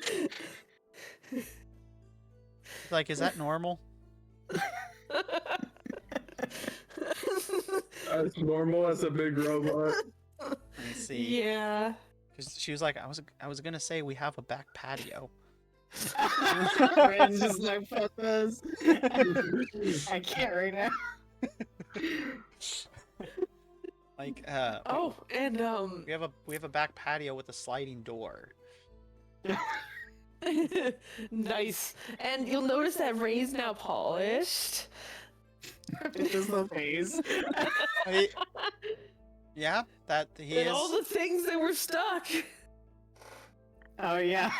Like, is that normal? As normal as a big robot. Let me see. Yeah. Because she was like, I was gonna say we have a back patio. Rain's just like, fuck this. I can't right now. Like, Oh, and we have a back patio with a sliding door. nice. And you'll notice that Ray's now polished. It is the face. Yeah, that he And is. all the things that were stuck. Oh yeah.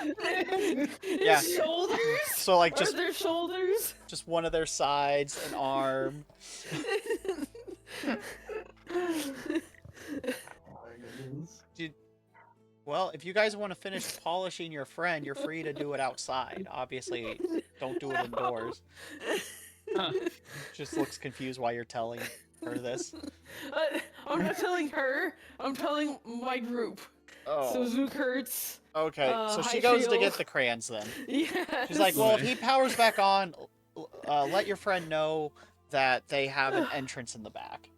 Yeah. His shoulders. So like Just their shoulders. just one of their sides, an arm. Well, if you guys want to finish polishing your friend, you're free to do it outside. Obviously, don't do it indoors. Just looks confused why you're telling her this. I'm not telling her. I'm telling my group. Oh. So Zook hurts. Okay, so she High goes to shield. get the crayons then. Yeah. She's like, well, if he powers back on, let your friend know that they have an entrance in the back.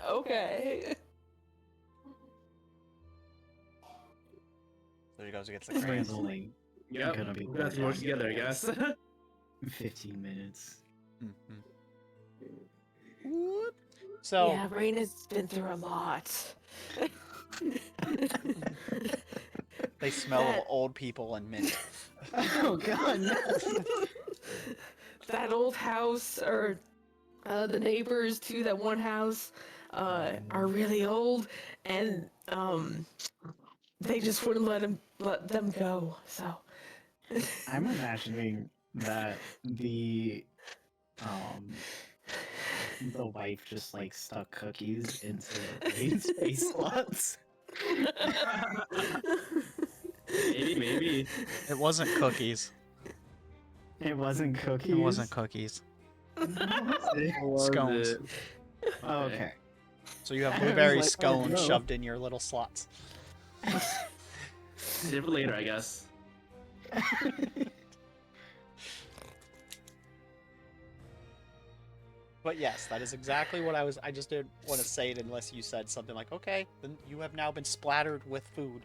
Okay. So he goes to get the Rain's crayons. only Yep. gonna be We got to work together, I guess. 15 minutes. So Yeah, Rain has been through a lot. they smell of old people and mint. Oh god. No. That old house, or the neighbors to that one house, are really old, and they just wouldn't let them go. So I'm imagining that the wife just like stuck cookies into Rain's face slots. Maybe. It wasn't cookies. It wasn't cookies. It wasn't cookies. Was Scones. it? Oh, okay. So you have I was blueberry like, oh, scones no. shoved in your little slots. Save it later, I guess. But yes, that is exactly what I just didn't want to say it unless you said something like, okay, then you have now been splattered with food.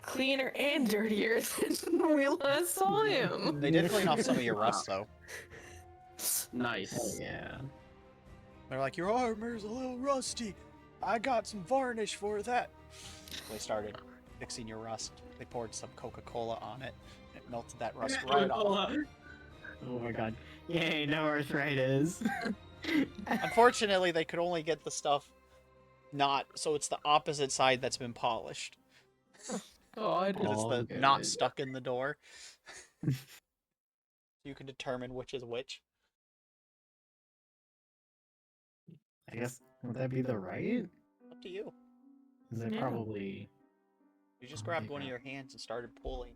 cleaner and dirtier than when we last saw him. They did clean off some of your rust, though. Nice. Yeah. They're like, your armor's a little rusty. I got some varnish for that. They started fixing your rust. They poured some Coca-Cola on it. And it melted that rust right off. Oh my god. Yay, no arthritis. Unfortunately, they could only get the stuff so it's the opposite side that's been polished. God. Because Oh, it's the not good. stuck in the door. You can determine which is which. I guess would that be the right? Up to you. Is it Yeah. probably? You just Oh, grabbed they one of got- your hands and started pulling.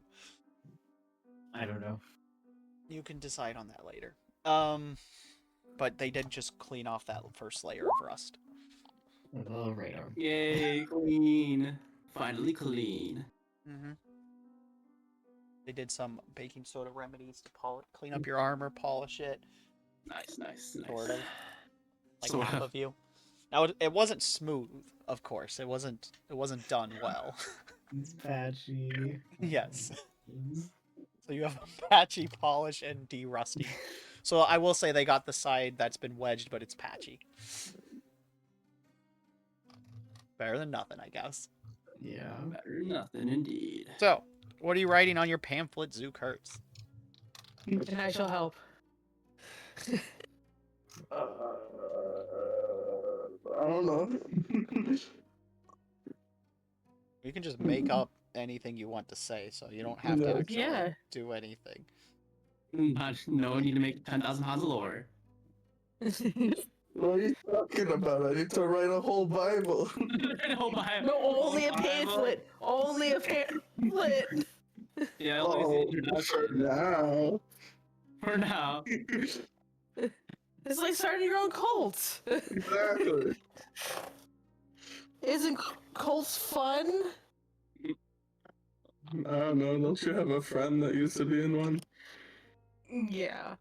I don't know. You can decide on that later. But they did just clean off that first layer of rust. The right arm. Yay, clean. Finally clean. Mm-hmm. They did some baking soda remedies to clean up your armor, polish it, Nice, nice, nice. sort of. Like Sort half of. of you. Now it wasn't smooth, of course. It wasn't done well. It's patchy. Yes. So you have a patchy polish and de-rusty. So I will say they got the side that's been wedged, but it's patchy. Better than nothing, I guess. Yeah. Better than nothing, indeed. So, what are you writing on your pamphlet, Zook Hurts? And I shall help. I don't know. You can just make up anything you want to say, so you don't have to Yeah. actually Yeah. do anything. No need to make 10,000 pounds of lore. What are you talking about? I need to write a whole Bible. No, only a pamphlet. Only a pamphlet. Yeah, at Oh, least the for introduction. now. For now. It's like starting your own cult. Exactly. Isn't cults fun? I don't know. Don't you have a friend that used to be in one? Yeah.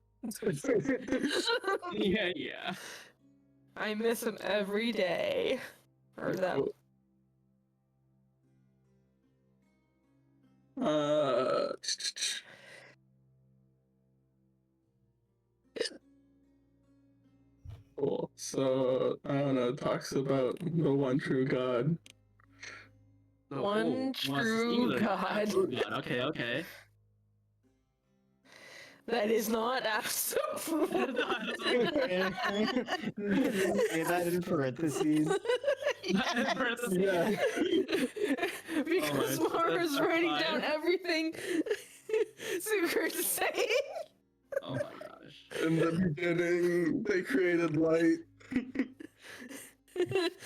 Yeah. I miss him every day. Or them. Cool. So, I don't know, it talks about the one true God. So, One true singular. God. True God. Okay. That is not absolute. Say that in parentheses. Yeah. Because Oh my, Mara's that's writing fine. down everything Zucker's saying. Oh my gosh. In the beginning, they created light.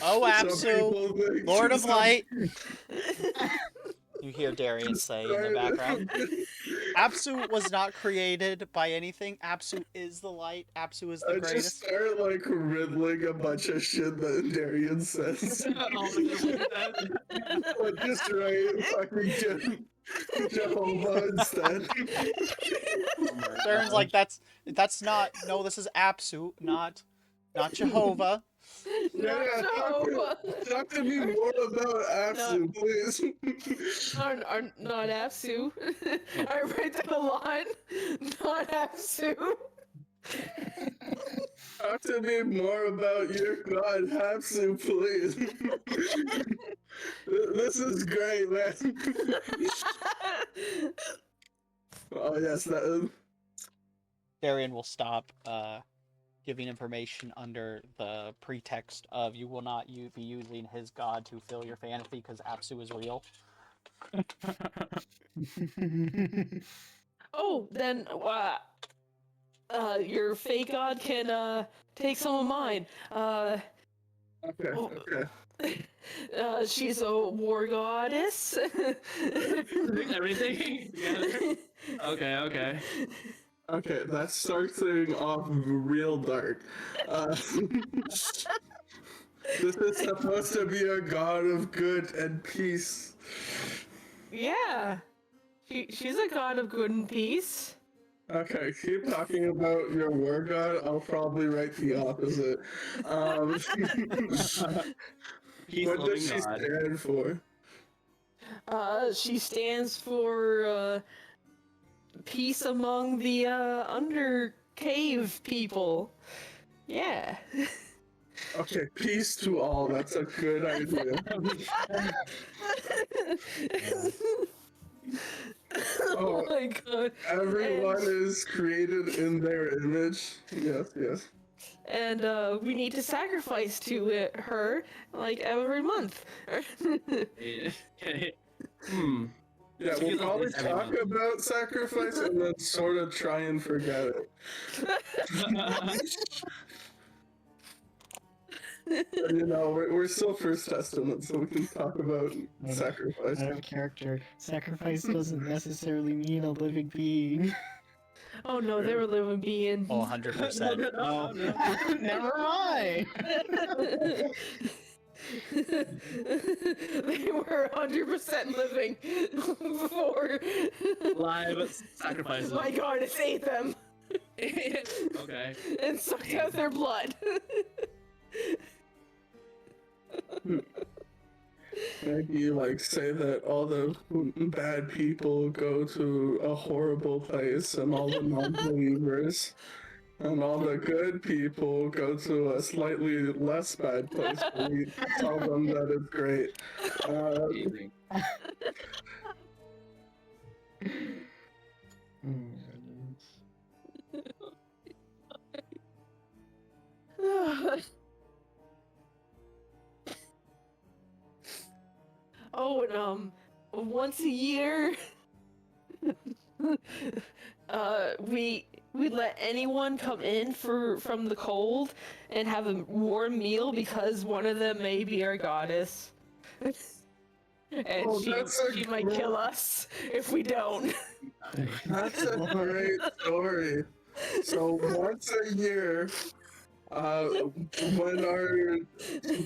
Oh, Some Apsu, people think Lord of some- Light. You hear Darian say in the background. Apsu was not created by anything. Apsu is the light. Apsu is the I just greatest. start like riddling a bunch of shit that Darian says. But just right, fucking Jehovah instead. Darren's like, that's not. No, this is Apsu, not Jehovah. Yeah, talk to me more about Apsu, please. Are not Apsu. I write that a lot. Not Apsu. Talk to me more about your god, Apsu, please. This is great, man. Oh yes, that is. Darian will stop giving information under the pretext of you will not be using his god to fill your fantasy because Apsu is real. Oh, then your fake god can take some of mine. Okay. She's a war goddess. Everything together. Okay. Okay, that's starting off real dark. This is supposed to be a god of good and peace. Yeah. She's a god of good and peace. Okay, keep talking about your war god. I'll probably write the opposite. Peace What loving does she God. stand for? She stands for peace among the under cave people. Yeah. Okay, peace to all. That's a good idea. Oh my god. Everyone is created in their image. Yes. And we need to sacrifice to her like every month. Okay. Yeah, we'll probably talk about sacrifice and then sort of try and forget it. You know, we're still First Testament, so we can talk about sacrifice. Out of character, sacrifice doesn't necessarily mean a living being. Oh no, they were living being. Oh, 100%. Oh, never mind. They were 100% living before Live sacrifices. my goddess ate them Okay. and sucked out their blood. Maybe like say that all the bad people go to a horrible place and all the non-believers, and all the good people go to a slightly less bad place where we tell them that it's great. Amazing. Oh, and once a year, we let anyone come in from the cold and have a warm meal because one of them may be our goddess. And Oh, she might kill us if we don't. That's a great story. So once a year, when our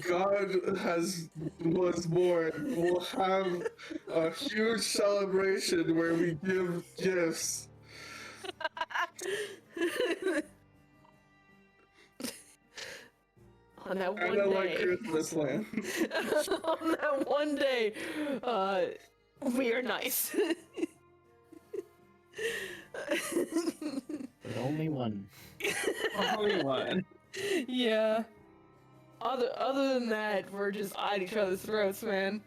God was born, we'll have a huge celebration where we give gifts. On that one Kinda like day. Christmas land. On that one day, we are nice. But only one. Only one. Yeah. Other than that, we're just at each other's throats, man.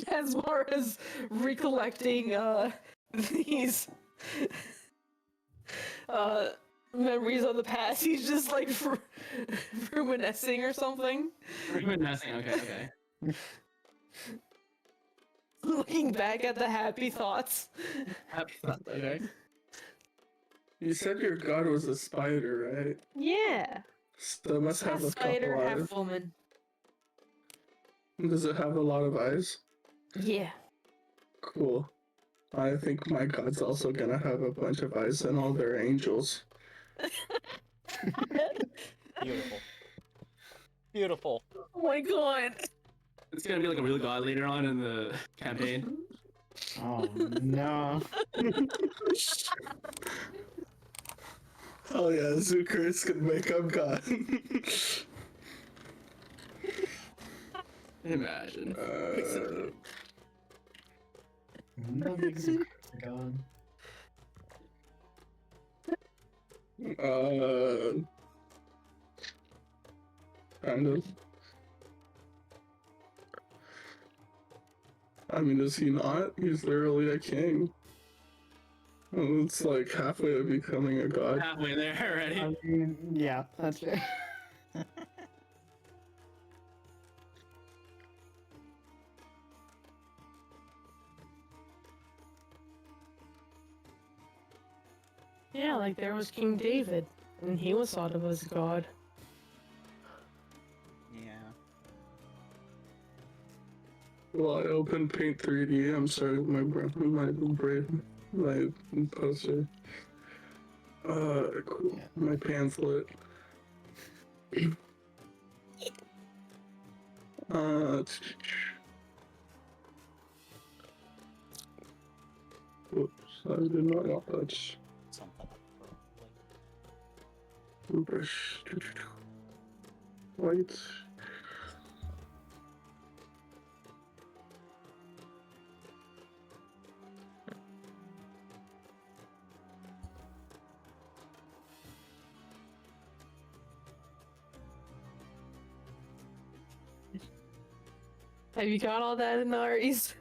As far as recollecting these memories of the past, he's just like reminiscing or something. Reminiscing. Okay. Looking back at the happy thoughts. Okay. You said your God was a spider, right? Yeah. So it must have Half a spider, couple half eyes. woman. Does it have a lot of eyes? Yeah. Cool. I think my God's also gonna have a bunch of eyes and all their angels. Beautiful. Beautiful. Oh my god. It's gonna be like a real god later on in the campaign. Oh no. Oh yeah, Zucker's gonna make up God. Imagine. No big secrets are gone. Kind of. I mean, is he not? He's literally a king. Oh, it's like halfway to becoming a god. Halfway there already. I mean, yeah, that's fair. Yeah, like there was King David, and he was thought of as a god. Yeah. Well, I opened Paint 3D. I'm sorry, my poster. Cool. Yeah. My pamphlet. Whoops, I did not touch. Something. Brush. White. Have you got all that, Inaries?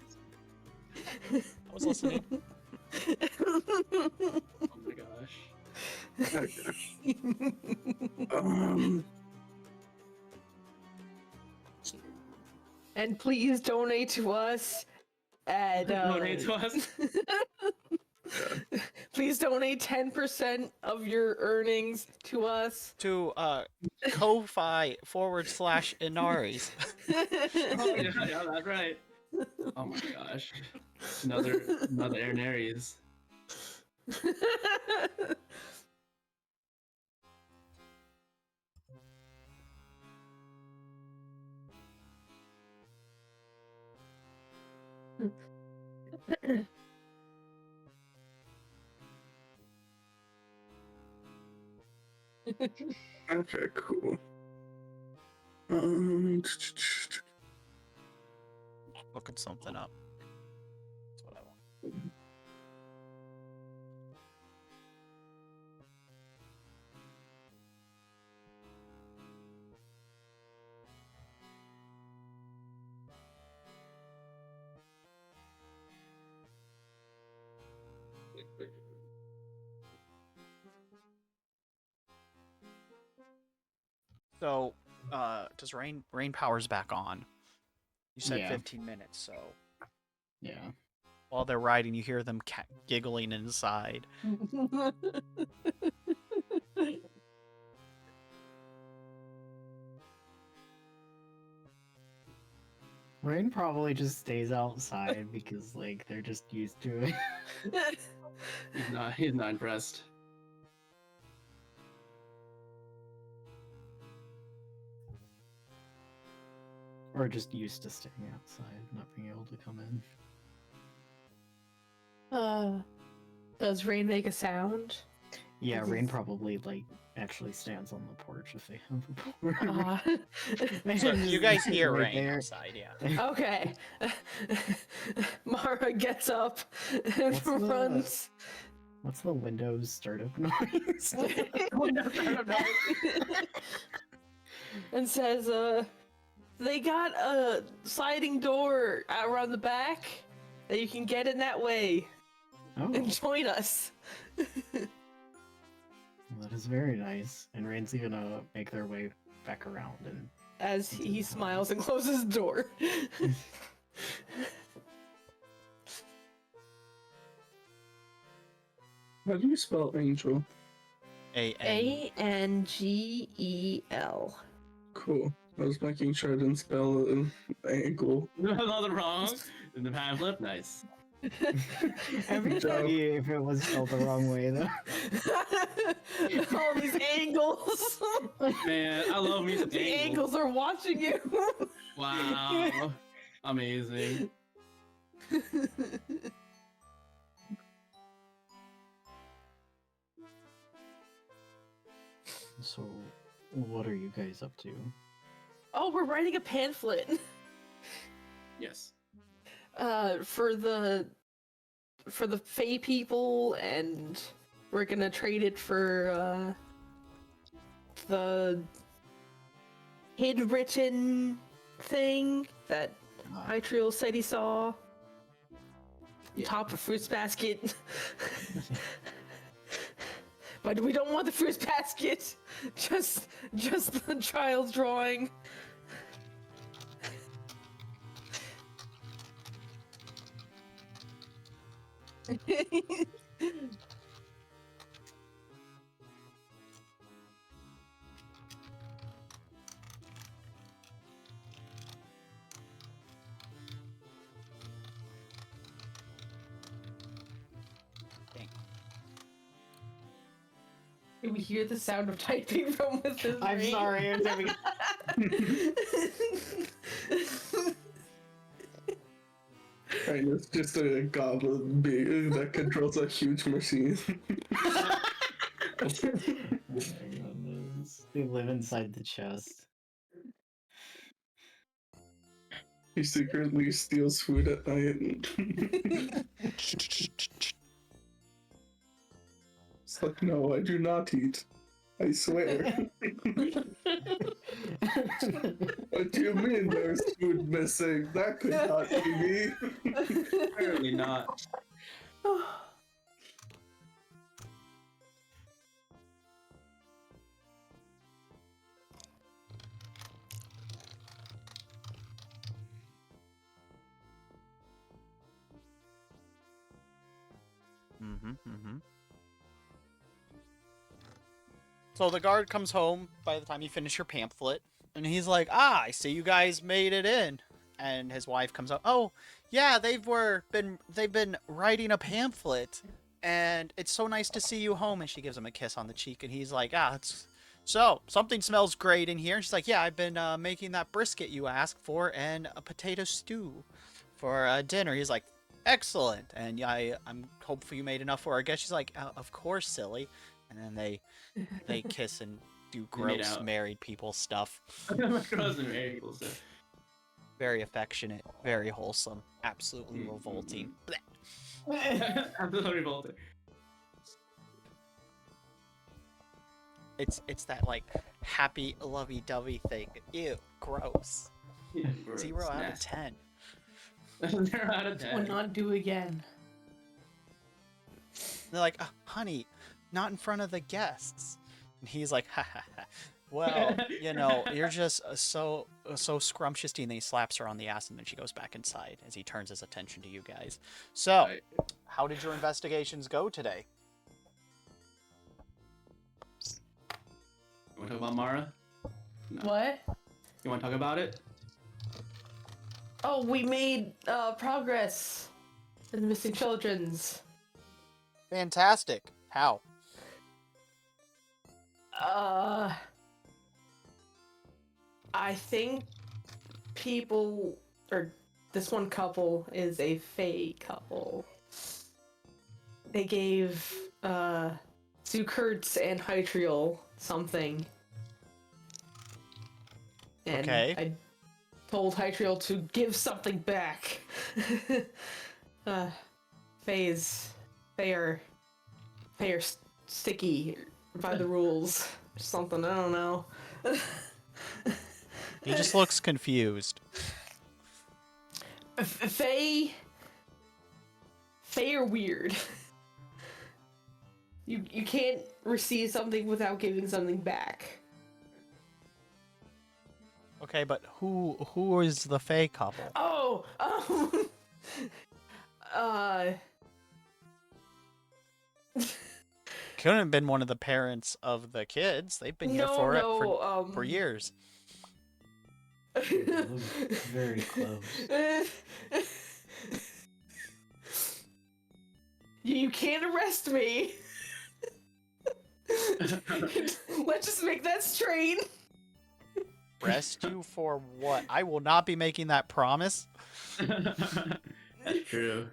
I was listening. Oh my gosh. And please donate to us at Donate to us. Please donate 10% of your earnings to us. To Ko-fi/Inaries. Oh yeah, that's right. Oh my gosh. Another Inaries. Okay, cool. Looking something up. That's what I want. So, does rain power's back on? You said Yeah. 15 minutes, so Yeah. while they're riding, you hear them giggling inside. Rain probably just stays outside because like they're just used to it. He's not impressed. Or just used to staying outside, not being able to come in. Does Rain make a sound? Yeah, Rain probably like actually stands on the porch if they have a porch. So you guys hear Right rain there. outside, yeah. Okay. Mara gets up and What's the- runs. What's the Windows startup noise? And says, they got a sliding door out around the back that you can get in that way Oh, and join us. that is very nice. And Rain's gonna make their way back around and As he smiles and closes the door. How do you spell angel? Angel. Cool. I was making sure I didn't spell ankle. Nothing wrong. In the pamphlet, nice. everybody if it was spelled the wrong way though. All these angles. Man, I love me some The angles. angles are watching you. Wow. Amazing. So, what are you guys up to? Oh, we're writing a pamphlet. Yes. For the Fae people, and we're gonna trade it for the handwritten thing that Hytriel said he saw. Yeah. Top of fruits basket. But we don't want the fruits basket. Just the child's drawing. We hear the sound of typing from within. I'm sorry, I'm having Right, it's just a goblin being that controls a huge machine. They live inside the chest. He secretly steals food at night. It's like, no, I do not eat. I swear. What do you mean there's food missing? That could not be me. Apparently not. Hmm. So the guard comes home by the time you finish your pamphlet, and he's like, "Ah, I see you guys made it in." And his wife comes out, "Oh, yeah, they've been writing a pamphlet, and it's so nice to see you home." And she gives him a kiss on the cheek, and he's like, "Ah, it's so something smells great in here." And she's like, "Yeah, I've been making that brisket you asked for and a potato stew for dinner." He's like, "Excellent." And yeah, I'm hopeful you made enough for her. I guess she's like, "Of course, silly." And then they kiss and do They made gross out. married people stuff. Gross and married people stuff. Very affectionate, very wholesome, absolutely revolting. Absolutely revolting. It's that like happy lovey-dovey thing. Ew, gross. Gross, 0 out of nasty. 10. 0 out of 10. Will not do again. They're like, honey, not in front of the guests. And he's like, ha ha ha. Well, you know, you're just so scrumptious. And then he slaps her on the ass, and then she goes back inside as he turns his attention to you guys. So, Right. how did your investigations go today? You want to talk about Mara? No. What? You want to talk about it? Oh, we made progress in missing children's. Fantastic. How? I think people, or this one couple is a Fffail couple. They gave Zukurtz and Hytriel something. And Okay. I told Hytriel to give something back. They are sticky by the rules or something. I don't know. He just looks confused. Fffail are weird. You can't receive something without giving something back. Okay, but who is the Fae couple? Oh, Couldn't have been one of the parents of the kids. They've been here for years. Very close. You can't arrest me. Let's just make that straight. Arrest you for what? I will not be making that promise. That's true.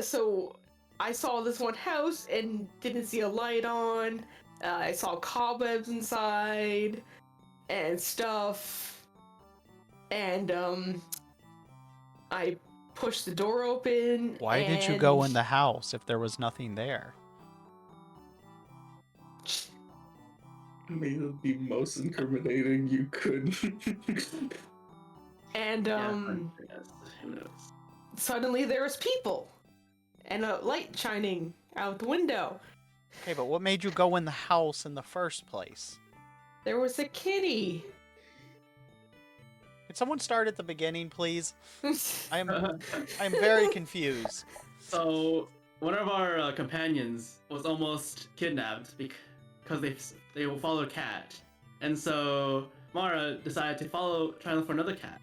So I saw this one house and didn't see a light on. I saw cobwebs inside and stuff. And I pushed the door open. Why did you go in the house if there was nothing there? I mean, it would be most incriminating you could. And Yes, who knows? suddenly there was people and a light shining out the window. Okay, but what made you go in the house in the first place? There was a kitty. Could someone start at the beginning, please? I'm very confused. So one of our companions was almost kidnapped because they followed a cat, and so Mara decided to try to look for another cat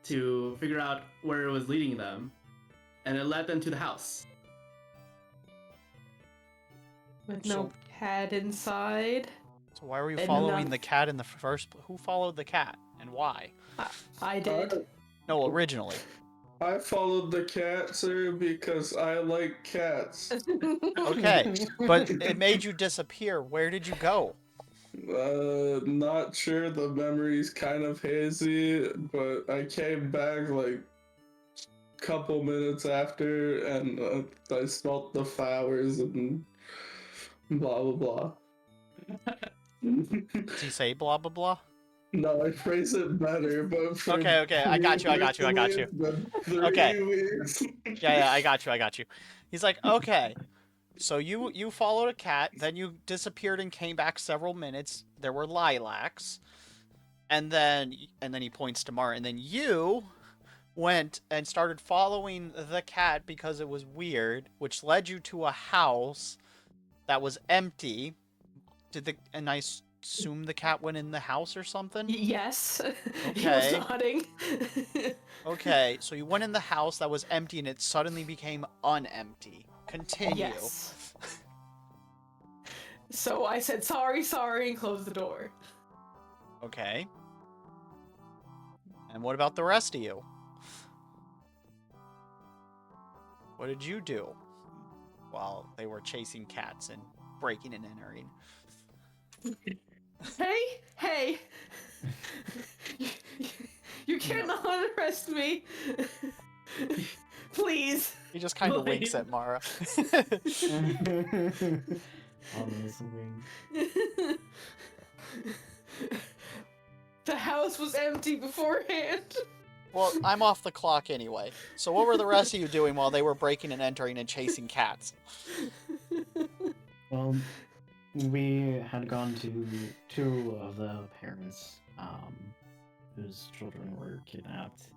to figure out where it was leading them, and it led them to the house. With no cat inside. So why were you And following enough- the cat in the first? Who followed the cat and why? I did. No, originally. I followed the cat, sir, because I like cats. Okay, but it made you disappear. Where did you go? Not sure. The memory's kind of hazy, but I came back like couple minutes after, and I smelt the flowers and blah blah blah. Did he say blah blah blah? No, I phrase it better, but for Okay, I got you. Okay. 3 weeks. Yeah, I got you. He's like, okay. So you followed a cat, then you disappeared and came back several minutes. There were lilacs, and then he points to Mara, and then you went and started following the cat because it was weird, which led you to a house that was empty. And I assume the cat went in the house or something? Yes. He was Okay. nodding. Okay, so you went in the house that was empty and it suddenly became unempty. Continue. Yes. So I said sorry, and closed the door. Okay. And what about the rest of you? What did you do while they were chasing cats and breaking and entering? Hey! You cannot arrest me! Please! He just kind of winks at Mara. Almost a wink. The house was empty beforehand. Well, I'm off the clock anyway. So what were the rest of you doing while they were breaking and entering and chasing cats? Well, we had gone to two of the parents whose children were kidnapped.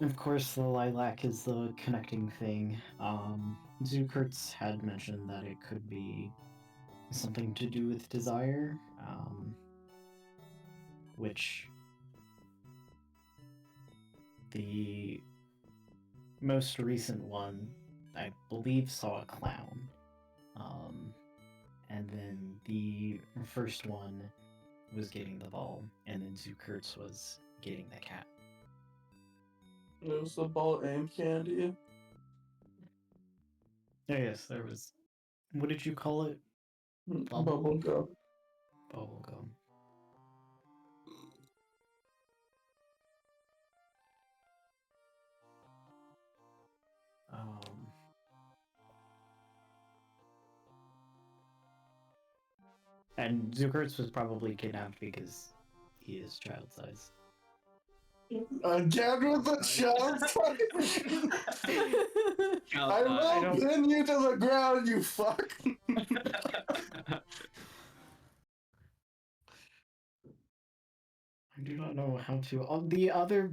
Of course, the lilac is the connecting thing. Zukurtz had mentioned that it could be something to do with desire, which the most recent one, I believe, saw a clown. And then the first one was getting the ball, and then Zukurtz was getting the cat. It was the ball and candy. Oh, yes, there was. What did you call it? Bubble gum. Bubblegum. And Zukurtz was probably kidnapped because he is child size. Again with the child I will pin you to the ground, you fuck! I do not know how to. All the other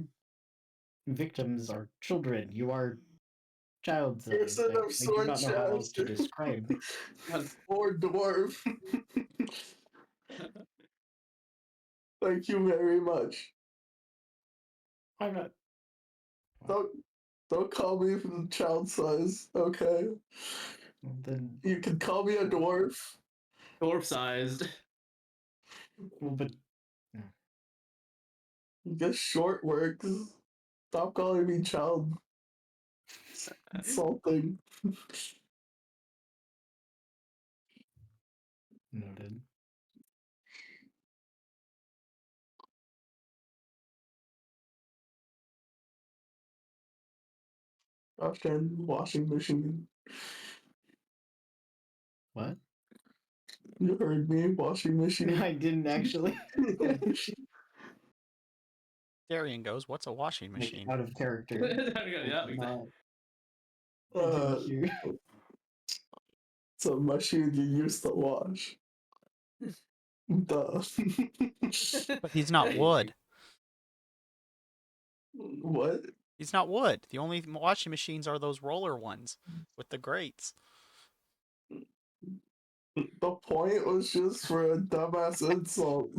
victims are children. You are child size. Person of I do sword not know how else to describe. Or dwarf. Thank you very much. I'm not. Don't call me from child size, okay? Then, You can call me a dwarf. Dwarf sized. well, but I guess short works. Stop calling me child. Insulting. noted. After washing machine. What? You heard me, washing machine. I didn't actually. Darian goes, what's a washing Like, machine? out of character. Yeah, exactly. I didn't hear. It's a machine you use to wash. Duh. But he's not wood. What? He's not wood. The only washing machines are those roller ones with the grates. The point was just for a dumbass insult.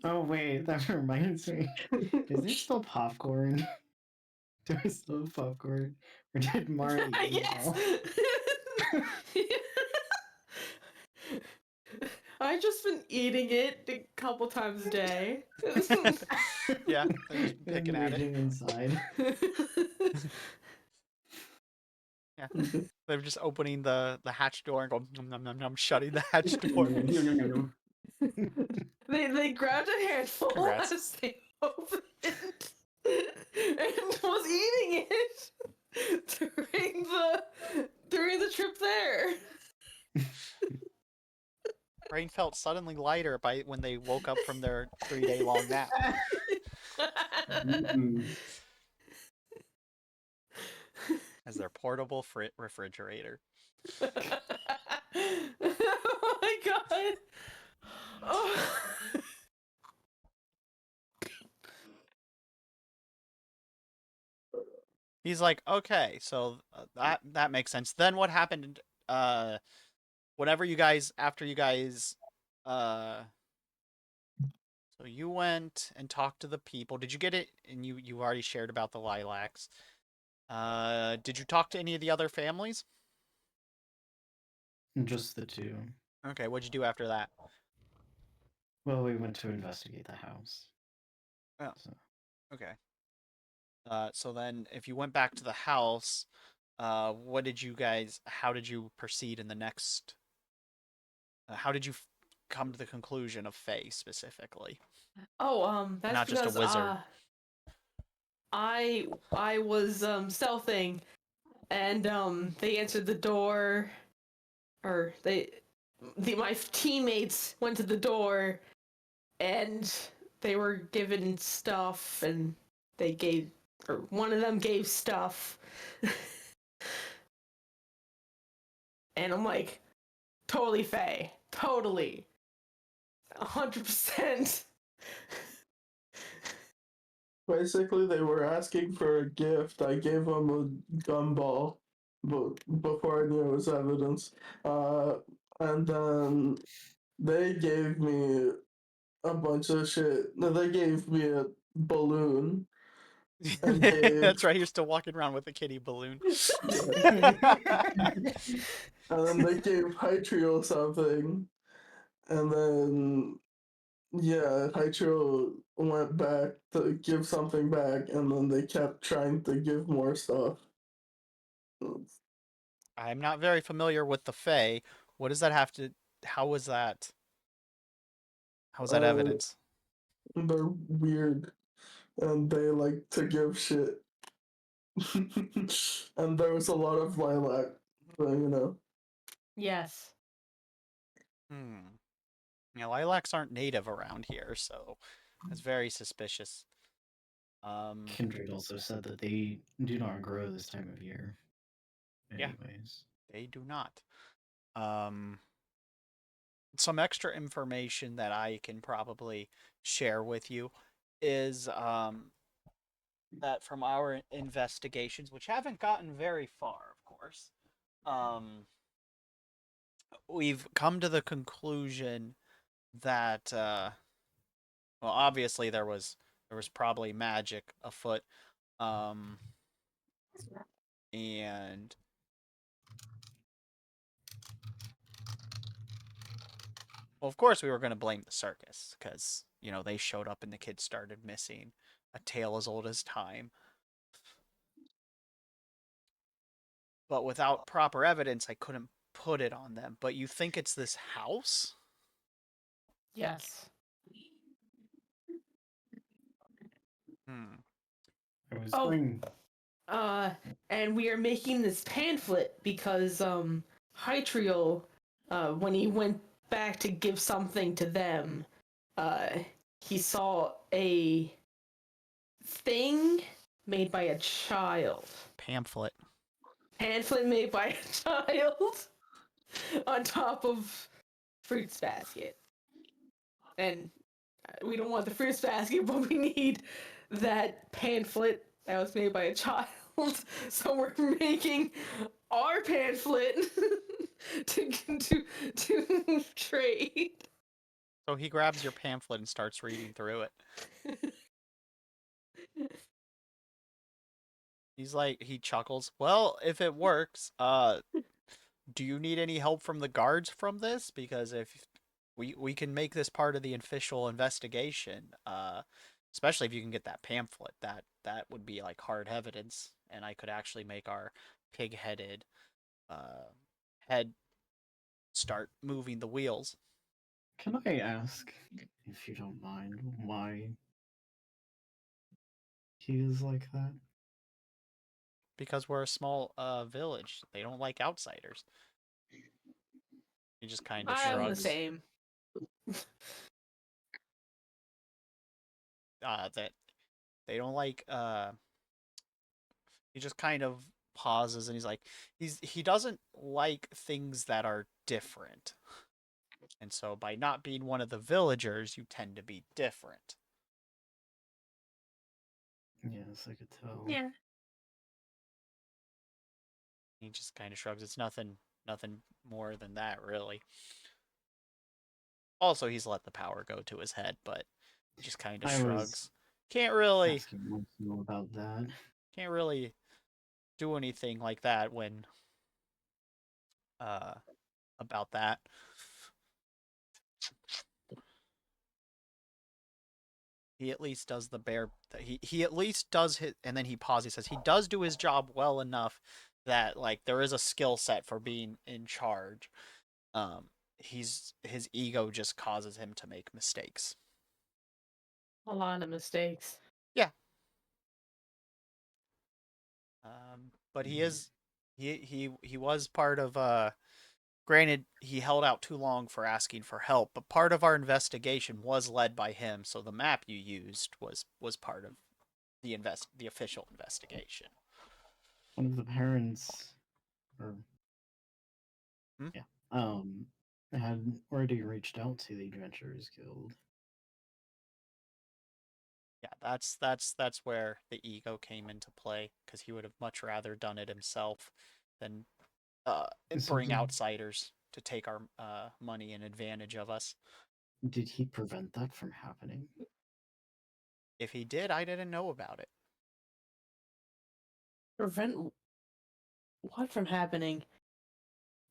Oh wait, that reminds me. Is there still popcorn? Do I still have popcorn? Or did Mara eat it Yes. all? I've just been eating it a couple times a day. Yeah, they're just picking at it. Raging inside. Yeah, they're just opening the hatch door and going nom nom nom nom, shutting the hatch door. They grabbed a handful Congrats. as they opened it and was eating it during the trip there. Brain felt suddenly lighter when they woke up from their 3-day-long nap. As their portable refrigerator. Oh my god! Oh. He's like, okay, so that makes sense. Then what happened? Whenever you guys, after you guys, uh, so you went and talked to the people. Did you get it? And you already shared about the lilacs. Did you talk to any of the other families? Just the two. Okay, what'd you do after that? Well, we went to investigate the house. Oh, So, okay. So then, if you went back to the house, what did you guys? How did you proceed in the next? How did you come to the conclusion of Faye specifically, Oh, that's not just a because wizard? I was stealthing, and they answered the door, or my teammates went to the door, and they were given stuff, and they gave, or one of them gave stuff, and I'm like, totally Faye, totally, 100%. Basically, they were asking for a gift. I gave them a gumball, but before I knew it was evidence. And then they gave me a bunch of shit. No, they gave me a balloon and gave, That's right. You're still walking around with a kitty balloon. and then they gave Hytriel something, and then yeah, Hytriel went back to give something back, and then they kept trying to give more stuff. I'm not very familiar with the Fae. What does that have to? How was that? How was that Uh, evidence? they're weird, and they like to give shit. And there was a lot of lilac, so, you know. Yes. Hmm. Yeah, lilacs aren't native around here, so that's very suspicious. Kindred also said that they do not grow this time of year. Yeah. Anyways. They do not. Um, some extra information that I can probably share with you is that from our investigations, which haven't gotten very far, of course, we've come to the conclusion that well, obviously there was probably magic afoot, um, and well, of course we were going to blame the circus because they showed up and the kids started missing, a tale as old as time. But without proper evidence, I couldn't put it on them. But you think it's this house? Yes. Hmm. I was Oh. going. And we are making this pamphlet because Hytriel, when he went back to give something to them, he saw a thing made by a child. Pamphlet. Pamphlet made by a child on top of fruits basket. And we don't want the fruits basket, but we need that pamphlet that was made by a child. So we're making our pamphlet to trade. So he grabs your pamphlet and starts reading through it. He's like, he chuckles. Well, if it works, do you need any help from the guards from this? Because if we can make this part of the official investigation, especially if you can get that pamphlet, that would be like hard evidence, and I could actually make our pig-headed head start moving the wheels. Can I ask, if you don't mind, why he is like that? Because we're a small village. They don't like outsiders. He just kind of I'm the shrugs. same. That they don't like he just kind of pauses and he's like he doesn't like things that are different. And so by not being one of the villagers, you tend to be different. Yes, I could tell. Yeah. He just kind of shrugs. It's nothing more than that, really. Also, he's let the power go to his head, but he just kind of I shrugs. was Can't really asking more about that. do anything like that when about that. He at least does the bare. He at least does his, and then he pauses. He says he does do his job well enough that like there is a skill set for being in charge. His ego just causes him to make mistakes. A lot of mistakes. Yeah. But he is he was part of. Granted, he held out too long for asking for help, but part of our investigation was led by him. So the map you used was part of the official investigation. One of the parents, or Hmm? yeah, had already reached out to the Adventurers Guild. Yeah, that's where the ego came into play because he would have much rather done it himself than So bring outsiders to take our money and advantage of us. did he prevent that from happening? If he did, I didn't know about it. Prevent what from happening?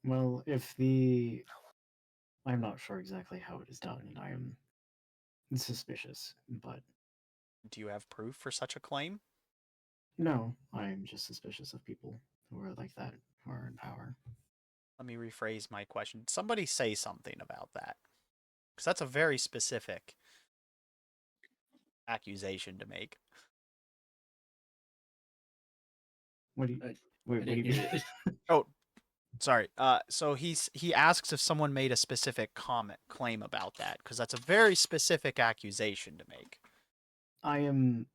Well, I'm not sure exactly how it is done, and I am suspicious, but Do you have proof for such a claim? no, I'm just suspicious of people who are like that, who are in power. Let me rephrase my question. Somebody say something about that. Because that's a very specific accusation to make. What do you, wait, what do you didn't mean? hear Oh, sorry. So he asks if someone made a specific claim about that, because that's a very specific accusation to make. I am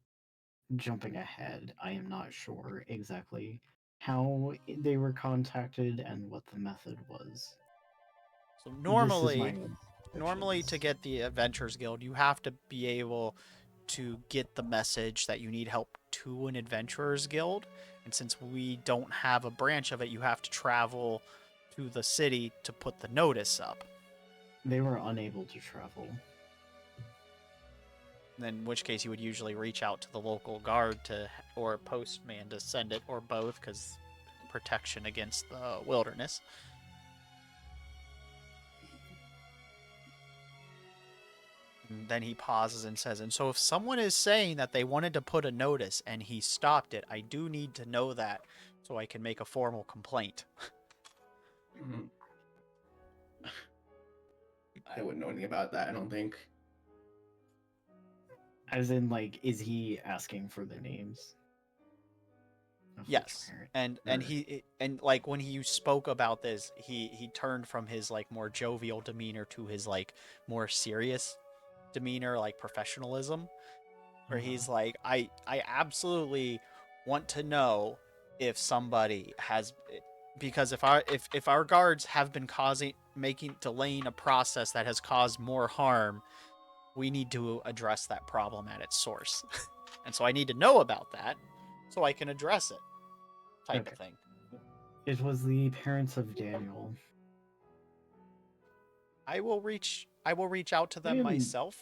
jumping ahead. I am not sure exactly how they were contacted and what the method was. So This is my normally to get the Adventurers Guild, you have to be able to get the message that you need help to an Adventurers Guild. And since we don't have a branch of it, you have to travel to the city to put the notice up. They were unable to travel. In which case you would usually reach out to the local guard or postman to send it, or both, because protection against the wilderness. And then he pauses and says, and so if someone is saying that they wanted to put a notice and he stopped it, I do need to know that so I can make a formal complaint. Mhm. I wouldn't know anything about that, I don't think. As in, like, is he asking for the names? Yes, and like when he spoke about this, he turned from his like more jovial demeanor to his like more serious demeanor, like professionalism, where he's like, I absolutely want to know if somebody has, because if our guards have been delaying a process that has caused more harm, we need to address that problem at its source. And so I need to know about that so I can address it, type of thing. It was the parents of Daniel. I will reach out to them myself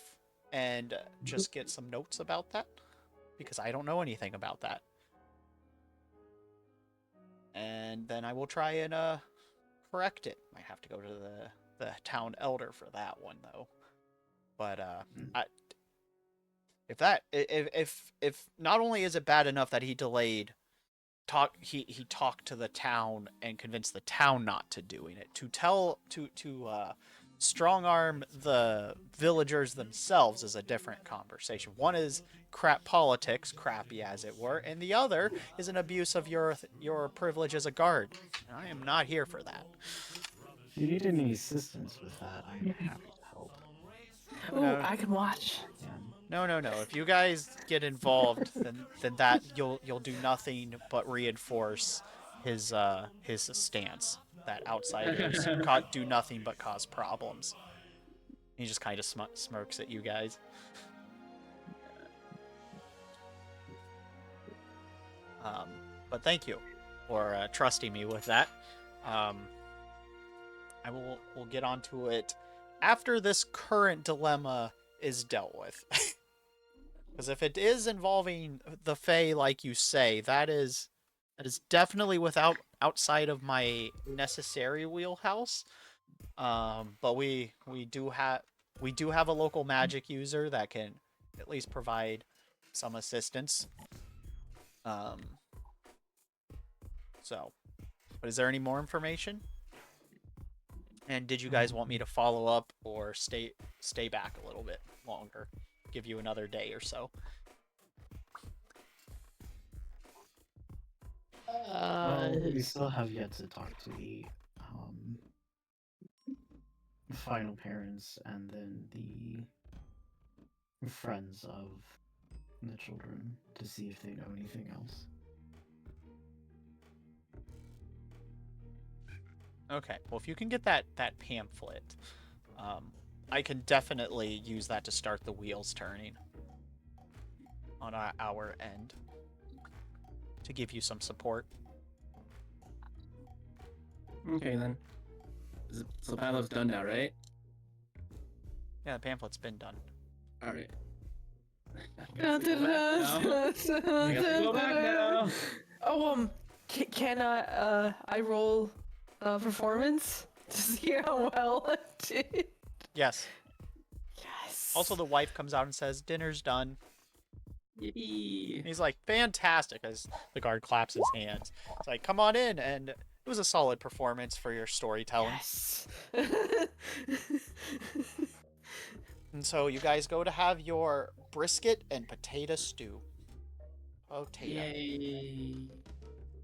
and just get some notes about that, because I don't know anything about that. And then I will try and correct it. Might have to go to the town elder for that one though. But if not only is it bad enough that he delayed he talked to the town and convinced the town not to doing it, to strong arm the villagers themselves is a different conversation. One is crap politics, crappy as it were, and the other is an abuse of your privilege as a guard. And I am not here for that. If you need any assistance with that, I'm happy to help. Ooh, I can watch. Yeah. No. If you guys get involved, then that you'll do nothing but reinforce his stance that outsiders do nothing but cause problems. He just kind of smirks at you guys. But thank you for trusting me with that. We'll get onto it after this current dilemma is dealt with. Because if it is involving the Fffail, like you say, that is definitely outside of my necessary wheelhouse. But we do have a local magic user that can at least provide some assistance. So, but is there any more information? And did you guys want me to follow up or stay back a little bit longer? Give you another day or so. We still have yet to talk to the final parents and then the friends of the children to see if they know anything else. Okay, well, if you can get that pamphlet, I can definitely use that to start the wheels turning on our end to give you some support. Okay, then. So Pavlov's done now, right? Yeah, the pamphlet's been done. Alright. Oh, can I roll performance to see how well I did? Yes. Yes. Also, the wife comes out and says, "Dinner's done." Yippee. He's like, "Fantastic!" As the guard claps his hands. It's like, "Come on in," and it was a solid performance for your storytelling. Yes. And so you guys go to have your brisket and potato stew. Potato. Yay.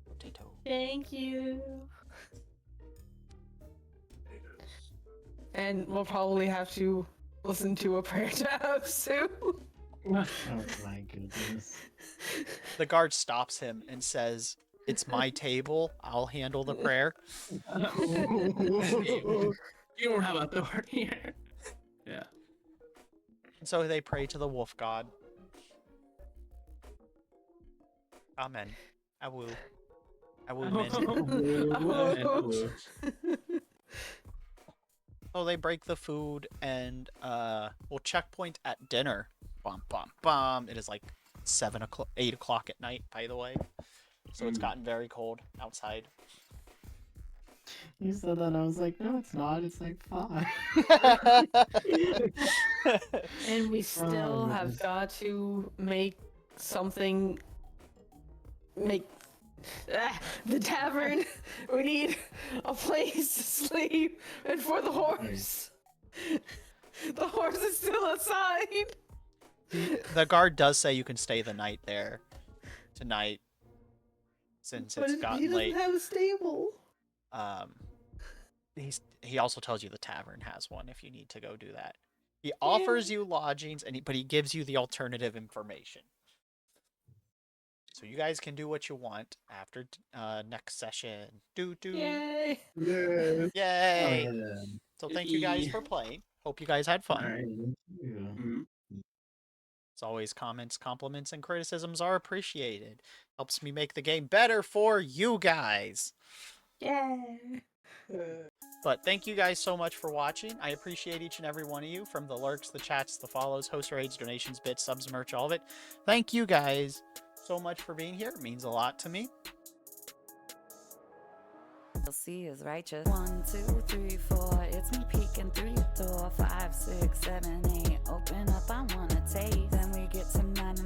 Potato. Thank you. And we'll probably have to listen to a prayer to have soup. Oh my goodness. The guard stops him and says, "It's my table. I'll handle the prayer." You don't have authority here. Yeah. And so they pray to the wolf god. Amen. Awu. Awu. So they break the food and we'll checkpoint at dinner. Bum bum bum. It is like 8 o'clock at night, by the way. So it's gotten very cold outside. You said that, I was like, no, it's not. It's like 5. And we still have got to make something. The tavern. We need a place to sleep, and for the horse. The horse is still outside. The guard does say you can stay the night there tonight, since it's gotten late. He doesn't have a stable. He also tells you the tavern has one if you need to go do that. He offers you lodgings, but he gives you the alternative information. So you guys can do what you want after next session. Yay! Yeah. Yay! Oh, yeah. So thank you guys for playing. Hope you guys had fun. Alright. Yeah. As always, comments, compliments, and criticisms are appreciated. Helps me make the game better for you guys. Yay! But thank you guys so much for watching. I appreciate each and every one of you, from the lurks, the chats, the follows, host raids, donations, bits, subs, merch, all of it. Thank you guys so much for being here. It means a lot to me. C is righteous. 1, 2, 3, 4. It's me peeking through your door. 5, 6, 7, 8. Open up, I wanna taste. Then we get to 9 and